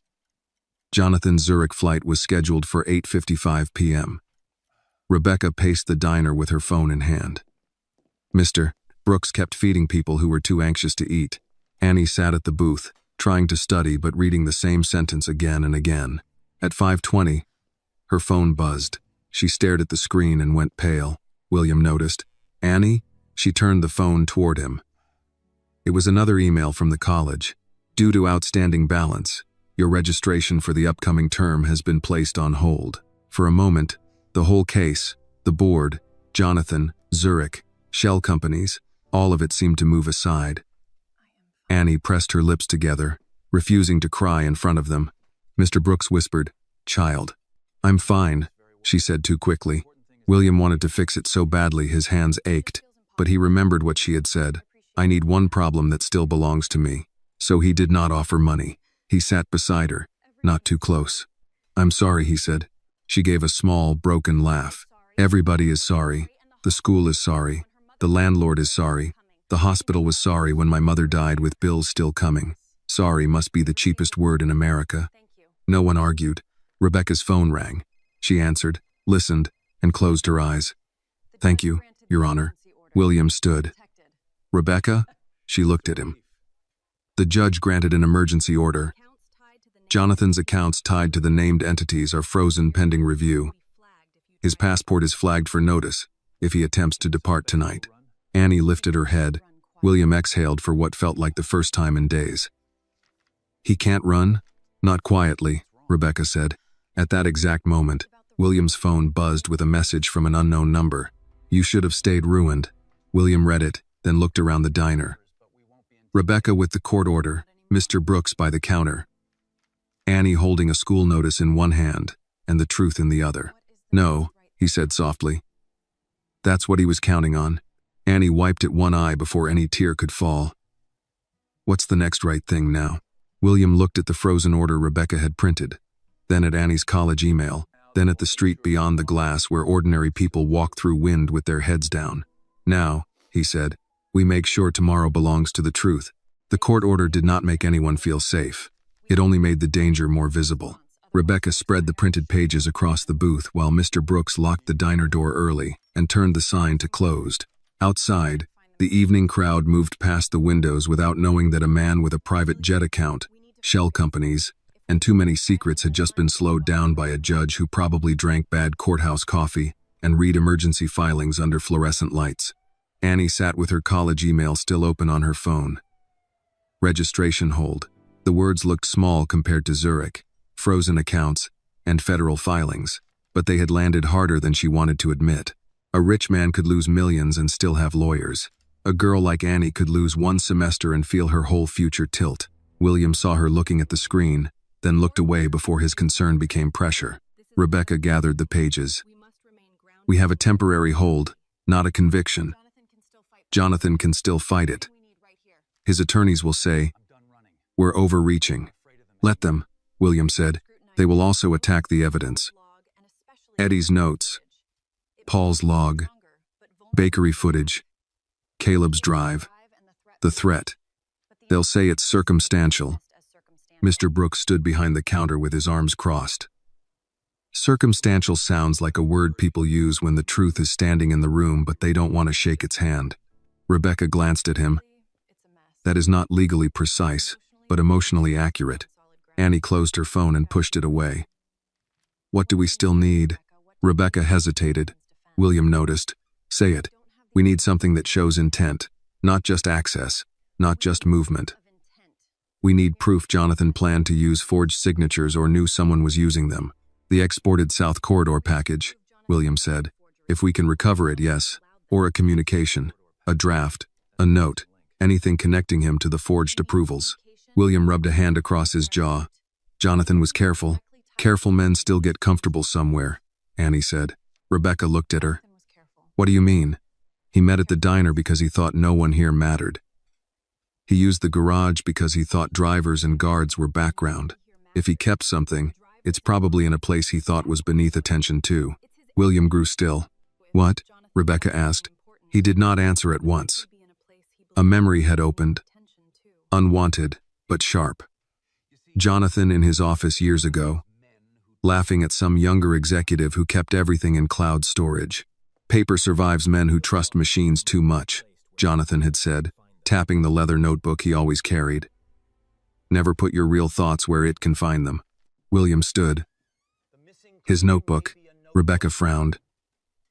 Jonathan's Zurich flight was scheduled for 8:55 p.m. Rebecca paced the diner with her phone in hand. Mr. Brooks kept feeding people who were too anxious to eat. Annie sat at the booth, trying to study but reading the same sentence again and again. At 5:20, her phone buzzed. She stared at the screen and went pale. William noticed. Annie? She turned the phone toward him. It was another email from the college. Due to outstanding balance, your registration for the upcoming term has been placed on hold. For a moment, the whole case, the board, Jonathan, Zurich, shell companies, all of it seemed to move aside. Annie pressed her lips together, refusing to cry in front of them. Mr. Brooks whispered, Child. I'm fine, she said too quickly. William wanted to fix it so badly his hands ached, but he remembered what she had said. I need one problem that still belongs to me. So he did not offer money. He sat beside her, not too close. I'm sorry, he said. She gave a small, broken laugh. Everybody is sorry. The school is sorry. The landlord is sorry. The hospital was sorry when my mother died with bills still coming. Sorry must be the cheapest word in America. No one argued. Rebecca's phone rang. She answered, listened, and closed her eyes. Thank you, Your Honor. William stood. Rebecca? She looked at him. The judge granted an emergency order. Jonathan's accounts tied to the named entities are frozen pending review. His passport is flagged for notice if he attempts to depart tonight. Annie lifted her head. William exhaled for what felt like the first time in days. He can't run? Not quietly, Rebecca said. At that exact moment, William's phone buzzed with a message from an unknown number. You should have stayed ruined. William read it, then looked around the diner. Rebecca with the court order, Mr. Brooks by the counter. Annie holding a school notice in one hand and the truth in the other. No, he said softly. That's what he was counting on. Annie wiped at one eye before any tear could fall. What's the next right thing now? William looked at the frozen order Rebecca had printed, then at Annie's college email, then at the street beyond the glass where ordinary people walk through wind with their heads down. Now, he said, we make sure tomorrow belongs to the truth. The court order did not make anyone feel safe. It only made the danger more visible. Rebecca spread the printed pages across the booth while Mr. Brooks locked the diner door early and turned the sign to closed. Outside, the evening crowd moved past the windows without knowing that a man with a private jet account, shell companies, and too many secrets had just been slowed down by a judge who probably drank bad courthouse coffee and read emergency filings under fluorescent lights. Annie sat with her college email still open on her phone. Registration hold. The words looked small compared to Zurich, frozen accounts, and federal filings, but they had landed harder than she wanted to admit. A rich man could lose millions and still have lawyers. A girl like Annie could lose one semester and feel her whole future tilt. William saw her looking at the screen, then looked away before his concern became pressure. Rebecca gathered the pages. We have a temporary hold, not a conviction. Jonathan can still fight it. His attorneys will say, we're overreaching. Let them, William said. They will also attack the evidence. Eddie's notes, Paul's log, bakery footage, Caleb's drive, the threat. They'll say it's circumstantial. Mr. Brooks stood behind the counter with his arms crossed. Circumstantial sounds like a word people use when the truth is standing in the room but they don't want to shake its hand. Rebecca glanced at him. That is not legally precise, but emotionally accurate. Annie closed her phone and pushed it away. What do we still need? Rebecca hesitated. William noticed. Say it. We need something that shows intent, not just access, not just movement. We need proof Jonathan planned to use forged signatures or knew someone was using them. The exported South Corridor package, William said. If we can recover it, yes. Or a communication, a draft, a note, anything connecting him to the forged approvals. William rubbed a hand across his jaw. Jonathan was careful. Careful men still get comfortable somewhere, Annie said. Rebecca looked at her. What do you mean? He met at the diner because he thought no one here mattered. He used the garage because he thought drivers and guards were background. If he kept something, it's probably in a place he thought was beneath attention too. William grew still. What? Rebecca asked. He did not answer at once. A memory had opened. Unwanted, but sharp. Jonathan in his office years ago, laughing at some younger executive who kept everything in cloud storage. Paper survives men who trust machines too much, Jonathan had said, tapping the leather notebook he always carried. Never put your real thoughts where it can find them. William stood. His notebook. Rebecca frowned.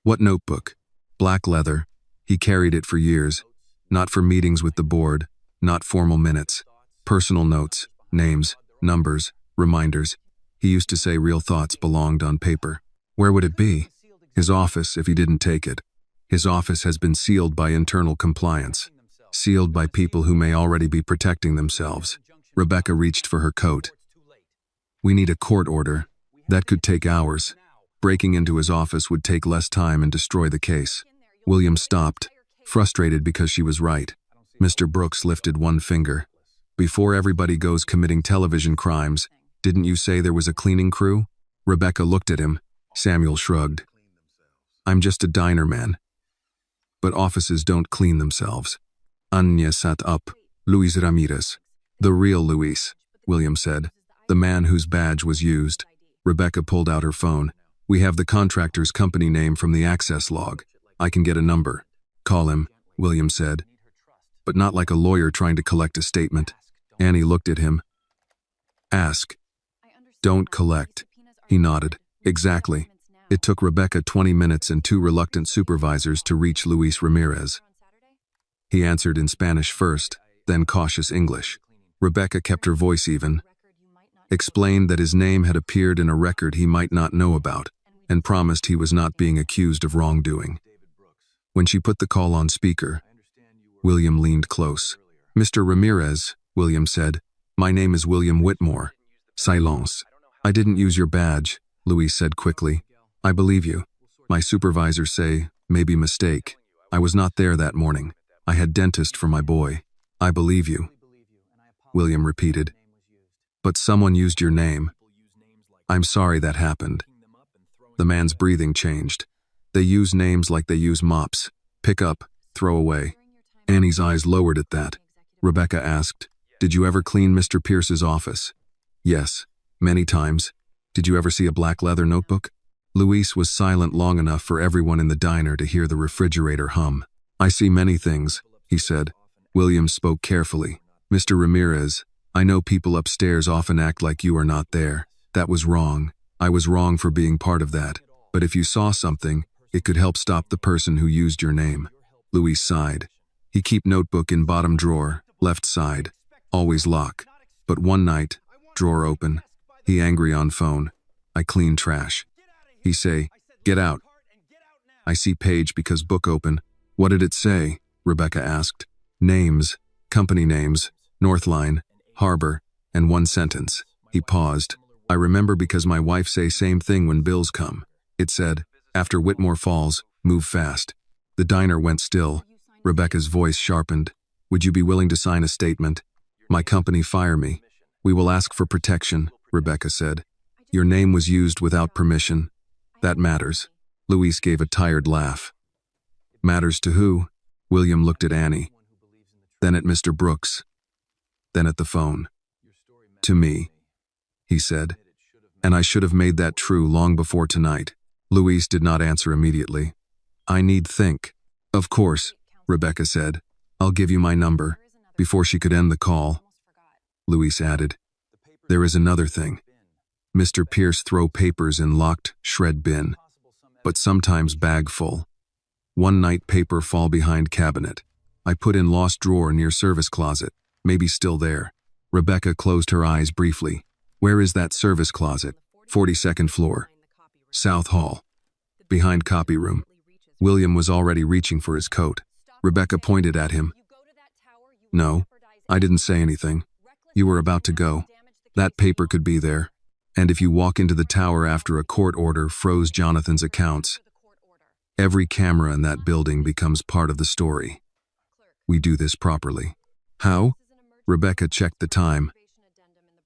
What notebook? Black leather. He carried it for years. Not for meetings with the board, not formal minutes. Personal notes, names, numbers, reminders. He used to say real thoughts belonged on paper. Where would it be? His office, if he didn't take it. His office has been sealed by internal compliance. Sealed by people who may already be protecting themselves. Rebecca reached for her coat. We need a court order. That could take hours. Breaking into his office would take less time and destroy the case. William stopped, frustrated because she was right. Mr. Brooks lifted one finger. Before everybody goes committing television crimes, didn't you say there was a cleaning crew? Rebecca looked at him. Samuel shrugged. I'm just a diner man. But offices don't clean themselves. Anya sat up. Luis Ramirez. The real Luis, William said. The man whose badge was used. Rebecca pulled out her phone. We have the contractor's company name from the access log. I can get a number. Call him, William said. But not like a lawyer trying to collect a statement. Annie looked at him. Ask. Don't collect. He nodded. Exactly. It took Rebecca 20 minutes and 2 reluctant supervisors to reach Luis Ramirez. He answered in Spanish first, then cautious English. Rebecca kept her voice even. Explained that his name had appeared in a record he might not know about, and promised he was not being accused of wrongdoing. When she put the call on speaker, William leaned close. Mr. Ramirez, William said, my name is William Whitmore. Silence. I didn't use your badge, Luis said quickly. I believe you. My supervisors say, maybe mistake. I was not there that morning. I had dentist for my boy. I believe you. William repeated. But someone used your name. I'm sorry that happened. The man's breathing changed. They use names like they use mops. Pick up, throw away. Annie's eyes lowered at that. Rebecca asked, did you ever clean Mr. Pierce's office? Yes, many times. Did you ever see a black leather notebook? Luis was silent long enough for everyone in the diner to hear the refrigerator hum. I see many things, he said. William spoke carefully. Mr. Ramirez, I know people upstairs often act like you are not there. That was wrong. I was wrong for being part of that. But if you saw something, it could help stop the person who used your name. Louise sighed. He keep notebook in bottom drawer, left side. Always lock. But one night, drawer open. He angry on phone. I clean trash. He say, get out. I see page because book open. What did it say? Rebecca asked. Names, company names, Northline, Harbor, and one sentence. He paused. I remember because my wife say same thing when bills come. It said, after Whitmore Falls, move fast. The diner went still. Rebecca's voice sharpened. Would you be willing to sign a statement? My company fire me. We will ask for protection, Rebecca said. Your name was used without permission. That matters. Louise gave a tired laugh. Matters to who? William looked at Annie. Then at Mr. Brooks. Then at the phone. To me, he said. And I should have made that true long before tonight. Louise did not answer immediately. I need think. Of course, Rebecca said. I'll give you my number. Before she could end the call, Louise added, there is another thing. Mr. Pierce throw papers in locked shred bin, but sometimes bag full. One night paper fall behind cabinet. I put in lost drawer near service closet, maybe still there. Rebecca closed her eyes briefly. Where is that service closet? 42nd floor. South Hall. Behind copy room. William was already reaching for his coat. Rebecca pointed at him. No, I didn't say anything. You were about to go. That paper could be there. And if you walk into the tower after a court order froze Jonathan's accounts, every camera in that building becomes part of the story. We do this properly. How? Rebecca checked the time.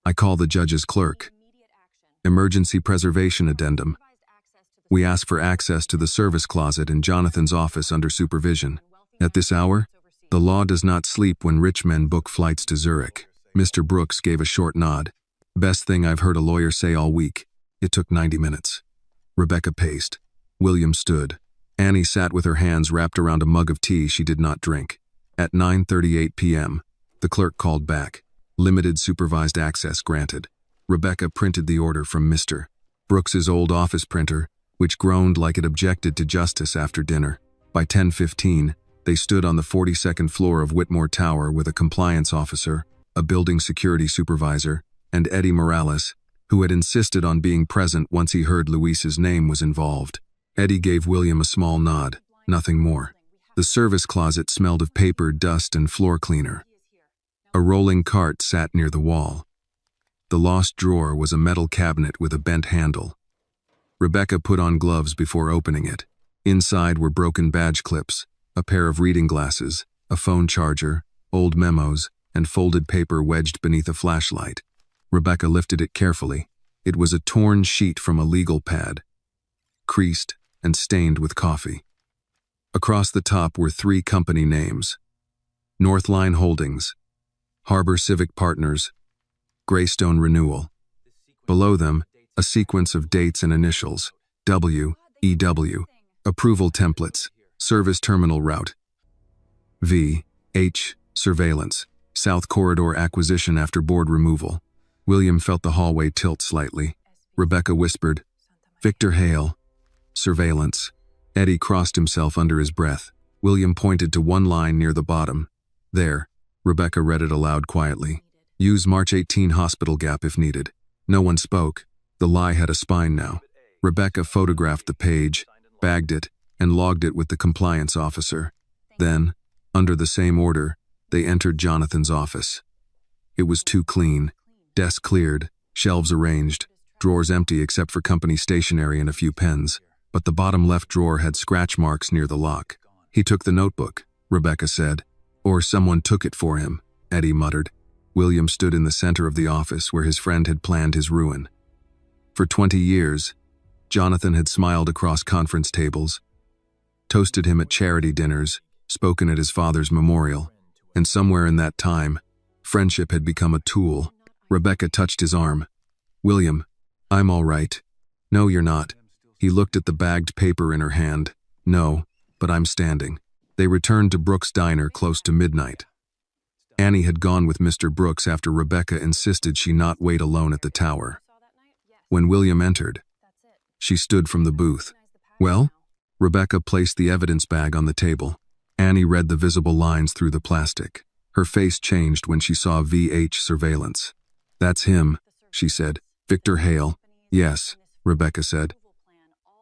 I call the judge's clerk. Emergency preservation addendum. We ask for access to the service closet in Jonathan's office under supervision. At this hour, the law does not sleep when rich men book flights to Zurich. Mr. Brooks gave a short nod. Best thing I've heard a lawyer say all week. It took 90 minutes. Rebecca paced. William stood. Annie sat with her hands wrapped around a mug of tea she did not drink. At 9:38 p.m., the clerk called back. Limited supervised access granted. Rebecca printed the order from Mr. Brooks's old office printer, which groaned like it objected to justice after dinner. By 10:15, they stood on the 42nd floor of Whitmore Tower with a compliance officer, a building security supervisor, and Eddie Morales, who had insisted on being present once he heard Luis's name was involved. Eddie gave William a small nod, nothing more. The service closet smelled of paper, dust, and floor cleaner. A rolling cart sat near the wall. The lost drawer was a metal cabinet with a bent handle. Rebecca put on gloves before opening it. Inside were broken badge clips, a pair of reading glasses, a phone charger, old memos, and folded paper wedged beneath a flashlight. Rebecca lifted it carefully. It was a torn sheet from a legal pad, creased and stained with coffee. Across the top were 3 company names: Northline Holdings, Harbor Civic Partners, Greystone Renewal. Below them, a sequence of dates and initials: W, EW, approval templates, service terminal route, V, H, surveillance, South Corridor acquisition after board removal. William felt the hallway tilt slightly. Rebecca whispered, Victor Hale, surveillance. Eddie crossed himself under his breath. William pointed to one line near the bottom. There, Rebecca read it aloud quietly. Use March 18 hospital gap if needed. No one spoke. The lie had a spine now. Rebecca photographed the page, bagged it, and logged it with the compliance officer. Then, under the same order, they entered Jonathan's office. It was too clean. Desk cleared, shelves arranged, drawers empty except for company stationery and a few pens. But the bottom left drawer had scratch marks near the lock. He took the notebook, Rebecca said. Or someone took it for him, Eddie muttered. William stood in the center of the office where his friend had planned his ruin. For 20 years, Jonathan had smiled across conference tables, toasted him at charity dinners, spoken at his father's memorial, and somewhere in that time, friendship had become a tool. Rebecca touched his arm. William, I'm all right. No, you're not. He looked at the bagged paper in her hand. No, but I'm standing. They returned to Brooks' diner close to midnight. Annie had gone with Mr. Brooks after Rebecca insisted she not wait alone at the tower. When William entered, she stood from the booth. Well? Rebecca placed the evidence bag on the table. Annie read the visible lines through the plastic. Her face changed when she saw VH surveillance. "That's him," she said. "Victor Hale." "Yes," Rebecca said.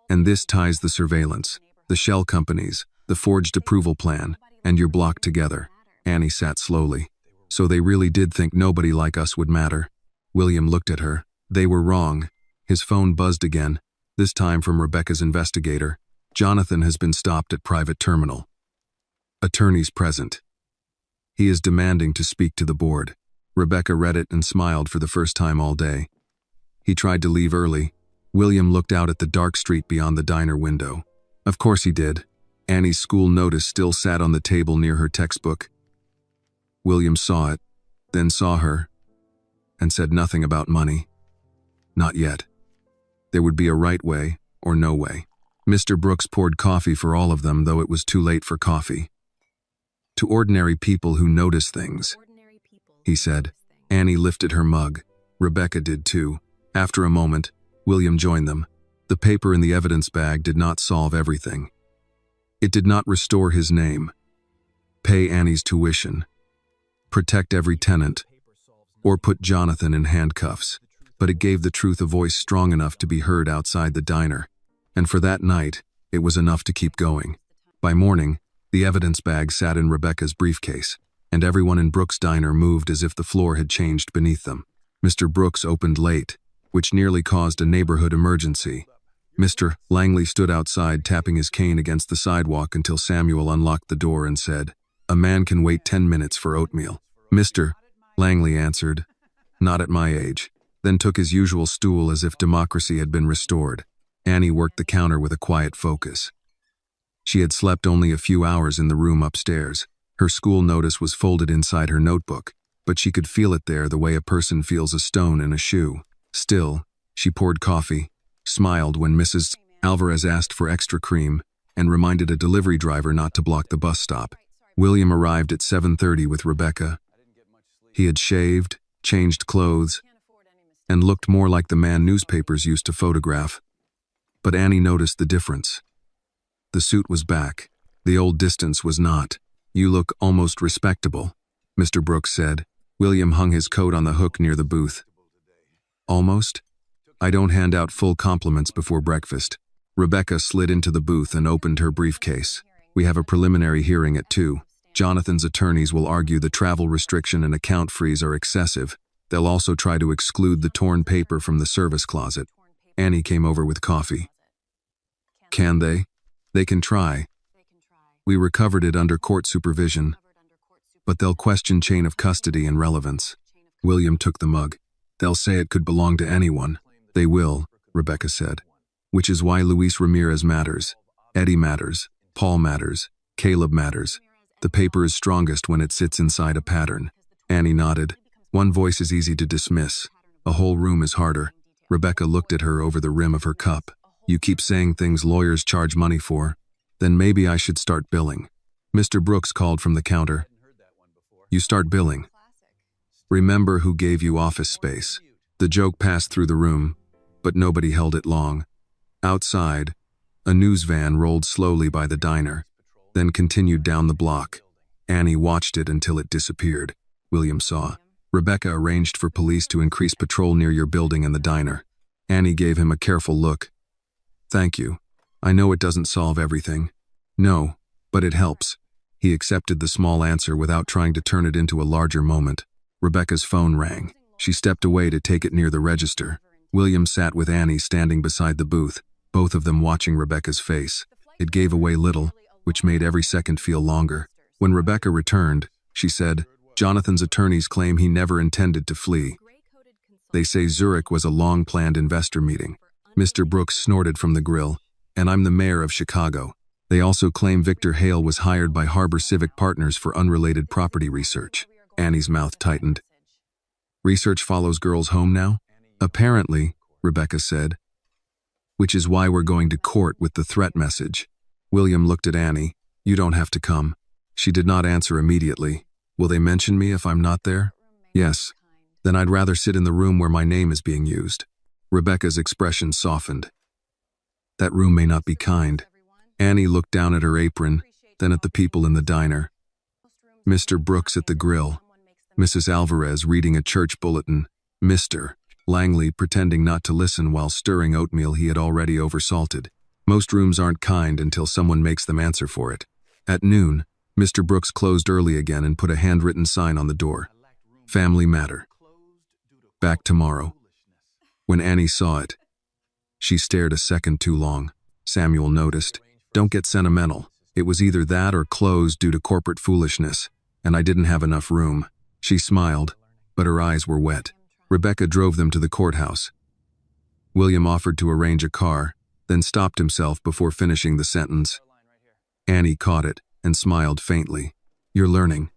"And this ties the surveillance, the shell companies, the forged approval plan, and your block together." Annie sat slowly. "So they really did think nobody like us would matter." William looked at her. They were wrong. His phone buzzed again, this time from Rebecca's investigator. "Jonathan has been stopped at private terminal. Attorneys present. He is demanding to speak to the board." Rebecca read it and smiled for the first time all day. "He tried to leave early." William looked out at the dark street beyond the diner window. Of course he did. Annie's school notice still sat on the table near her textbook. William saw it, then saw her, and said nothing about money. Not yet. There would be a right way or no way. Mr. Brooks poured coffee for all of them, though it was too late for coffee. "To ordinary people who notice things," he said. Annie lifted her mug. Rebecca did too. After a moment, William joined them. The paper in the evidence bag did not solve everything. It did not restore his name, pay Annie's tuition, protect every tenant, or put Jonathan in handcuffs, but it gave the truth a voice strong enough to be heard outside the diner. And for that night, it was enough to keep going. By morning, the evidence bag sat in Rebecca's briefcase, and everyone in Brooks' diner moved as if the floor had changed beneath them. Mr. Brooks opened late, which nearly caused a neighborhood emergency. Mr. Langley stood outside tapping his cane against the sidewalk until Samuel unlocked the door and said, "A man can wait 10 minutes for oatmeal." "Mr. Langley answered, "Not at my age," then took his usual stool as if democracy had been restored. Annie worked the counter with a quiet focus. She had slept only a few hours in the room upstairs. Her school notice was folded inside her notebook, but she could feel it there the way a person feels a stone in a shoe. Still, she poured coffee, smiled when Mrs. Alvarez asked for extra cream, and reminded a delivery driver not to block the bus stop. William arrived at 7:30 with Rebecca. He had shaved, changed clothes, and looked more like the man newspapers used to photograph. But Annie noticed the difference. The suit was back. The old distance was not. "You look almost respectable," Mr. Brooks said. William hung his coat on the hook near the booth. "Almost? I don't hand out full compliments before breakfast." Rebecca slid into the booth and opened her briefcase. "We have a preliminary hearing at 2. Jonathan's attorneys will argue the travel restriction and account freeze are excessive. They'll also try to exclude the torn paper from the service closet." Annie came over with coffee. "Can they?" "They can try. We recovered it under court supervision. But they'll question chain of custody and relevance." William took the mug. "They'll say it could belong to anyone." "They will," Rebecca said. "Which is why Luis Ramirez matters. Eddie matters. Paul matters. Caleb matters. The paper is strongest when it sits inside a pattern." Annie nodded. "One voice is easy to dismiss. A whole room is harder." Rebecca looked at her over the rim of her cup. "You keep saying things lawyers charge money for. Then maybe I should start billing." Mr. Brooks called from the counter. "You start billing. Remember who gave you office space." The joke passed through the room, but nobody held it long. Outside, a news van rolled slowly by the diner, then continued down the block. Annie watched it until it disappeared. William saw. "Rebecca arranged for police to increase patrol near your building and the diner." Annie gave him a careful look. "Thank you. I know it doesn't solve everything." "No, but it helps." He accepted the small answer without trying to turn it into a larger moment. Rebecca's phone rang. She stepped away to take it near the register. William sat with Annie standing beside the booth, both of them watching Rebecca's face. It gave away little, which made every second feel longer. When Rebecca returned, she said, "Jonathan's attorneys claim he never intended to flee. They say Zurich was a long-planned investor meeting." Mr. Brooks snorted from the grill. "And I'm the mayor of Chicago. They also claim Victor Hale was hired by Harbor Civic Partners for unrelated property research." Annie's mouth tightened. "Research follows girls home now?" "Apparently," Rebecca said. "Which is why we're going to court with the threat message." William looked at Annie. "You don't have to come." She did not answer immediately. "Will they mention me if I'm not there?" "Yes." "Then I'd rather sit in the room where my name is being used." Rebecca's expression softened. "That room may not be kind." Annie looked down at her apron. then at the people in the diner. Mr. Brooks at the grill, Mrs. Alvarez reading a church bulletin, Mr. Langley pretending not to listen while stirring oatmeal he had already oversalted. Most rooms aren't kind until someone makes them answer for it. At noon, Mr. Brooks closed early again and put a handwritten sign on the door. Family matter. Back tomorrow. When Annie saw it, she stared a second too long. Samuel noticed. Don't get sentimental. It was either that or closed due to corporate foolishness, and I didn't have enough room. She smiled, but her eyes were wet. Rebecca drove them to the courthouse. William offered to arrange a car, then stopped himself before finishing the sentence. Annie caught it and smiled faintly. You're learning.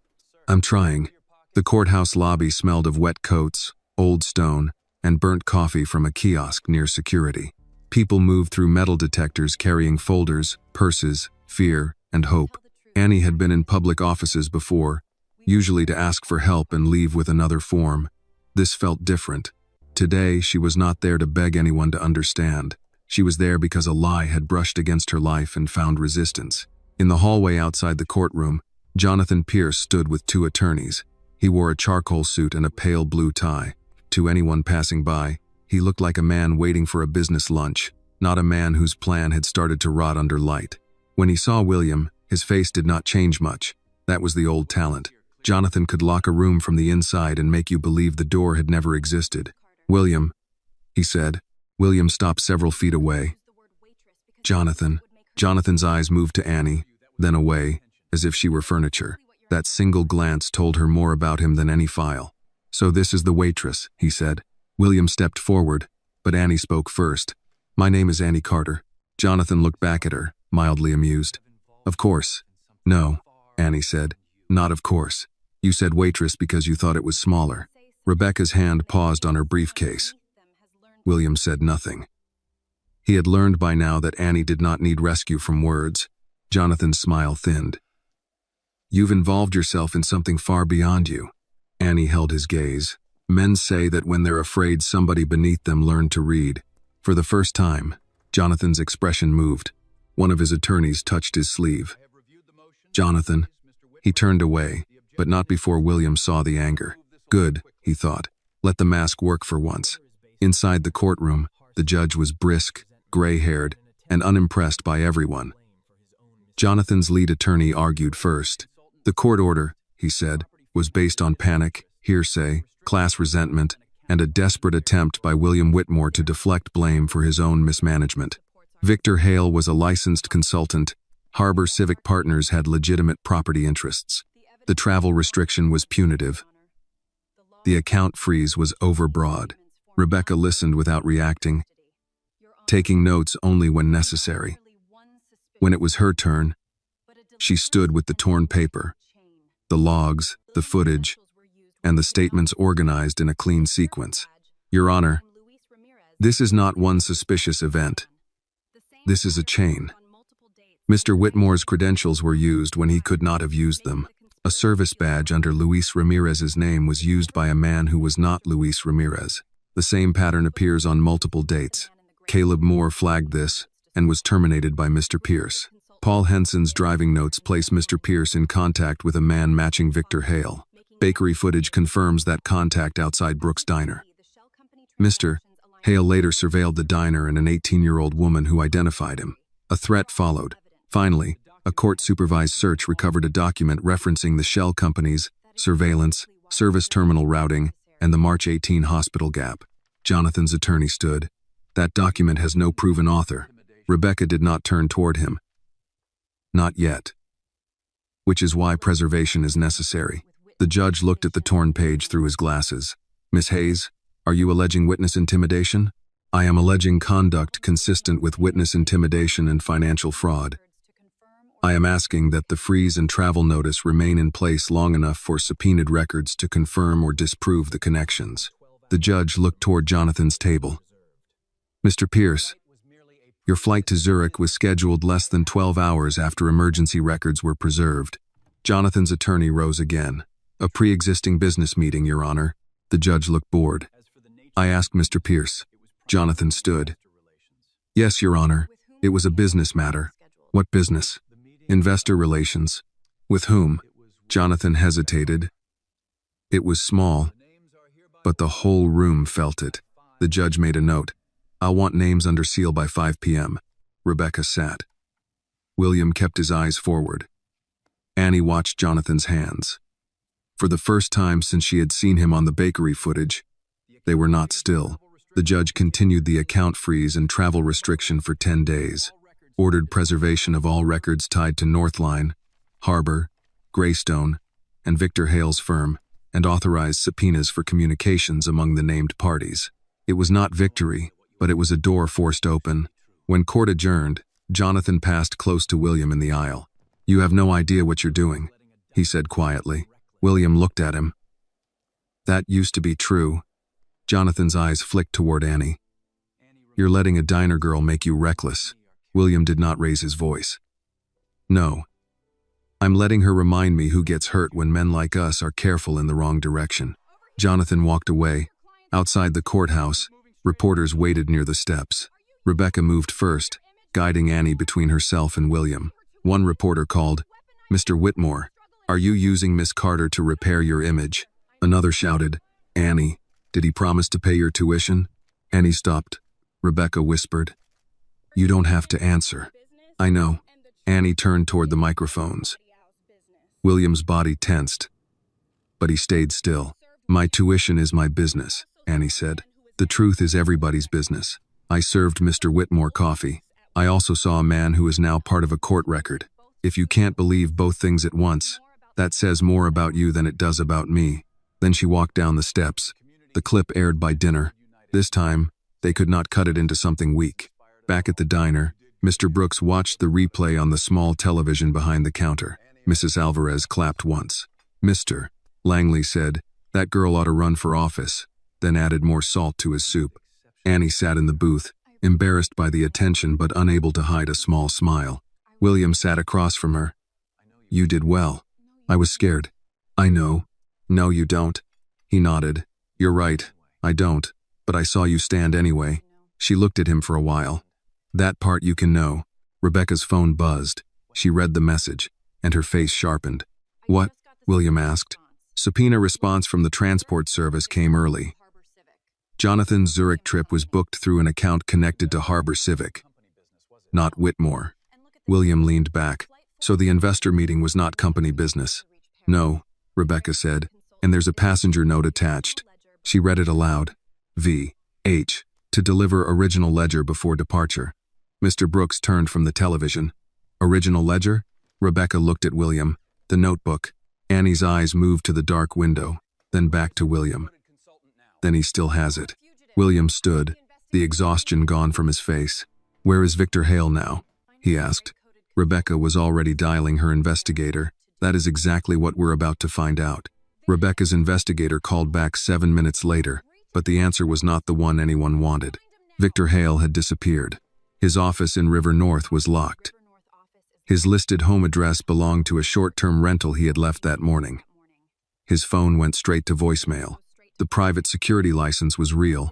I'm trying. The courthouse lobby smelled of wet coats, old stone, and burnt coffee from a kiosk near security. People moved through metal detectors carrying folders, purses, fear, and hope. Annie had been in public offices before, usually to ask for help and leave with another form. This felt different. Today, she was not there to beg anyone to understand. She was there because a lie had brushed against her life and found resistance. In the hallway outside the courtroom, Jonathan Pierce stood with two attorneys. He wore a charcoal suit and a pale blue tie. To anyone passing by, he looked like a man waiting for a business lunch, not a man whose plan had started to rot under light. When he saw William, his face did not change much. That was the old talent. Jonathan could lock a room from the inside and make you believe the door had never existed. William, he said. William stopped several feet away. Jonathan. Jonathan's eyes moved to Annie, then away, as if she were furniture. That single glance told her more about him than any file. So this is the waitress, he said. William stepped forward, but Annie spoke first. My name is Annie Carter. Jonathan looked back at her, mildly amused. Of course. No, Annie said. Not of course. You said waitress because you thought it was smaller. Rebecca's hand paused on her briefcase. William said nothing. He had learned by now that Annie did not need rescue from words. Jonathan's smile thinned. You've involved yourself in something far beyond you. Annie held his gaze. Men say that when they're afraid, somebody beneath them learned to read. For the first time, Jonathan's expression moved. One of his attorneys touched his sleeve. Jonathan. He turned away, but not before William saw the anger. Good, he thought. Let the mask work for once. Inside the courtroom, the judge was brisk, gray-haired, and unimpressed by everyone. Jonathan's lead attorney argued first. The court order, he said, was based on panic, hearsay, class resentment, and a desperate attempt by William Whitmore to deflect blame for his own mismanagement. Victor Hale was a licensed consultant. Harbor Civic Partners had legitimate property interests. The travel restriction was punitive. The account freeze was overbroad. Rebecca listened without reacting, taking notes only when necessary. When it was her turn, she stood with the torn paper, the logs, the footage, and the statements organized in a clean sequence. Your Honor, this is not one suspicious event. This is a chain. Mr. Whitmore's credentials were used when he could not have used them. A service badge under Luis Ramirez's name was used by a man who was not Luis Ramirez. The same pattern appears on multiple dates. Caleb Moore flagged this and was terminated by Mr. Pierce. Paul Henson's driving notes place Mr. Pierce in contact with a man matching Victor Hale. Bakery footage confirms that contact outside Brooks' diner. Mr. Hale later surveilled the diner and an 18-year-old woman who identified him. A threat followed. Finally, a court-supervised search recovered a document referencing the shell companies, surveillance, service terminal routing, and the March 18 hospital gap. Jonathan's attorney stood. That document has no proven author. Rebecca did not turn toward him. Not yet. Which is why preservation is necessary. The judge looked at the torn page through his glasses. Miss Hayes, are you alleging witness intimidation? I am alleging conduct consistent with witness intimidation and financial fraud. I am asking that the freeze and travel notice remain in place long enough for subpoenaed records to confirm or disprove the connections. The judge looked toward Jonathan's table. Mr. Pierce, your flight to Zurich was scheduled less than 12 hours after emergency records were preserved. Jonathan's attorney rose again. A pre-existing business meeting, Your Honor. The judge looked bored. I asked Mr. Pierce. Jonathan stood. Yes, Your Honor. It was a business matter. What business? Investor relations. With whom? Jonathan hesitated. It was small, but the whole room felt it. The judge made a note. I'll want names under seal by 5 p.m. Rebecca sat. William kept his eyes forward. Annie watched Jonathan's hands. For the first time since she had seen him on the bakery footage, they were not still. The judge continued the account freeze and travel restriction for 10 days, ordered preservation of all records tied to Northline, Harbor, Greystone, and Victor Hale's firm, and authorized subpoenas for communications among the named parties. It was not victory, but it was a door forced open. When court adjourned, Jonathan passed close to William in the aisle. You have no idea what you're doing, he said quietly. William looked at him. That used to be true. Jonathan's eyes flicked toward Annie. You're letting a diner girl make you reckless. William did not raise his voice. No. I'm letting her remind me who gets hurt when men like us are careful in the wrong direction. Jonathan walked away. Outside the courthouse, reporters waited near the steps. Rebecca moved first, guiding Annie between herself and William. One reporter called, Mr. Whitmore, are you using Miss Carter to repair your image? Another shouted, Annie, did he promise to pay your tuition? Annie stopped. Rebecca whispered, You don't have to answer. I know. Annie turned toward the microphones. William's body tensed, but he stayed still. My tuition is my business, Annie said. The truth is everybody's business. I served Mr. Whitmore coffee. I also saw a man who is now part of a court record. If you can't believe both things at once, that says more about you than it does about me. Then she walked down the steps. The clip aired by dinner. This time, they could not cut it into something weak. Back at the diner, Mr. Brooks watched the replay on the small television behind the counter. Mrs. Alvarez clapped once. Mr. Langley said, That girl ought to run for office, then added more salt to his soup. Annie sat in the booth, embarrassed by the attention but unable to hide a small smile. William sat across from her. You did well. I was scared. I know. No, you don't. He nodded. You're right. I don't. But I saw you stand anyway. She looked at him for a while. That part you can know. Rebecca's phone buzzed. She read the message, and her face sharpened. What? William asked. Subpoena response from the transport service came early. Jonathan's Zurich trip was booked through an account connected to Harbor Civic. Not Whitmore. William leaned back. So the investor meeting was not company business. No, Rebecca said, and there's a passenger note attached. She read it aloud. V.H. To deliver original ledger before departure. Mr. Brooks turned from the television. Original ledger? Rebecca looked at William. The notebook. Annie's eyes moved to the dark window, then back to William. Then he still has it. William stood, the exhaustion gone from his face. Where is Victor Hale now? He asked. Rebecca was already dialing her investigator. That is exactly what we're about to find out. Rebecca's investigator called back 7 minutes later, but the answer was not the one anyone wanted. Victor Hale had disappeared. His office in River North was locked. His listed home address belonged to a short-term rental he had left that morning. His phone went straight to voicemail. The private security license was real.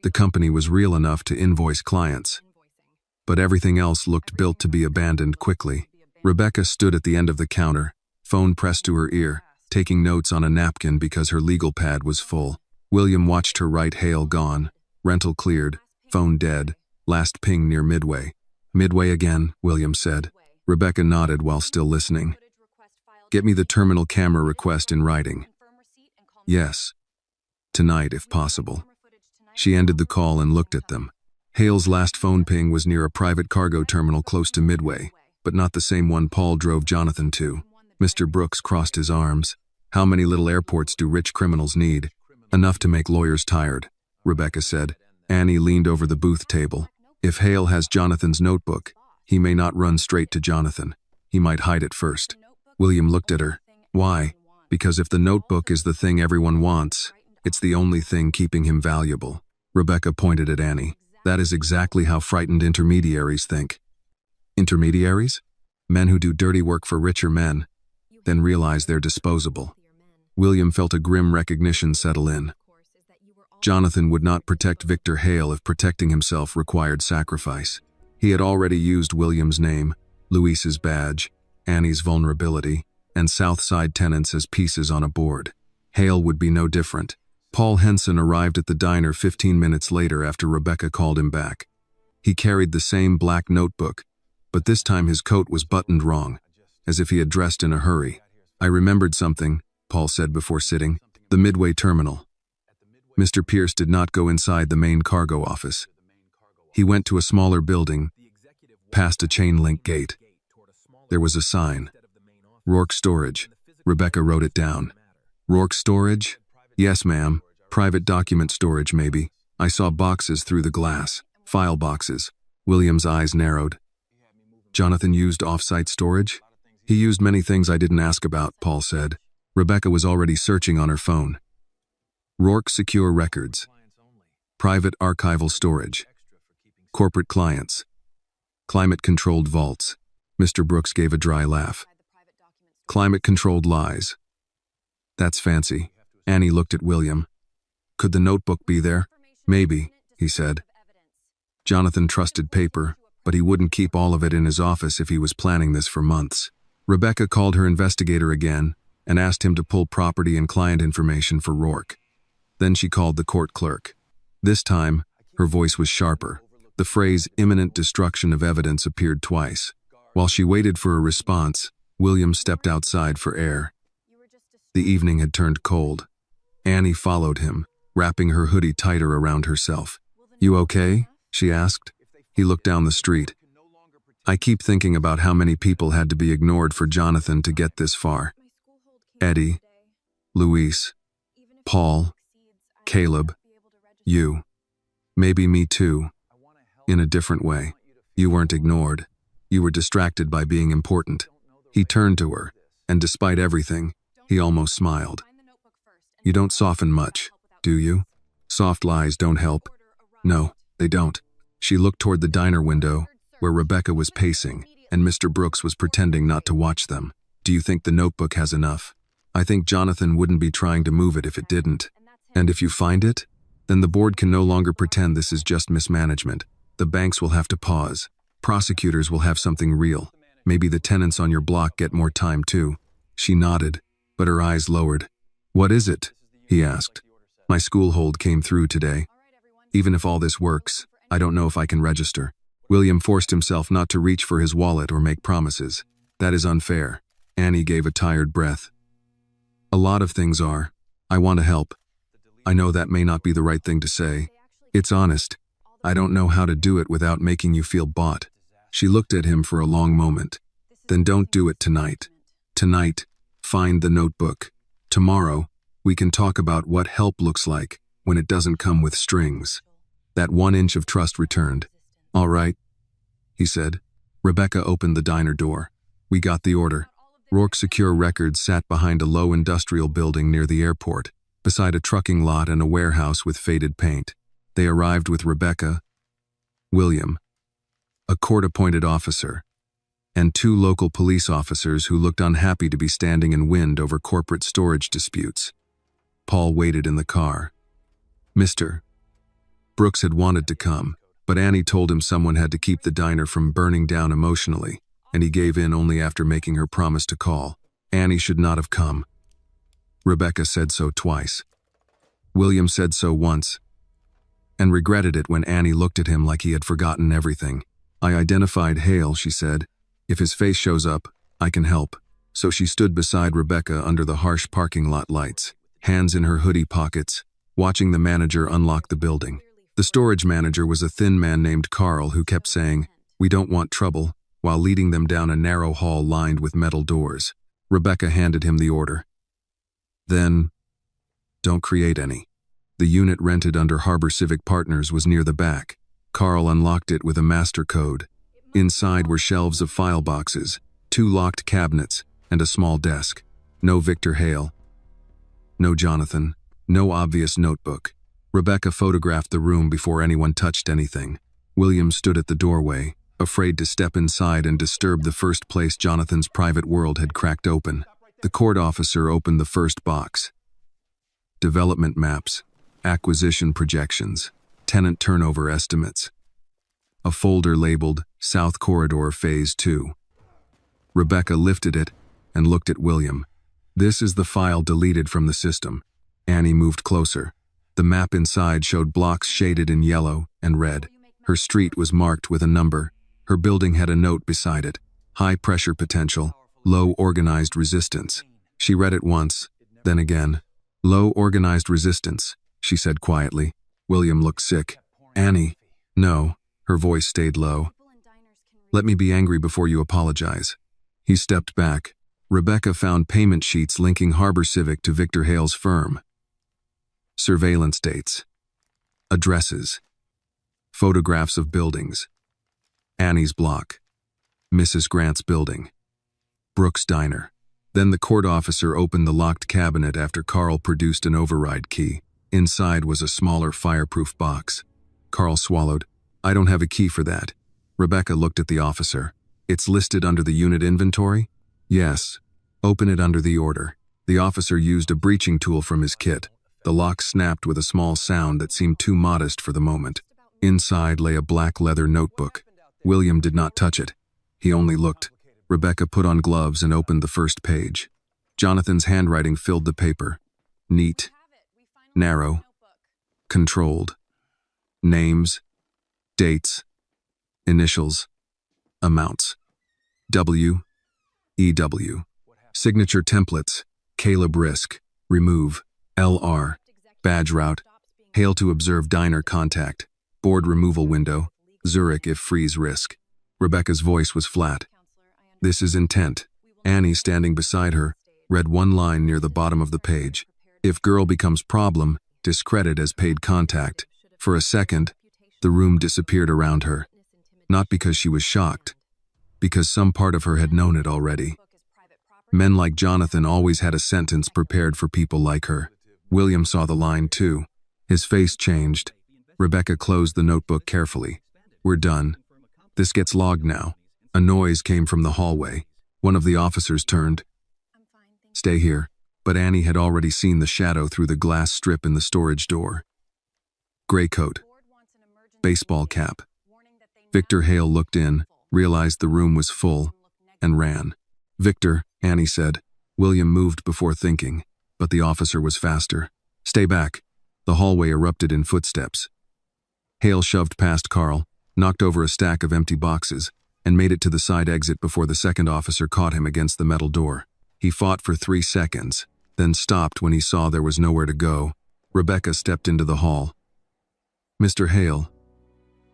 The company was real enough to invoice clients. But everything else looked built to be abandoned quickly. Rebecca stood at the end of the counter, phone pressed to her ear, taking notes on a napkin because her legal pad was full. William watched her write Hale gone, rental cleared, phone dead, last ping near Midway. Midway again, William said. Rebecca nodded while still listening. Get me the terminal camera request in writing. Yes. Tonight, if possible. She ended the call and looked at them. Hale's last phone ping was near a private cargo terminal close to Midway, but not the same one Paul drove Jonathan to. Mr. Brooks crossed his arms. How many little airports do rich criminals need? Enough to make lawyers tired, Rebecca said. Annie leaned over the booth table. If Hale has Jonathan's notebook, he may not run straight to Jonathan. He might hide it first. William looked at her. Why? Because if the notebook is the thing everyone wants, it's the only thing keeping him valuable. Rebecca pointed at Annie. That is exactly how frightened intermediaries think. Intermediaries? Men who do dirty work for richer men, then realize they're disposable. William felt a grim recognition settle in. Jonathan would not protect Victor Hale if protecting himself required sacrifice. He had already used William's name, Luis's badge, Annie's vulnerability, and Southside tenants as pieces on a board. Hale would be no different. Paul Henson arrived at the diner 15 minutes later after Rebecca called him back. He carried the same black notebook, but this time his coat was buttoned wrong, as if he had dressed in a hurry. "I remembered something," Paul said before sitting. "The Midway terminal." Mr. Pierce did not go inside the main cargo office. He went to a smaller building, past a chain-link gate. There was a sign. "Rourke Storage." Rebecca wrote it down. "Rourke Storage?" "Yes, ma'am. Private document storage, maybe. I saw boxes through the glass. File boxes." William's eyes narrowed. "Jonathan used off-site storage?" "He used many things I didn't ask about," Paul said. Rebecca was already searching on her phone. "Rourke Secure Records. Private archival storage. Corporate clients. Climate-controlled vaults." Mr. Brooks gave a dry laugh. "Climate-controlled lies. That's fancy." Annie looked at William. "Could the notebook be there?" "Maybe," he said. Jonathan trusted paper, but he wouldn't keep all of it in his office if he was planning this for months. Rebecca called her investigator again and asked him to pull property and client information for Rourke. Then she called the court clerk. This time, her voice was sharper. The phrase "imminent destruction of evidence" appeared twice. While she waited for a response, William stepped outside for air. The evening had turned cold. Annie followed him, wrapping her hoodie tighter around herself. "You okay?" she asked. He looked down the street. "I keep thinking about how many people had to be ignored for Jonathan to get this far. Eddie, Luis, Paul, Caleb, you. Maybe me too. In a different way. You weren't ignored. You were distracted by being important." He turned to her, and despite everything, he almost smiled. "You don't soften much, do you? Soft lies don't help." "No, they don't." She looked toward the diner window, where Rebecca was pacing, and Mr. Brooks was pretending not to watch them. "Do you think the notebook has enough?" "I think Jonathan wouldn't be trying to move it if it didn't. And if you find it, then the board can no longer pretend this is just mismanagement. The banks will have to pause. Prosecutors will have something real. Maybe the tenants on your block get more time too." She nodded, but her eyes lowered. "What is it?" he asked. "My school hold came through today. Even if all this works, I don't know if I can register." William forced himself not to reach for his wallet or make promises. "That is unfair." Annie gave a tired breath. "A lot of things are. I want to help. I know that may not be the right thing to say. It's honest. I don't know how to do it without making you feel bought." She looked at him for a long moment. "Then don't do it tonight. Tonight, find the notebook. Tomorrow, we can talk about what help looks like when it doesn't come with strings." That 1 inch of trust returned. "All right," he said. Rebecca opened the diner door. "We got the order." Rourke Secure Records sat behind a low industrial building near the airport, beside a trucking lot and a warehouse with faded paint. They arrived with Rebecca, William, a court-appointed officer, and 2 local police officers who looked unhappy to be standing in wind over corporate storage disputes. Paul waited in the car. Mr. Brooks had wanted to come, but Annie told him someone had to keep the diner from burning down emotionally, and he gave in only after making her promise to call. Annie should not have come. Rebecca said so twice. William said so once, and regretted it when Annie looked at him like he had forgotten everything. "I identified Hale," she said. "If his face shows up, I can help." So she stood beside Rebecca under the harsh parking lot lights, hands in her hoodie pockets, watching the manager unlock the building. The storage manager was a thin man named Carl who kept saying, "We don't want trouble," while leading them down a narrow hall lined with metal doors. Rebecca handed him the order. "Then, don't create any." The unit rented under Harbor Civic Partners was near the back. Carl unlocked it with a master code. Inside were shelves of file boxes, 2 locked cabinets, and a small desk. No Victor Hale. No Jonathan. No obvious notebook. Rebecca photographed the room before anyone touched anything. William stood at the doorway, afraid to step inside and disturb the first place Jonathan's private world had cracked open. The court officer opened the first box. Development maps, acquisition projections, tenant turnover estimates. A folder labeled South Corridor Phase 2. Rebecca lifted it and looked at William. "This is the file deleted from the system." Annie moved closer. The map inside showed blocks shaded in yellow and red. Her street was marked with a number. Her building had a note beside it: high pressure potential, low organized resistance. She read it once, then again. "Low organized resistance," she said quietly. William looked sick. "Annie." "No." Her voice stayed low. "Let me be angry before you apologize." He stepped back. Rebecca found payment sheets linking Harbor Civic to Victor Hale's firm. Surveillance dates. Addresses. Photographs of buildings. Annie's block. Mrs. Grant's building. Brooks' diner. Then the court officer opened the locked cabinet after Carl produced an override key. Inside was a smaller fireproof box. Carl swallowed. "I don't have a key for that." Rebecca looked at the officer. "It's listed under the unit inventory?" "Yes." "Open it under the order." The officer used a breaching tool from his kit. The lock snapped with a small sound that seemed too modest for the moment. Inside lay a black leather notebook. William did not touch it. He only looked. Rebecca put on gloves and opened the first page. Jonathan's handwriting filled the paper. Neat. Narrow. Controlled. Names. Dates. Initials. Amounts. W. EW. Signature templates. Caleb Risk. Remove. LR. Badge route. Hale to observe diner contact. Board removal window. Zurich if freeze risk. Rebecca's voice was flat. "This is intent." Annie, standing beside her, read one line near the bottom of the page. "If girl becomes problem, discredit as paid contact." For a second, the room disappeared around her. Not because she was shocked, because some part of her had known it already. Men like Jonathan always had a sentence prepared for people like her. William saw the line too. His face changed. Rebecca closed the notebook carefully. "We're done. This gets logged now." A noise came from the hallway. One of the officers turned. "Stay here." But Annie had already seen the shadow through the glass strip in the storage door. Gray coat. Baseball cap. Victor Hale looked in, realized the room was full, and ran. "Victor," Annie said. William moved before thinking, but the officer was faster. "Stay back." The hallway erupted in footsteps. Hale shoved past Carl, knocked over a stack of empty boxes, and made it to the side exit before the second officer caught him against the metal door. He fought for 3 seconds, then stopped when he saw there was nowhere to go. Rebecca stepped into the hall. "Mr. Hale,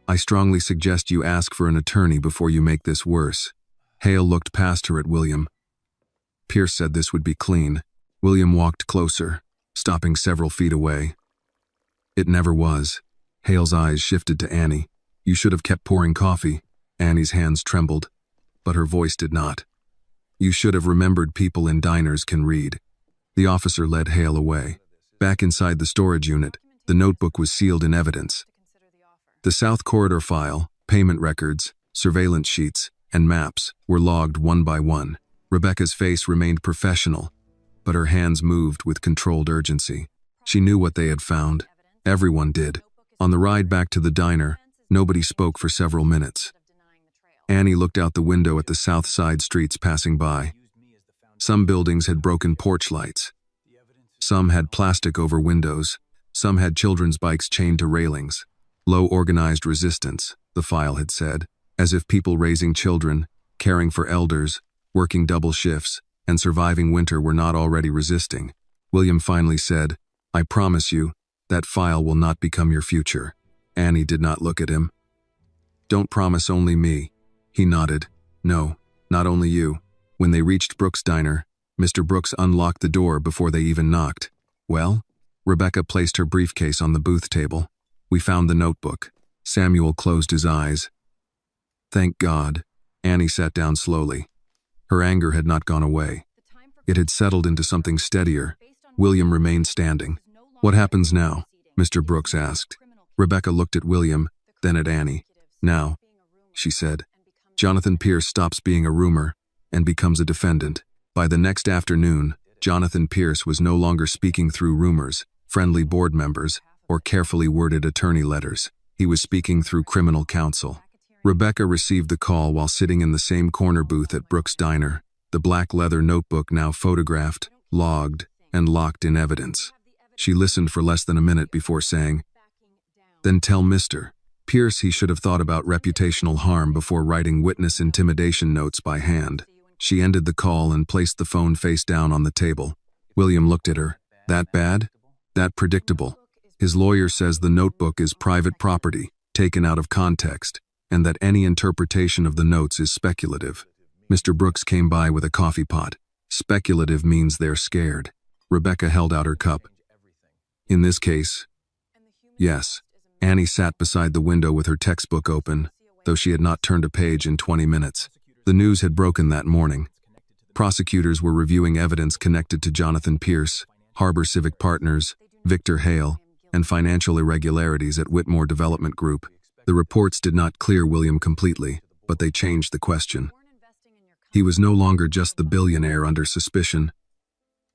I strongly suggest you ask for an attorney before you make this worse." Hale looked past her at William. "Pierce said this would be clean." William walked closer, stopping several feet away. "It never was." Hale's eyes shifted to Annie. "You should have kept pouring coffee." Annie's hands trembled, but her voice did not. "You should have remembered people in diners can read." The officer led Hale away. Back inside the storage unit, the notebook was sealed in evidence. The South Corridor file, payment records, surveillance sheets, and maps were logged one by one. Rebecca's face remained professional, but her hands moved with controlled urgency. She knew what they had found. Everyone did. On the ride back to the diner, nobody spoke for several minutes. Annie looked out the window at the south side streets passing by. Some buildings had broken porch lights. Some had plastic over windows. Some had children's bikes chained to railings. "Low organized resistance," the file had said, as if people raising children, caring for elders, working double shifts, and surviving winter were not already resisting. William finally said, "I promise you, that file will not become your future." Annie did not look at him. "Don't promise only me." He nodded. "No, not only you." When they reached Brooks' diner, Mr. Brooks unlocked the door before they even knocked. "Well?" Rebecca placed her briefcase on the booth table. "We found the notebook." Samuel closed his eyes. "Thank God." Annie sat down slowly. Her anger had not gone away. It had settled into something steadier. William remained standing. "What happens now?" Mr. Brooks asked. Rebecca looked at William, then at Annie. "Now," she said, "Jonathan Pierce stops being a rumor and becomes a defendant." By the next afternoon, Jonathan Pierce was no longer speaking through rumors, friendly board members, or carefully worded attorney letters. He was speaking through criminal counsel. Rebecca received the call while sitting in the same corner booth at Brooks' Diner, the black leather notebook now photographed, logged, and locked in evidence. She listened for less than a minute before saying, "Then tell Mr. Pierce he should have thought about reputational harm before writing witness intimidation notes by hand." She ended the call and placed the phone face down on the table. William looked at her. "That bad? That predictable? His lawyer says the notebook is private property, taken out of context, and that any interpretation of the notes is speculative." Mr. Brooks came by with a coffee pot. "Speculative means they're scared." Rebecca held out her cup. "In this case, yes." Annie sat beside the window with her textbook open, though she had not turned a page in 20 minutes. The news had broken that morning. Prosecutors were reviewing evidence connected to Jonathan Pierce, Harbor Civic Partners, Victor Hale, and financial irregularities at Whitmore Development Group. The reports did not clear William completely, but they changed the question. He was no longer just the billionaire under suspicion.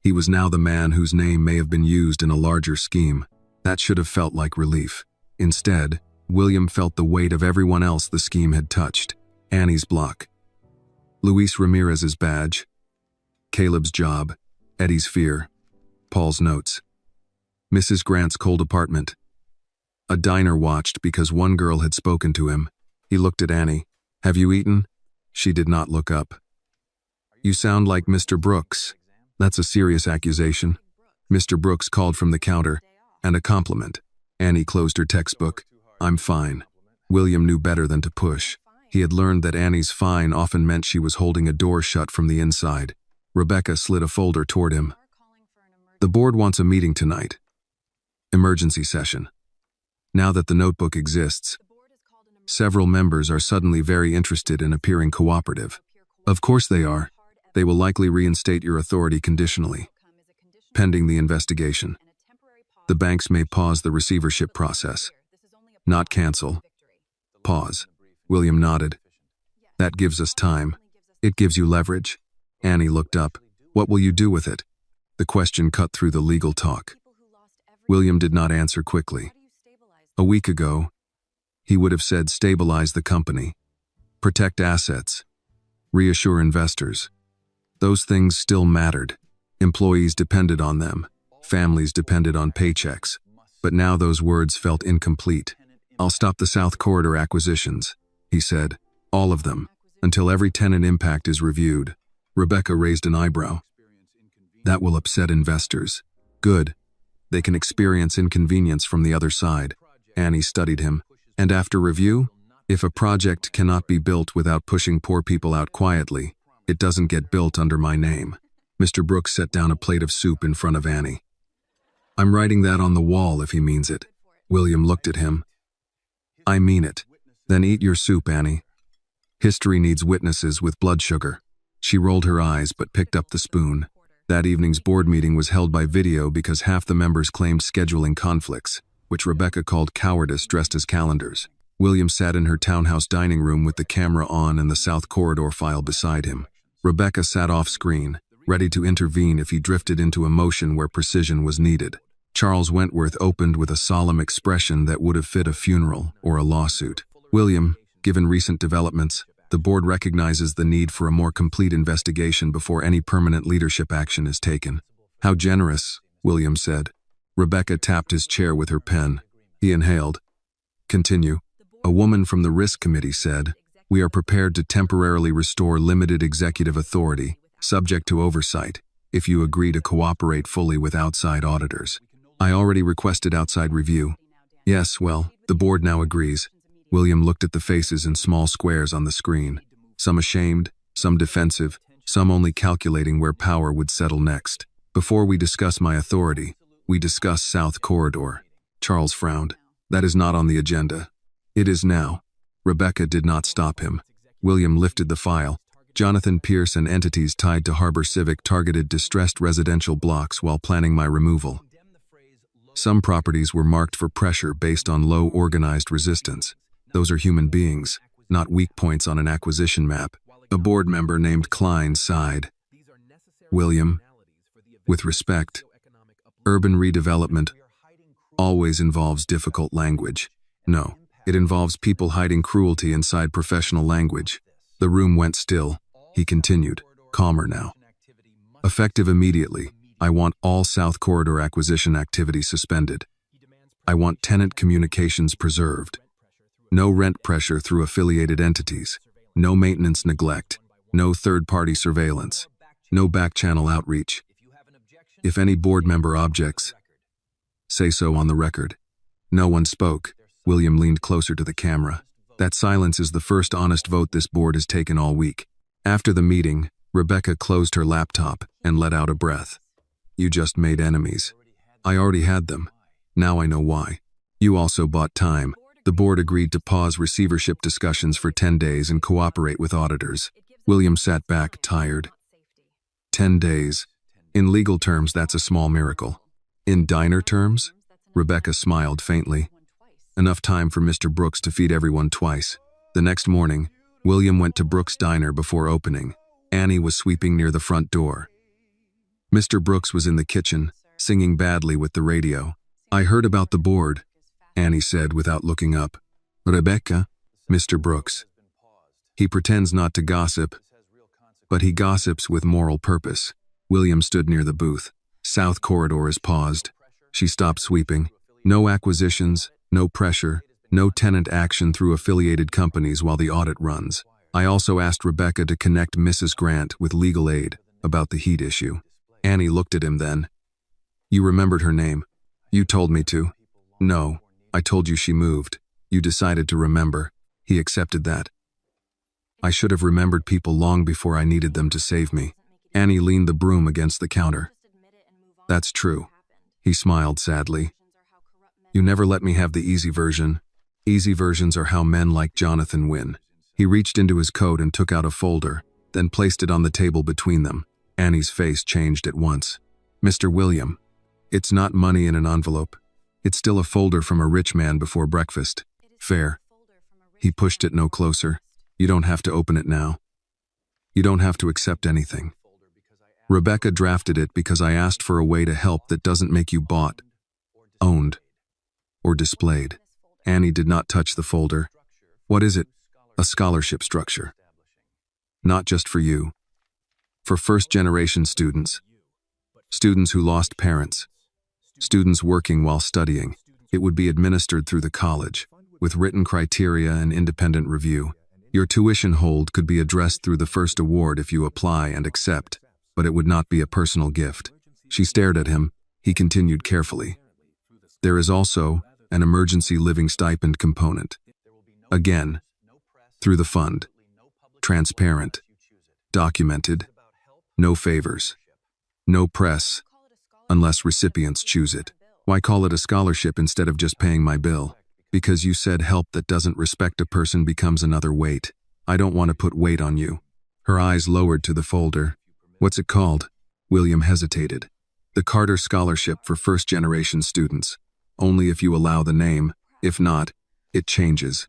He was now the man whose name may have been used in a larger scheme. That should have felt like relief. Instead, William felt the weight of everyone else the scheme had touched. Annie's block, Luis Ramirez's badge, Caleb's job, Eddie's fear, Paul's notes, Mrs. Grant's cold apartment. A diner watched because one girl had spoken to him. He looked at Annie. "Have you eaten?" She did not look up. "You sound like Mr. Brooks." "That's a serious accusation." Mr. Brooks called from the counter. "And a compliment." Annie closed her textbook. "I'm fine." William knew better than to push. He had learned that Annie's fine often meant she was holding a door shut from the inside. Rebecca slid a folder toward him. "The board wants a meeting tonight. Emergency session. Now that the notebook exists, several members are suddenly very interested in appearing cooperative." "Of course they are. They will likely reinstate your authority conditionally, pending the investigation. The banks may pause the receivership process. Not cancel. Pause." William nodded. "That gives us time. It gives you leverage." Annie looked up. "What will you do with it?" The question cut through the legal talk. William did not answer quickly. A week ago, he would have said stabilize the company, protect assets, reassure investors. Those things still mattered. Employees depended on them. Families depended on paychecks. But now those words felt incomplete. "I'll stop the South Corridor acquisitions," he said. "All of them, until every tenant impact is reviewed." Rebecca raised an eyebrow. "That will upset investors." "Good. They can experience inconvenience from the other side." Annie studied him. "And after review? If a project cannot be built without pushing poor people out quietly, it doesn't get built under my name." Mr. Brooks set down a plate of soup in front of Annie. "I'm writing that on the wall if he means it." William looked at him. "I mean it." "Then eat your soup, Annie. History needs witnesses with blood sugar." She rolled her eyes but picked up the spoon. That evening's board meeting was held by video because half the members claimed scheduling conflicts, which Rebecca called cowardice dressed as calendars. William sat in her townhouse dining room with the camera on and the South Corridor file beside him. Rebecca sat off-screen, ready to intervene if he drifted into emotion where precision was needed. Charles Wentworth opened with a solemn expression that would have fit a funeral or a lawsuit. "William, given recent developments, the board recognizes the need for a more complete investigation before any permanent leadership action is taken." "How generous," William said. Rebecca tapped his chair with her pen. He inhaled. "Continue." "A woman from the Risk Committee said, 'We are prepared to temporarily restore limited executive authority, subject to oversight, if you agree to cooperate fully with outside auditors.' I already requested outside review." "Yes, well, the board now agrees." William looked at the faces in small squares on the screen, some ashamed, some defensive, some only calculating where power would settle next. "Before we discuss my authority, we discuss South Corridor." Charles frowned. "That is not on the agenda." "It is now." Rebecca did not stop him. William lifted the file. "Jonathan Pierce and entities tied to Harbor Civic targeted distressed residential blocks while planning my removal. Some properties were marked for pressure based on low organized resistance. Those are human beings, not weak points on an acquisition map." A board member named Klein sighed. "William, with respect, urban redevelopment always involves difficult language. No, It involves people hiding cruelty inside professional language. The room went still. He continued, calmer now. Effective immediately. I want all South Corridor acquisition activity suspended. I want tenant communications preserved. No rent pressure through affiliated entities. No maintenance neglect. No third-party surveillance. No back-channel outreach. If any board member objects, say so on the record. No one spoke. William leaned closer to the camera. That silence is the first honest vote this board has taken all week. After the meeting, Rebecca closed her laptop and let out a breath. You just made enemies. I already had them. Now I know why. You also bought time. The board agreed to pause receivership discussions for 10 days and cooperate with auditors. William sat back, tired. 10 days. In legal terms, that's a small miracle. In diner terms? Rebecca smiled faintly. Enough time for Mr. Brooks to feed everyone twice. The next morning, William went to Brooks' diner before opening. Annie was sweeping near the front door. Mr. Brooks was in the kitchen, singing badly with the radio. I heard about the board, Annie said without looking up. Rebecca, Mr. Brooks. He pretends not to gossip, but he gossips with moral purpose. William stood near the booth. South Corridor is paused. She stopped sweeping. No acquisitions, no pressure, no tenant action through affiliated companies while the audit runs. I also asked Rebecca to connect Mrs. Grant with legal aid about the heat issue. Annie looked at him then. You remembered her name. You told me to. No, I told you she moved. You decided to remember. He accepted that. I should have remembered people long before I needed them to save me. Annie leaned the broom against the counter. That's true. He smiled sadly. You never let me have the easy version. Easy versions are how men like Jonathan win. He reached into his coat and took out a folder, then placed it on the table between them. Annie's face changed at once. Mr. William, it's not money in an envelope. It's still a folder from a rich man before breakfast. Fair. He pushed it no closer. You don't have to open it now. You don't have to accept anything. Rebecca drafted it because I asked for a way to help that doesn't make you bought, owned, or displayed. Annie did not touch the folder. What is it? A scholarship structure. Not just for you. For first-generation students. Students who lost parents. Students working while studying. It would be administered through the college, with written criteria and independent review. Your tuition hold could be addressed through the first award if you apply and accept, but it would not be a personal gift. She stared at him. He continued carefully. There is also an emergency living stipend component. Again, through the fund. Transparent. Documented. No favors. No press, unless recipients choose it. Why call it a scholarship instead of just paying my bill? Because you said help that doesn't respect a person becomes another weight. I don't want to put weight on you. Her eyes lowered to the folder. What's it called? William hesitated. The Carter Scholarship for first-generation students. Only if you allow the name. If not, it changes.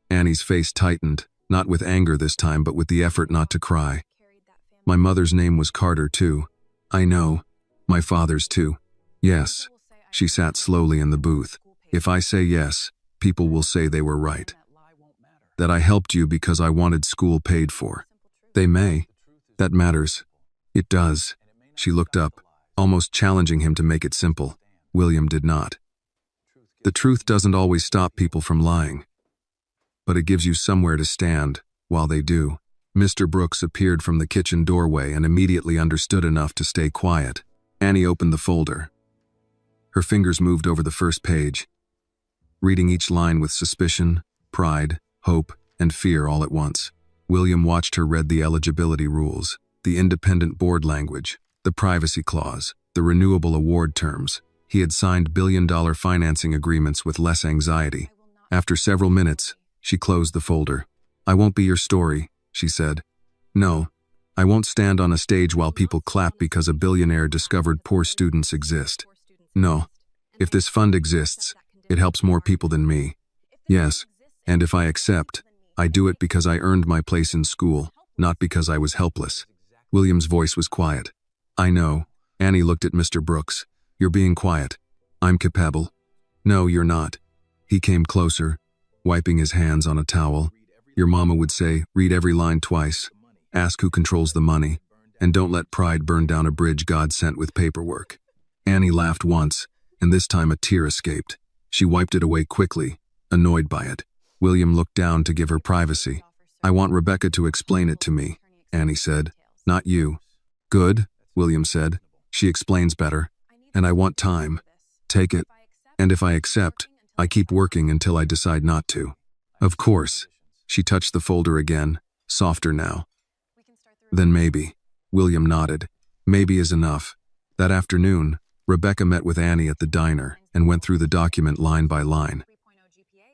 Annie's face tightened, not with anger this time, but with the effort not to cry. My mother's name was Carter, too. I know. My father's, too. Yes. She sat slowly in the booth. If I say yes, people will say they were right. That I helped you because I wanted school paid for. They may. That matters. It does. She looked up, almost challenging him to make it simple. William did not. The truth doesn't always stop people from lying, but it gives you somewhere to stand while they do. Mr. Brooks appeared from the kitchen doorway and immediately understood enough to stay quiet. Annie opened the folder. Her fingers moved over the first page, reading each line with suspicion, pride, hope, and fear all at once. William watched her read the eligibility rules, the independent board language, the privacy clause, the renewable award terms. He had signed billion-dollar financing agreements with less anxiety. After several minutes, she closed the folder. I won't be your story, she said. No, I won't stand on a stage while people clap because a billionaire discovered poor students exist. No, if this fund exists, it helps more people than me. Yes, and if I accept, I do it because I earned my place in school, not because I was helpless. William's voice was quiet. I know. Annie looked at Mr. Brooks. You're being quiet. I'm capable. No, you're not. He came closer, wiping his hands on a towel. Your mama would say, read every line twice, ask who controls the money, and don't let pride burn down a bridge God sent with paperwork. Annie laughed once, and this time a tear escaped. She wiped it away quickly, annoyed by it. William looked down to give her privacy. I want Rebecca to explain it to me, Annie said. Not you. Good, William said. She explains better. And I want time. Take it. And if I accept, I keep working until I decide not to. Of course. She touched the folder again, softer now. Then maybe. William nodded. Maybe is enough. That afternoon, Rebecca met with Annie at the diner and went through the document line by line.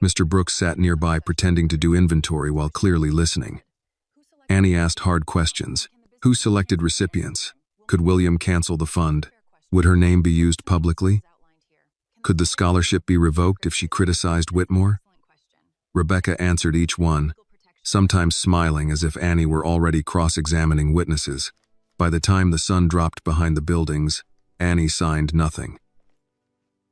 Mr. Brooks sat nearby pretending to do inventory while clearly listening. Annie asked hard questions. Who selected recipients? Could William cancel the fund? Would her name be used publicly? Could the scholarship be revoked if she criticized Whitmore? Rebecca answered each one, sometimes smiling as if Annie were already cross-examining witnesses. By the time the sun dropped behind the buildings, Annie signed nothing.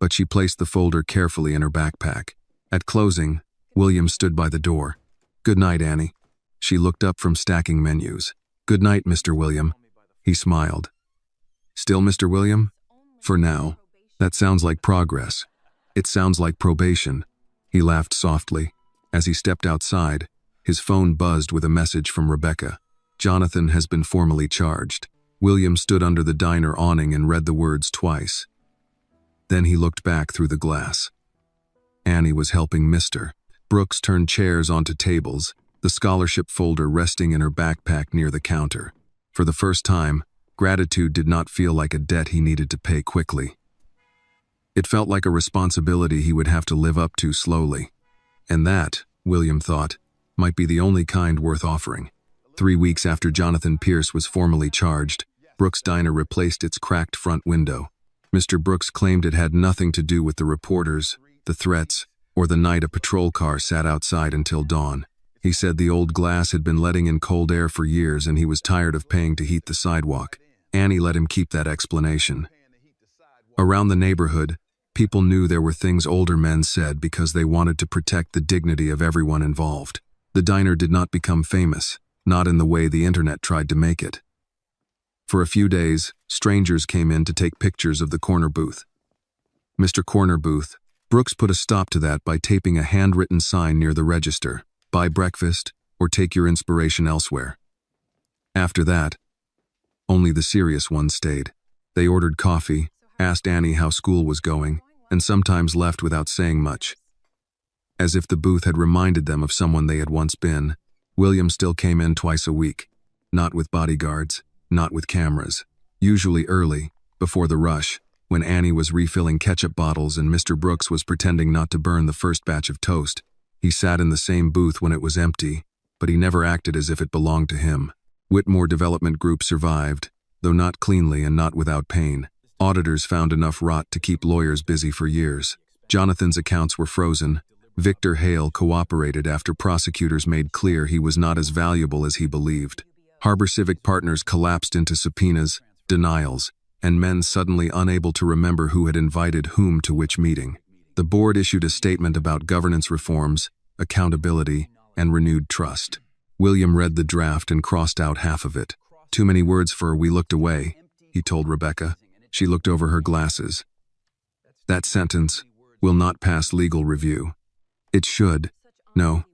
But she placed the folder carefully in her backpack. At closing, William stood by the door. Good night, Annie. She looked up from stacking menus. Good night, Mr. William. He smiled. Still Mr. William? For now. That sounds like progress. It sounds like probation. He laughed softly. As he stepped outside, his phone buzzed with a message from Rebecca. Jonathan has been formally charged. William stood under the diner awning and read the words twice. Then he looked back through the glass. Annie was helping Mr. Brooks turn chairs onto tables, the scholarship folder resting in her backpack near the counter. For the first time, gratitude did not feel like a debt he needed to pay quickly. It felt like a responsibility he would have to live up to slowly. And that, William thought, might be the only kind worth offering. 3 weeks after Jonathan Pierce was formally charged, Brooks' diner replaced its cracked front window. Mr. Brooks claimed it had nothing to do with the reporters, the threats, or the night a patrol car sat outside until dawn. He said the old glass had been letting in cold air for years and he was tired of paying to heat the sidewalk. Annie let him keep that explanation. Around the neighborhood, people knew there were things older men said because they wanted to protect the dignity of everyone involved. The diner did not become famous, not in the way the internet tried to make it. For a few days, strangers came in to take pictures of the corner booth. Mr. Corner Booth, Brooks put a stop to that by taping a handwritten sign near the register. Buy breakfast, or take your inspiration elsewhere. After that, only the serious ones stayed. They ordered coffee, asked Annie how school was going, and sometimes left without saying much. As if the booth had reminded them of someone they had once been, William still came in twice a week. Not with bodyguards, not with cameras. Usually early, before the rush, when Annie was refilling ketchup bottles and Mr. Brooks was pretending not to burn the first batch of toast. He sat in the same booth when it was empty, but he never acted as if it belonged to him. Whitmore Development Group survived, though not cleanly and not without pain. Auditors found enough rot to keep lawyers busy for years. Jonathan's accounts were frozen. Victor Hale cooperated after prosecutors made clear he was not as valuable as he believed. Harbor Civic Partners collapsed into subpoenas, denials, and men suddenly unable to remember who had invited whom to which meeting. The board issued a statement about governance reforms, accountability, and renewed trust. William read the draft and crossed out half of it. Too many words for we looked away, he told Rebecca. She looked over her glasses. That sentence will not pass legal review. It should. No.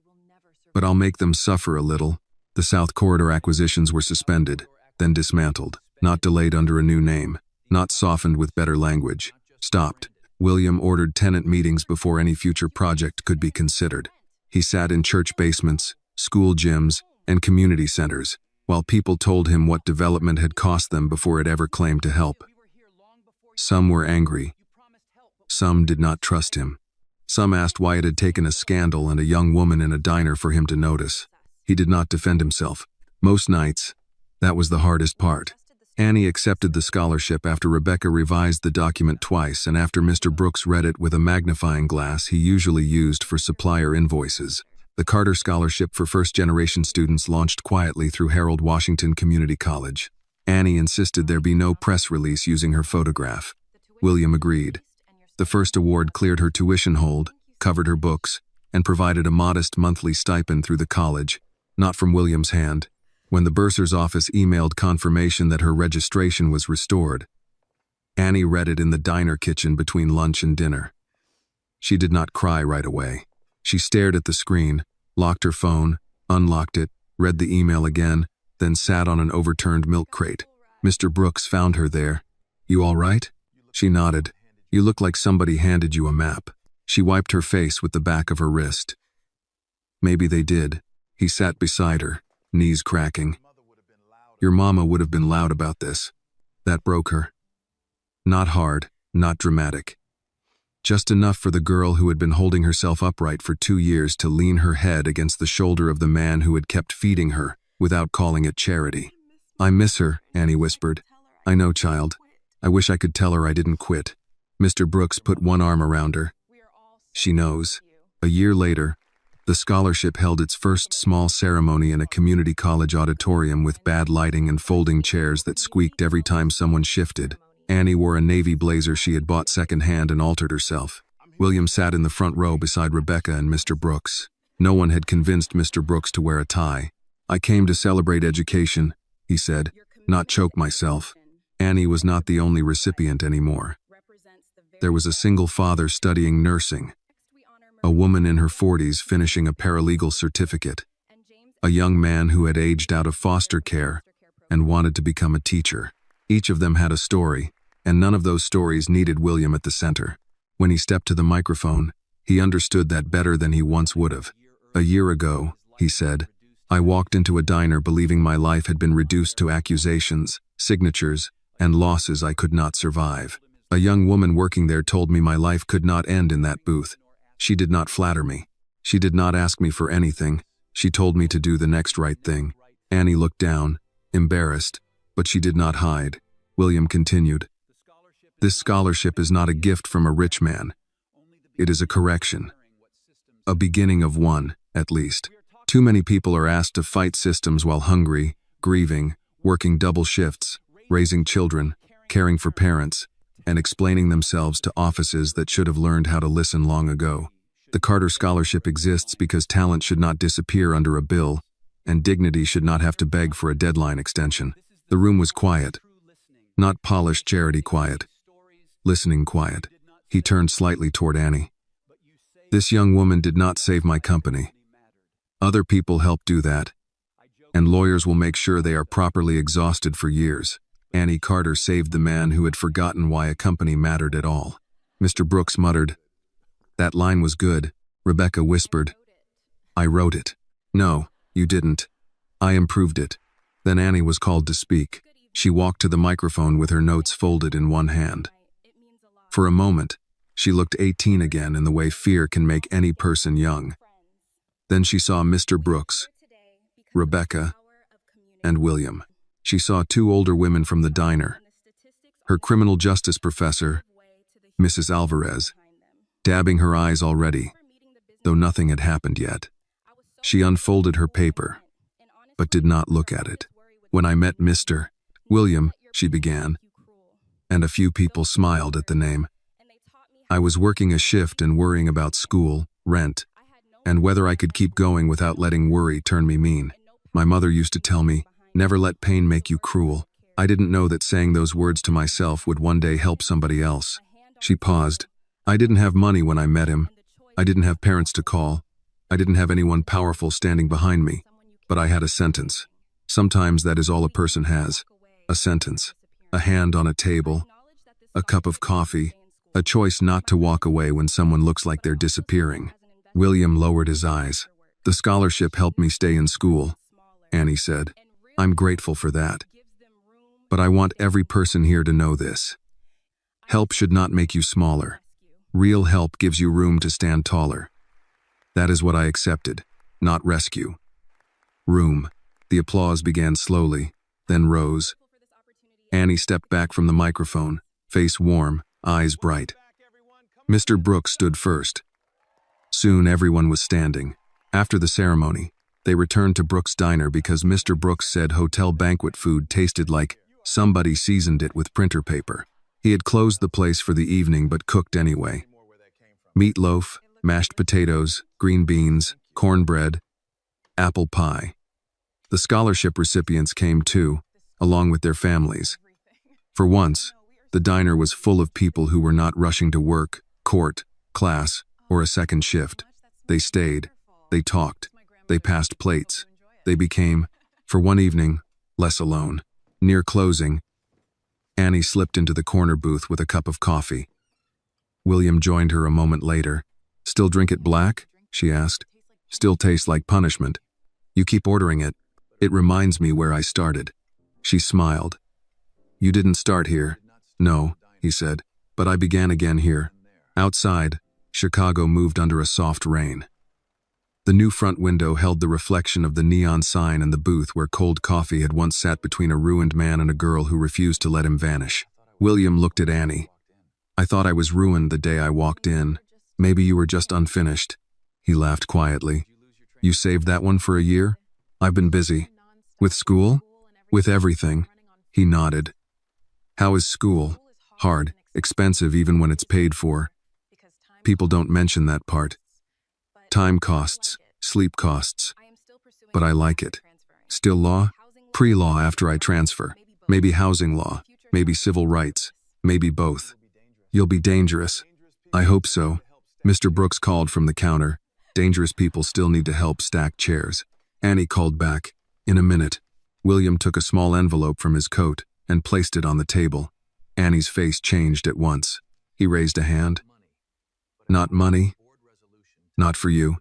But I'll make them suffer a little. The South Corridor acquisitions were suspended, then dismantled, not delayed under a new name, not softened with better language, stopped. William ordered tenant meetings before any future project could be considered. He sat in church basements, school gyms, and community centers, while people told him what development had cost them before it ever claimed to help. Some were angry. Some did not trust him. Some asked why it had taken a scandal and a young woman in a diner for him to notice. He did not defend himself. Most nights, that was the hardest part. Annie accepted the scholarship after Rebecca revised the document twice and after Mr. Brooks read it with a magnifying glass he usually used for supplier invoices. The Carter Scholarship for first-generation students launched quietly through Harold Washington Community College. Annie insisted there be no press release using her photograph. William agreed. The first award cleared her tuition hold, covered her books, and provided a modest monthly stipend through the college, not from William's hand. When the bursar's office emailed confirmation that her registration was restored, Annie read it in the diner kitchen between lunch and dinner. She did not cry right away. She stared at the screen, locked her phone, unlocked it, read the email again, then sat on an overturned milk crate. Mr. Brooks found her there. "You all right?" She nodded. "You look like somebody handed you a map." She wiped her face with the back of her wrist. "Maybe they did." He sat beside her, knees cracking. "Your mama would have been loud about this." That broke her. Not hard, not dramatic. Just enough for the girl who had been holding herself upright for 2 years to lean her head against the shoulder of the man who had kept feeding her without calling it charity. "I miss her," Annie whispered. "I know, child. I wish I could tell her I didn't quit." Mr. Brooks put one arm around her. "She knows." A year later, the scholarship held its first small ceremony in a community college auditorium with bad lighting and folding chairs that squeaked every time someone shifted. Annie wore a navy blazer she had bought secondhand and altered herself. William sat in the front row beside Rebecca and Mr. Brooks. No one had convinced Mr. Brooks to wear a tie. "I came to celebrate education," he said, "not choke myself." Annie was not the only recipient anymore. There was a single father studying nursing, a woman in her 40s finishing a paralegal certificate, a young man who had aged out of foster care and wanted to become a teacher. Each of them had a story, and none of those stories needed William at the center. When he stepped to the microphone, he understood that better than he once would have. "A year ago," he said, "I walked into a diner believing my life had been reduced to accusations, signatures, and losses I could not survive. A young woman working there told me my life could not end in that booth. She did not flatter me. She did not ask me for anything. She told me to do the next right thing." Annie looked down, embarrassed, but she did not hide. William continued, "This scholarship is not a gift from a rich man. It is a correction. A beginning of one, at least. Too many people are asked to fight systems while hungry, grieving, working double shifts, raising children, caring for parents, and explaining themselves to offices that should have learned how to listen long ago. The Carter Scholarship exists because talent should not disappear under a bill, and dignity should not have to beg for a deadline extension." The room was quiet. Not polished charity quiet. Listening quiet. He turned slightly toward Annie. "This young woman did not save my company. Other people help do that, and lawyers will make sure they are properly exhausted for years. Annie Carter saved the man who had forgotten why a company mattered at all." Mr. Brooks muttered. "That line was good," Rebecca whispered. "I wrote it." "No, you didn't. I improved it." Then Annie was called to speak. She walked to the microphone with her notes folded in one hand. For a moment, she looked 18 again in the way fear can make any person young. Then she saw Mr. Brooks, Rebecca, and William. She saw 2 older women from the diner. Her criminal justice professor, Mrs. Alvarez, dabbing her eyes already, though nothing had happened yet. She unfolded her paper, but did not look at it. "When I met Mr. William," she began, and a few people smiled at the name. "I was working a shift and worrying about school, rent, and whether I could keep going without letting worry turn me mean. My mother used to tell me, 'Never let pain make you cruel.' I didn't know that saying those words to myself would one day help somebody else." She paused. "I didn't have money when I met him. I didn't have parents to call. I didn't have anyone powerful standing behind me. But I had a sentence. Sometimes that is all a person has. A sentence. A hand on a table. A cup of coffee. A choice not to walk away when someone looks like they're disappearing." William lowered his eyes. "The scholarship helped me stay in school," Annie said. "I'm grateful for that. But I want every person here to know this. Help should not make you smaller. Real help gives you room to stand taller. That is what I accepted, not rescue." Room. The applause began slowly, then rose. Annie stepped back from the microphone, face warm, eyes bright. Mr. Brooks stood first. Soon everyone was standing. After the ceremony, they returned to Brooks' diner because Mr. Brooks said hotel banquet food tasted like somebody seasoned it with printer paper. He had closed the place for the evening but cooked anyway. Meatloaf, mashed potatoes, green beans, cornbread, apple pie. The scholarship recipients came too, along with their families. For once, the diner was full of people who were not rushing to work, court, class, or a second shift. They stayed, they talked, they passed plates. They became, for one evening, less alone. Near closing, Annie slipped into the corner booth with a cup of coffee. William joined her a moment later. "Still drink it black?" she asked. "Still tastes like punishment. You keep ordering it. It reminds me where I started." She smiled. "You didn't start here." "No," he said, "but I began again here." Outside, Chicago moved under a soft rain. The new front window held the reflection of the neon sign in the booth where cold coffee had once sat between a ruined man and a girl who refused to let him vanish. William looked at Annie. "I thought I was ruined the day I walked in. Maybe you were just unfinished." He laughed quietly. "You saved that one for a year?" "I've been busy." "With school?" "With everything." He nodded. "How is school?" "Hard, expensive even when it's paid for." People don't mention that part. Time costs, sleep costs. But I like it. Still law? Pre-law after I transfer. Maybe housing law. Maybe civil rights. Maybe both. You'll be dangerous. I hope so. Mr. Brooks called from the counter. Dangerous people still need to help stack chairs. Annie called back. In a minute. William took a small envelope from his coat and placed it on the table. Annie's face changed at once. He raised a hand. "Not money?" "Not for you."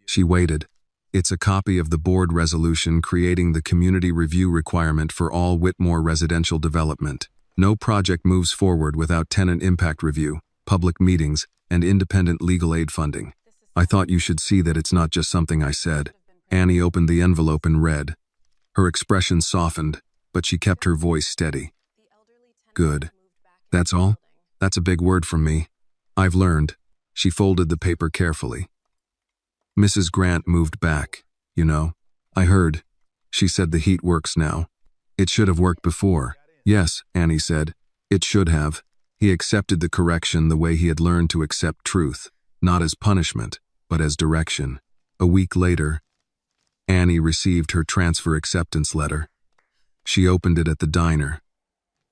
She waited. "It's a copy of the board resolution creating the community review requirement for all Whitmore residential development. No project moves forward without tenant impact review, public meetings, and independent legal aid funding. I thought you should see that it's not just something I said." Annie opened the envelope and read. Her expression softened, but she kept her voice steady. "Good. That's all? That's a big word from me. I've learned." She folded the paper carefully. "Mrs. Grant moved back, you know. I heard. She said the heat works now. It should have worked before." "Yes," Annie said. "It should have." He accepted the correction the way he had learned to accept truth, not as punishment, but as direction. A week later, Annie received her transfer acceptance letter. She opened it at the diner,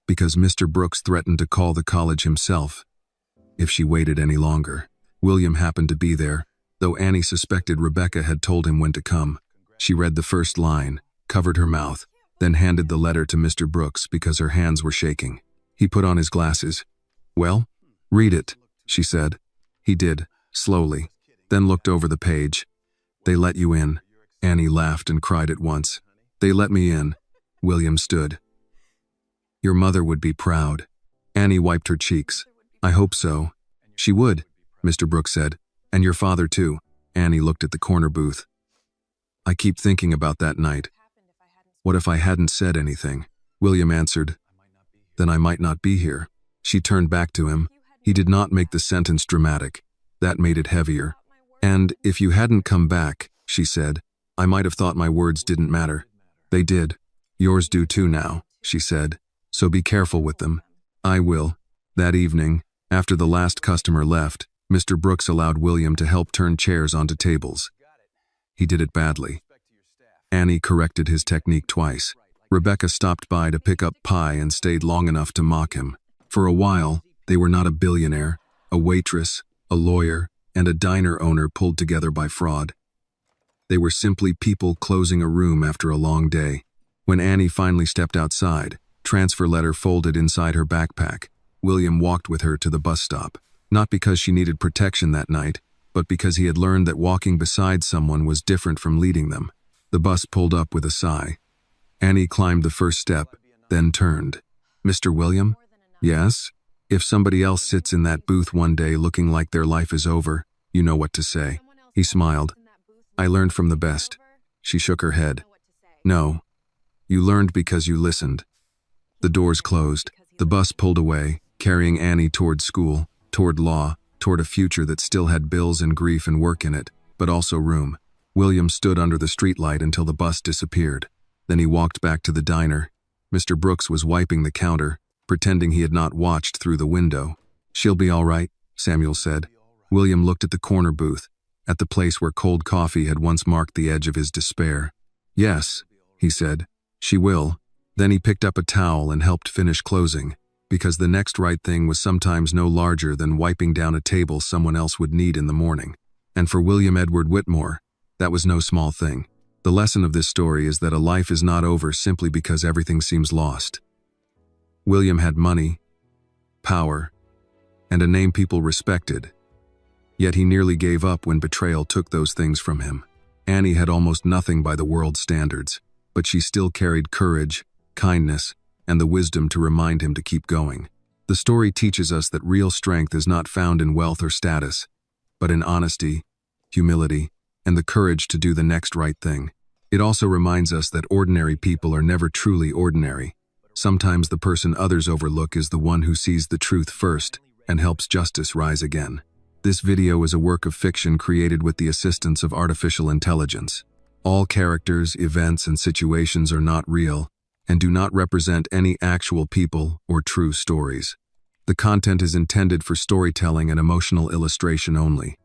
because Mr. Brooks threatened to call the college himself if she waited any longer. William happened to be there, though Annie suspected Rebecca had told him when to come. She read the first line, covered her mouth, then handed the letter to Mr. Brooks because her hands were shaking. He put on his glasses. "Well, read it," she said. He did, slowly, then looked over the page. "They let you in." Annie laughed and cried at once. "They let me in." William stood. "Your mother would be proud." Annie wiped her cheeks. "I hope so." "She would," Mr. Brooks said. "And your father too." Annie looked at the corner booth. "I keep thinking about that night. What if I hadn't said anything?" William answered. "Then I might not be here." She turned back to him. He did not make the sentence dramatic. That made it heavier. "And if you hadn't come back," she said, "I might have thought my words didn't matter." "They did. Yours do too now," she said. "So be careful with them." "I will." That evening, after the last customer left, Mr. Brooks allowed William to help turn chairs onto tables. He did it badly. Annie corrected his technique twice. Rebecca stopped by to pick up pie and stayed long enough to mock him. For a while, they were not a billionaire, a waitress, a lawyer, and a diner owner pulled together by fraud. They were simply people closing a room after a long day. When Annie finally stepped outside, transfer letter folded inside her backpack, William walked with her to the bus stop. Not because she needed protection that night, but because he had learned that walking beside someone was different from leading them. The bus pulled up with a sigh. Annie climbed the first step, then turned. "Mr. William?" "Yes?" "If somebody else sits in that booth one day looking like their life is over, you know what to say." He smiled. "I learned from the best." She shook her head. "No. You learned because you listened." The doors closed. The bus pulled away, carrying Annie toward school, toward law, toward a future that still had bills and grief and work in it, but also room. William stood under the streetlight until the bus disappeared. Then he walked back to the diner. Mr. Brooks was wiping the counter, pretending he had not watched through the window. "She'll be all right," Samuel said. William looked at the corner booth, at the place where cold coffee had once marked the edge of his despair. "Yes," he said, "she will." Then he picked up a towel and helped finish closing, because the next right thing was sometimes no larger than wiping down a table someone else would need in the morning. And for William Edward Whitmore, that was no small thing. The lesson of this story is that a life is not over simply because everything seems lost. William had money, power, and a name people respected. Yet he nearly gave up when betrayal took those things from him. Annie had almost nothing by the world's standards, but she still carried courage, kindness, and the wisdom to remind him to keep going. The story teaches us that real strength is not found in wealth or status, but in honesty, humility, and the courage to do the next right thing. It also reminds us that ordinary people are never truly ordinary. Sometimes the person others overlook is the one who sees the truth first and helps justice rise again. This video is a work of fiction created with the assistance of artificial intelligence. All characters, events, and situations are not real and do not represent any actual people or true stories. The content is intended for storytelling and emotional illustration only.